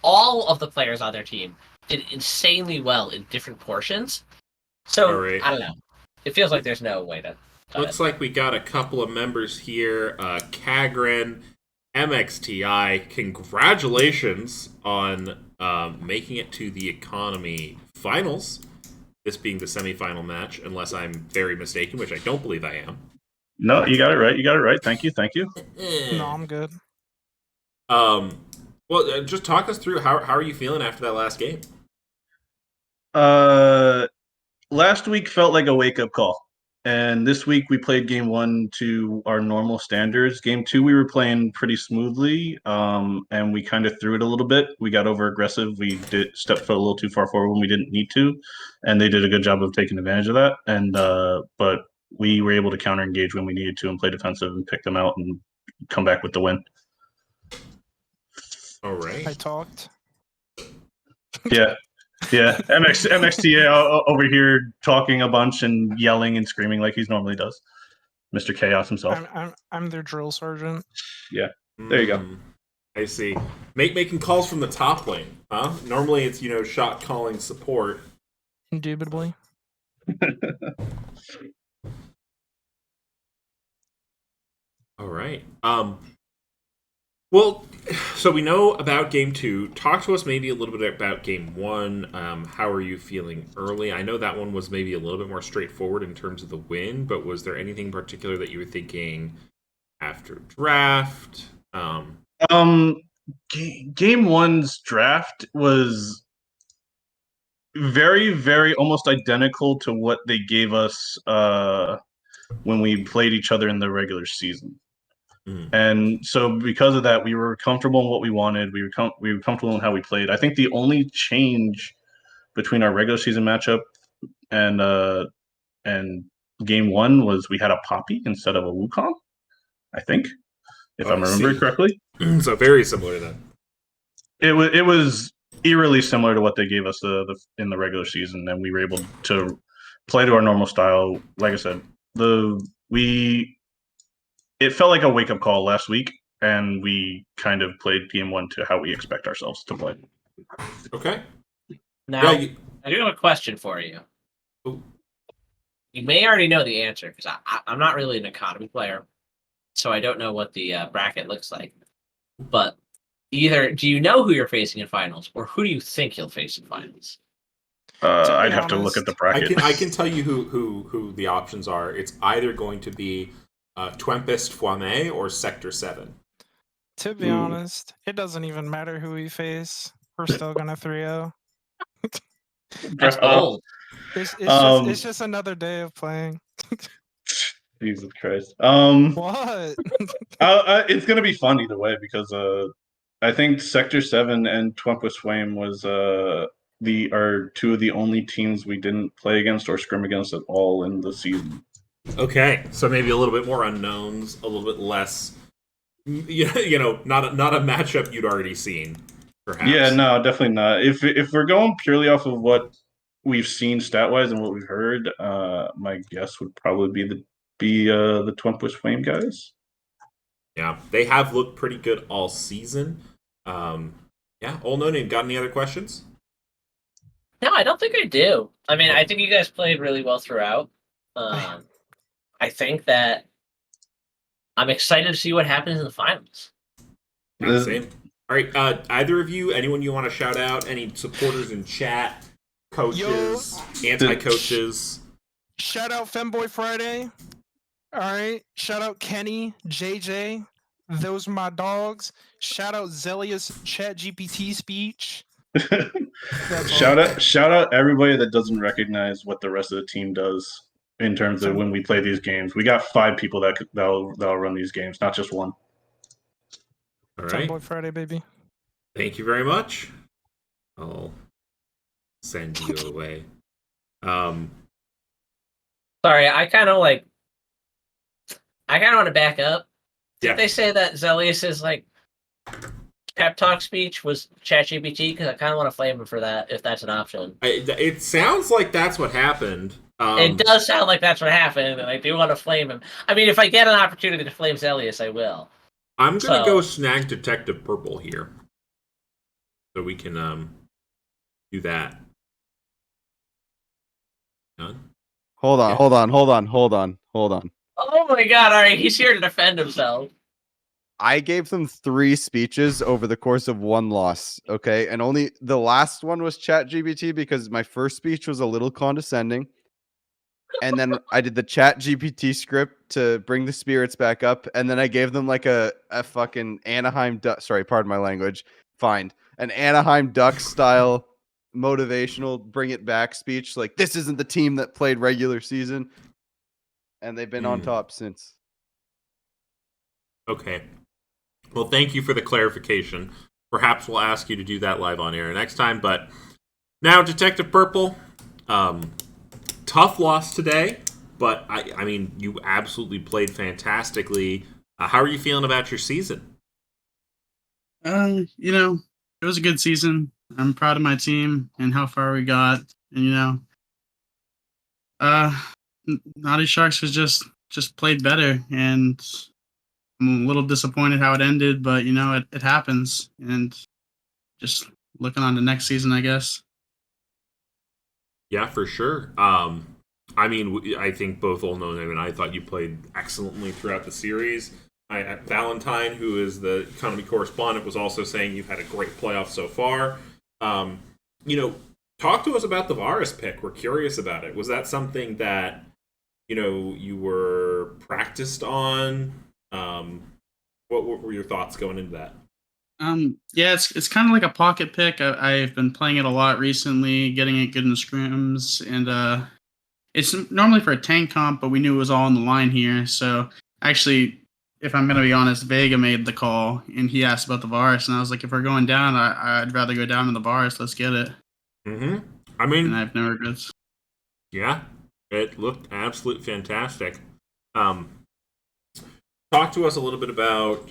all of the players on their team did insanely well in different portions. So Right. I don't know. It feels like there's no way to Looks like we got a couple of members here. Kagren, MXTI, congratulations on making it to the economy finals. This being the semifinal match, unless I'm very mistaken, which I don't believe I am. No, you got it right. You got it right. Thank you. Thank you. No, I'm good. Well, just talk us through how are you feeling after that last game? Last week felt like a wake up call. And this week we played game one to our normal standards. Game two we were playing pretty smoothly, and we kind of threw it a little bit. We got over aggressive. We stepped foot a little too far forward when we didn't need to, and they did a good job of taking advantage of that. And but we were able to counter engage when we needed to and play defensive and pick them out and come back with the win. All right. I talked. Yeah. Yeah, MXTA over here talking a bunch and yelling and screaming like he normally does. Mr. Chaos himself. I'm their drill sergeant. Yeah, there you go. I see. Making calls from the top lane, huh? Normally it's shot calling support. Indubitably. All right. Well, so we know about game two. Talk to us maybe a little bit about game one. How are you feeling early? I know that one was maybe a little bit more straightforward in terms of the win, but was there anything in particular that you were thinking after draft? Um, game one's draft was very, very almost identical to what they gave us when we played each other in the regular season. Mm. And so because of that, we were comfortable in what we wanted. We were comfortable in how we played. I think the only change between our regular season matchup and and game one was we had a Poppy instead of a Wukong. I think, if Oh, I'm I remembering see. correctly, So very similar then. it was eerily similar to what they gave us in the regular season, and we were able to play to our normal style. Like I said, the we it felt like a wake up call last week, and we kind of played game one to how we expect ourselves to play. Okay. Now, Yeah. I do have a question for you. Ooh. You may already know the answer because I'm not really an economy player, so I don't know what the bracket looks like. But either do you know who you're facing in finals, or who do you think you'll face in finals? To be I'd have to look at the honest, bracket. I can tell you who the options are. It's either going to be Twempest Foime or Sector 7. to be Ooh. honest, it doesn't even matter who we face. We're still gonna 3-0. That's bold. It's just another day of playing. Jesus Christ. What? It's gonna be fun either way because I think Sector 7 and Twempus Flame was are two of the only teams we didn't play against or scrim against at all in the season. Okay, so maybe a little bit more unknowns, a little bit less. Not a matchup you'd already seen, perhaps. Yeah, no, definitely not. If we're going purely off of what we've seen stat wise and what we've heard, my guess would probably be the Twempus Flame guys. Yeah, they have looked pretty good all season. Yeah, Old No Name, got any other questions? No, I don't think I do. I mean, Oh. I think you guys played really well throughout. I think that I'm excited to see what happens in the finals. Yeah, same. All right, either of you, anyone you want to shout out? Any supporters in chat? Coaches, anti-coaches? Shout out Femboy Friday. All right. Shout out Kenny, JJ. Those my dogs. Shout out Zelius Chat GPT speech. That's all. shout out everybody that doesn't recognize what the rest of the team does in terms of when we play these games. We got 5 people that'll run these games, not just one. All right. Femboy Friday, baby. Thank you very much. I'll send you away. Sorry, I kind of want to back up. Did Yeah. they say that Zelius's pep talk speech was ChatGPT? Because I kind of want to flame him for that if that's an option. It sounds like that's what happened. It does sound like that's what happened, and I do want to flame him. I mean, if I get an opportunity to flame Zelius, I will. I'm gonna go snag Detective Purple here, so we can do that. Done. Hold on, Yeah. hold on. Oh my god! All right, he's here to defend himself. I gave them 3 speeches over the course of 1 loss, okay? And only the last one was ChatGPT because my first speech was a little condescending. And then I did the ChatGPT script to bring the spirits back up. And then I gave them like a fucking Anaheim Duck. Sorry, pardon my language. Fine. An Anaheim Duck style motivational bring it back speech. Like, this isn't the team that played regular season. And they've been on top since. Okay. Well, thank you for the clarification. Perhaps we'll ask you to do that live on air next time. But now, Detective Purple, tough loss today, but I mean, you absolutely played fantastically. How are you feeling about your season? It was a good season. I'm proud of my team and how far we got. And Naughty Sharks was just played better, and I'm a little disappointed how it ended, but it happens, and just looking on to next season, I guess. Yeah, for sure. I mean, I think both Old No Name and I thought you played excellently throughout the series. Valentine, who is the economy correspondent, was also saying you've had a great playoff so far. You know, talk to us about the Varus pick. We're curious about it. Was that something that you were practiced on? What were your thoughts going into that? Yeah, it's kind of like a pocket pick. I've been playing it a lot recently, getting it good in the scrims, and it's normally for a tank comp, but we knew it was all on the line here. So actually, if I'm gonna be honest, Vega made the call, and he asked about the Varus, and I was like, if we're going down, I'd rather go down to the Varus. Let's get it. Mm-hmm. I And mean, I have no regrets. yeah, it looked absolutely fantastic. Um, talk to us a little bit about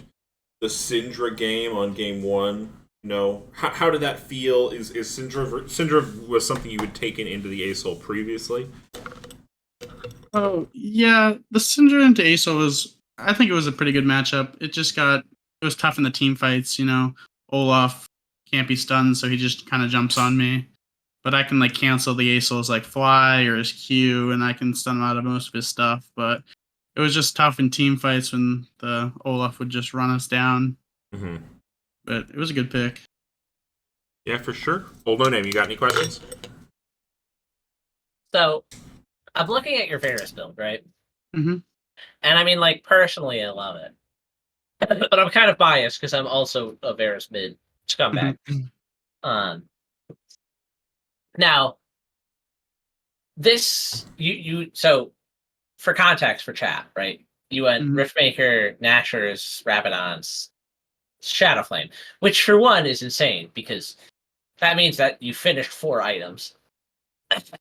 the Syndra game on game one. How did that feel? Is Syndra was something you had taken into the ASOL previously? Oh yeah, the Syndra into Aso was. I think it was a pretty good matchup. It was tough in the team fights. Olaf can't be stunned, so he just kind of jumps on me. But I can like cancel the Aso's like fly or his Q, and I can stun him out of most of his stuff. But it was just tough in team fights when the Olaf would just run us down. Mm-hmm. But it was a good pick. Yeah, for sure. Old No Name, you got any questions? So I'm looking at your Varus build, right? Mm-hmm. And I mean, like, personally, I love it. But I'm kind of biased because I'm also a Varus mid scumbag. Um, Now, this so for context for chat, right? You went Mm-hmm. Riftmaker, Nashor's, Rabadon's, Shadowflame, which for one is insane because that means that you finished 4 items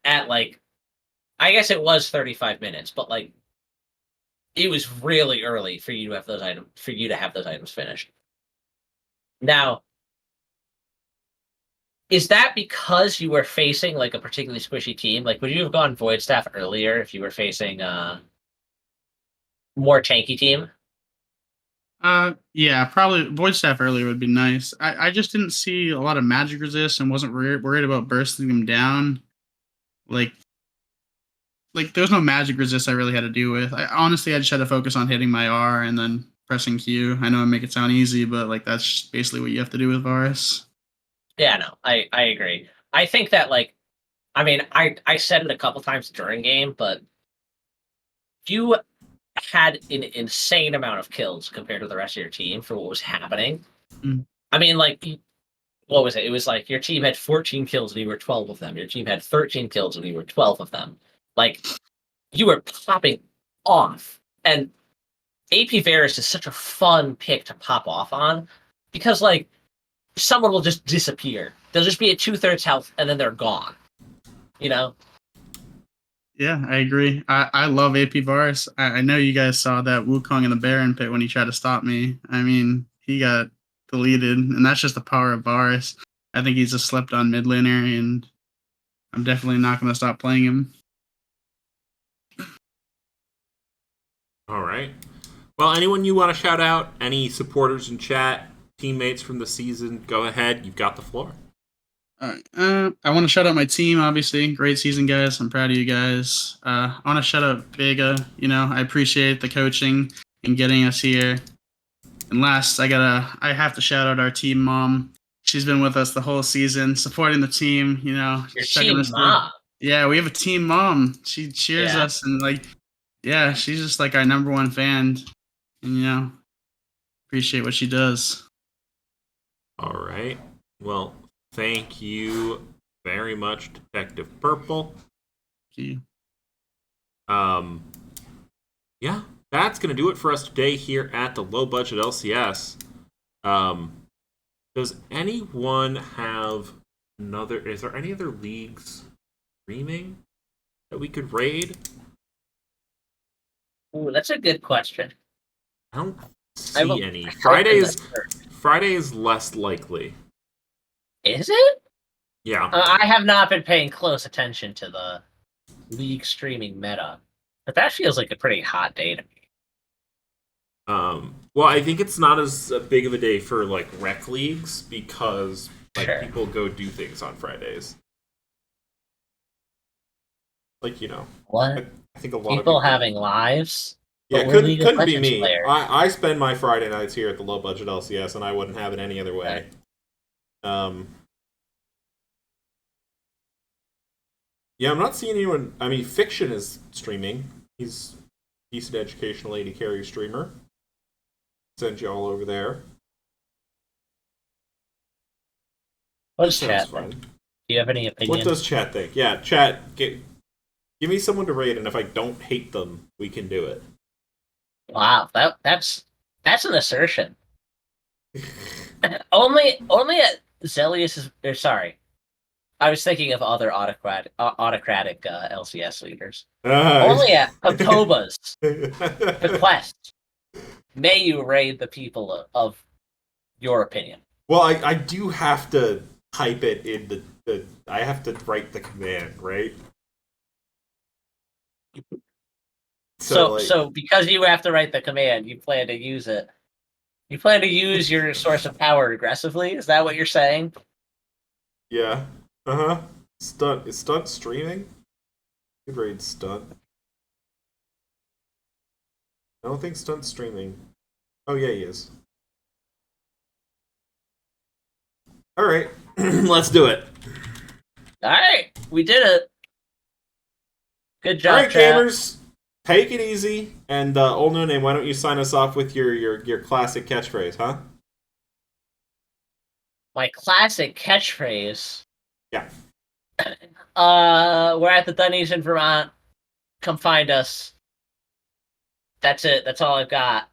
at like, I guess it was 35 minutes, but like it was really early for you to have those items finished. Now, is that because you were facing like a particularly squishy team? Like, would you have gone Void Staff earlier if you were facing more tanky team? Yeah, probably Void Staff earlier would be nice. I just didn't see a lot of magic resist and wasn't worried about bursting them down. Like there was no magic resist I really had to deal with. I just had to focus on hitting my R and then pressing Q. I know I make it sound easy, but like that's just basically what you have to do with Varus. Yeah, no, I agree. I think that like, I mean, I said it a couple times during game, but you had an insane amount of kills compared to the rest of your team for what was happening. Mm. I mean, like, what was it? It was like your team had 14 kills and you were 12 of them. Your team had 13 kills and you were 12 of them. Like, you were popping off. And AP Varus is such a fun pick to pop off on because, like, someone will just disappear. They'll just be at 2/3 health and then they're gone. You know? Yeah, I agree. I love AP Varus. I know you guys saw that Wukong in the Baron pit when he tried to stop me. I mean, he got deleted, and that's just the power of Varus. I think he's a slept on mid laner, and I'm definitely not going to stop playing him. All right. Well, anyone you want to shout out? Any supporters in chat, teammates from the season? Go ahead. You've got the floor. All right. I want to shout out my team, obviously. Great season, guys. I'm proud of you guys. I want to shout out Vega. I appreciate the coaching and getting us here. And last, I have to shout out our team mom. She's been with us the whole season, supporting the team, Your checking team us through. mom. Yeah, we have a team mom. She cheers Yeah. us and yeah, she's just like our number one fan. And appreciate what she does. All right. Well, thank you very much, Detective Purple. Thank you. Yeah, that's gonna do it for us today here at the Low Budget LCS. Does anyone have another? Is there any other leagues streaming that we could raid? Ooh, that's a good question. I don't see a- any. I hope Friday is less likely. Is it? Yeah. I have not been paying close attention to the league streaming meta, but that feels like a pretty hot day to me. Well, I think it's not as big of a day for like rec leagues because Sure. people go do things on Fridays. Like What? I think a lot People of people having lives? Yeah, But we're League of couldn't be Legends me. players. I spend my Friday nights here at the low budget LCS, and I wouldn't have it any other way. Um, yeah, I'm not seeing anyone. I mean, Fiction is streaming. He's a decent educational AD carry streamer. Send you all over there. What does Sounds chat fun. think? Do you have any opinion? What does chat think? Yeah, chat. Give me someone to raid, and if I don't hate them, we can do it. Wow, that's an assertion. only at Zelius is. Or sorry, I was thinking of other autocratic LCS leaders. Only at Potoba's bequest may you raid the people of your opinion. Well, I do have to type it in the I have to write the command, right? So because you have to write the command, you plan to use it. You plan to use your source of power aggressively? Is that what you're saying? Yeah. Uh-huh. Stunt. Is Stunt streaming? Good raid, Stunt. I don't think Stunt's streaming. Oh, yeah, he is. Alright. Let's do it. Alright, we did it. Good job, Alright, chat. gamers. Take it easy. And, Old No Name, why don't you sign us off with your classic catchphrase, huh? My classic catchphrase. Yeah. We're at the Dunnies in Vermont. Come find us. That's it. That's all I've got.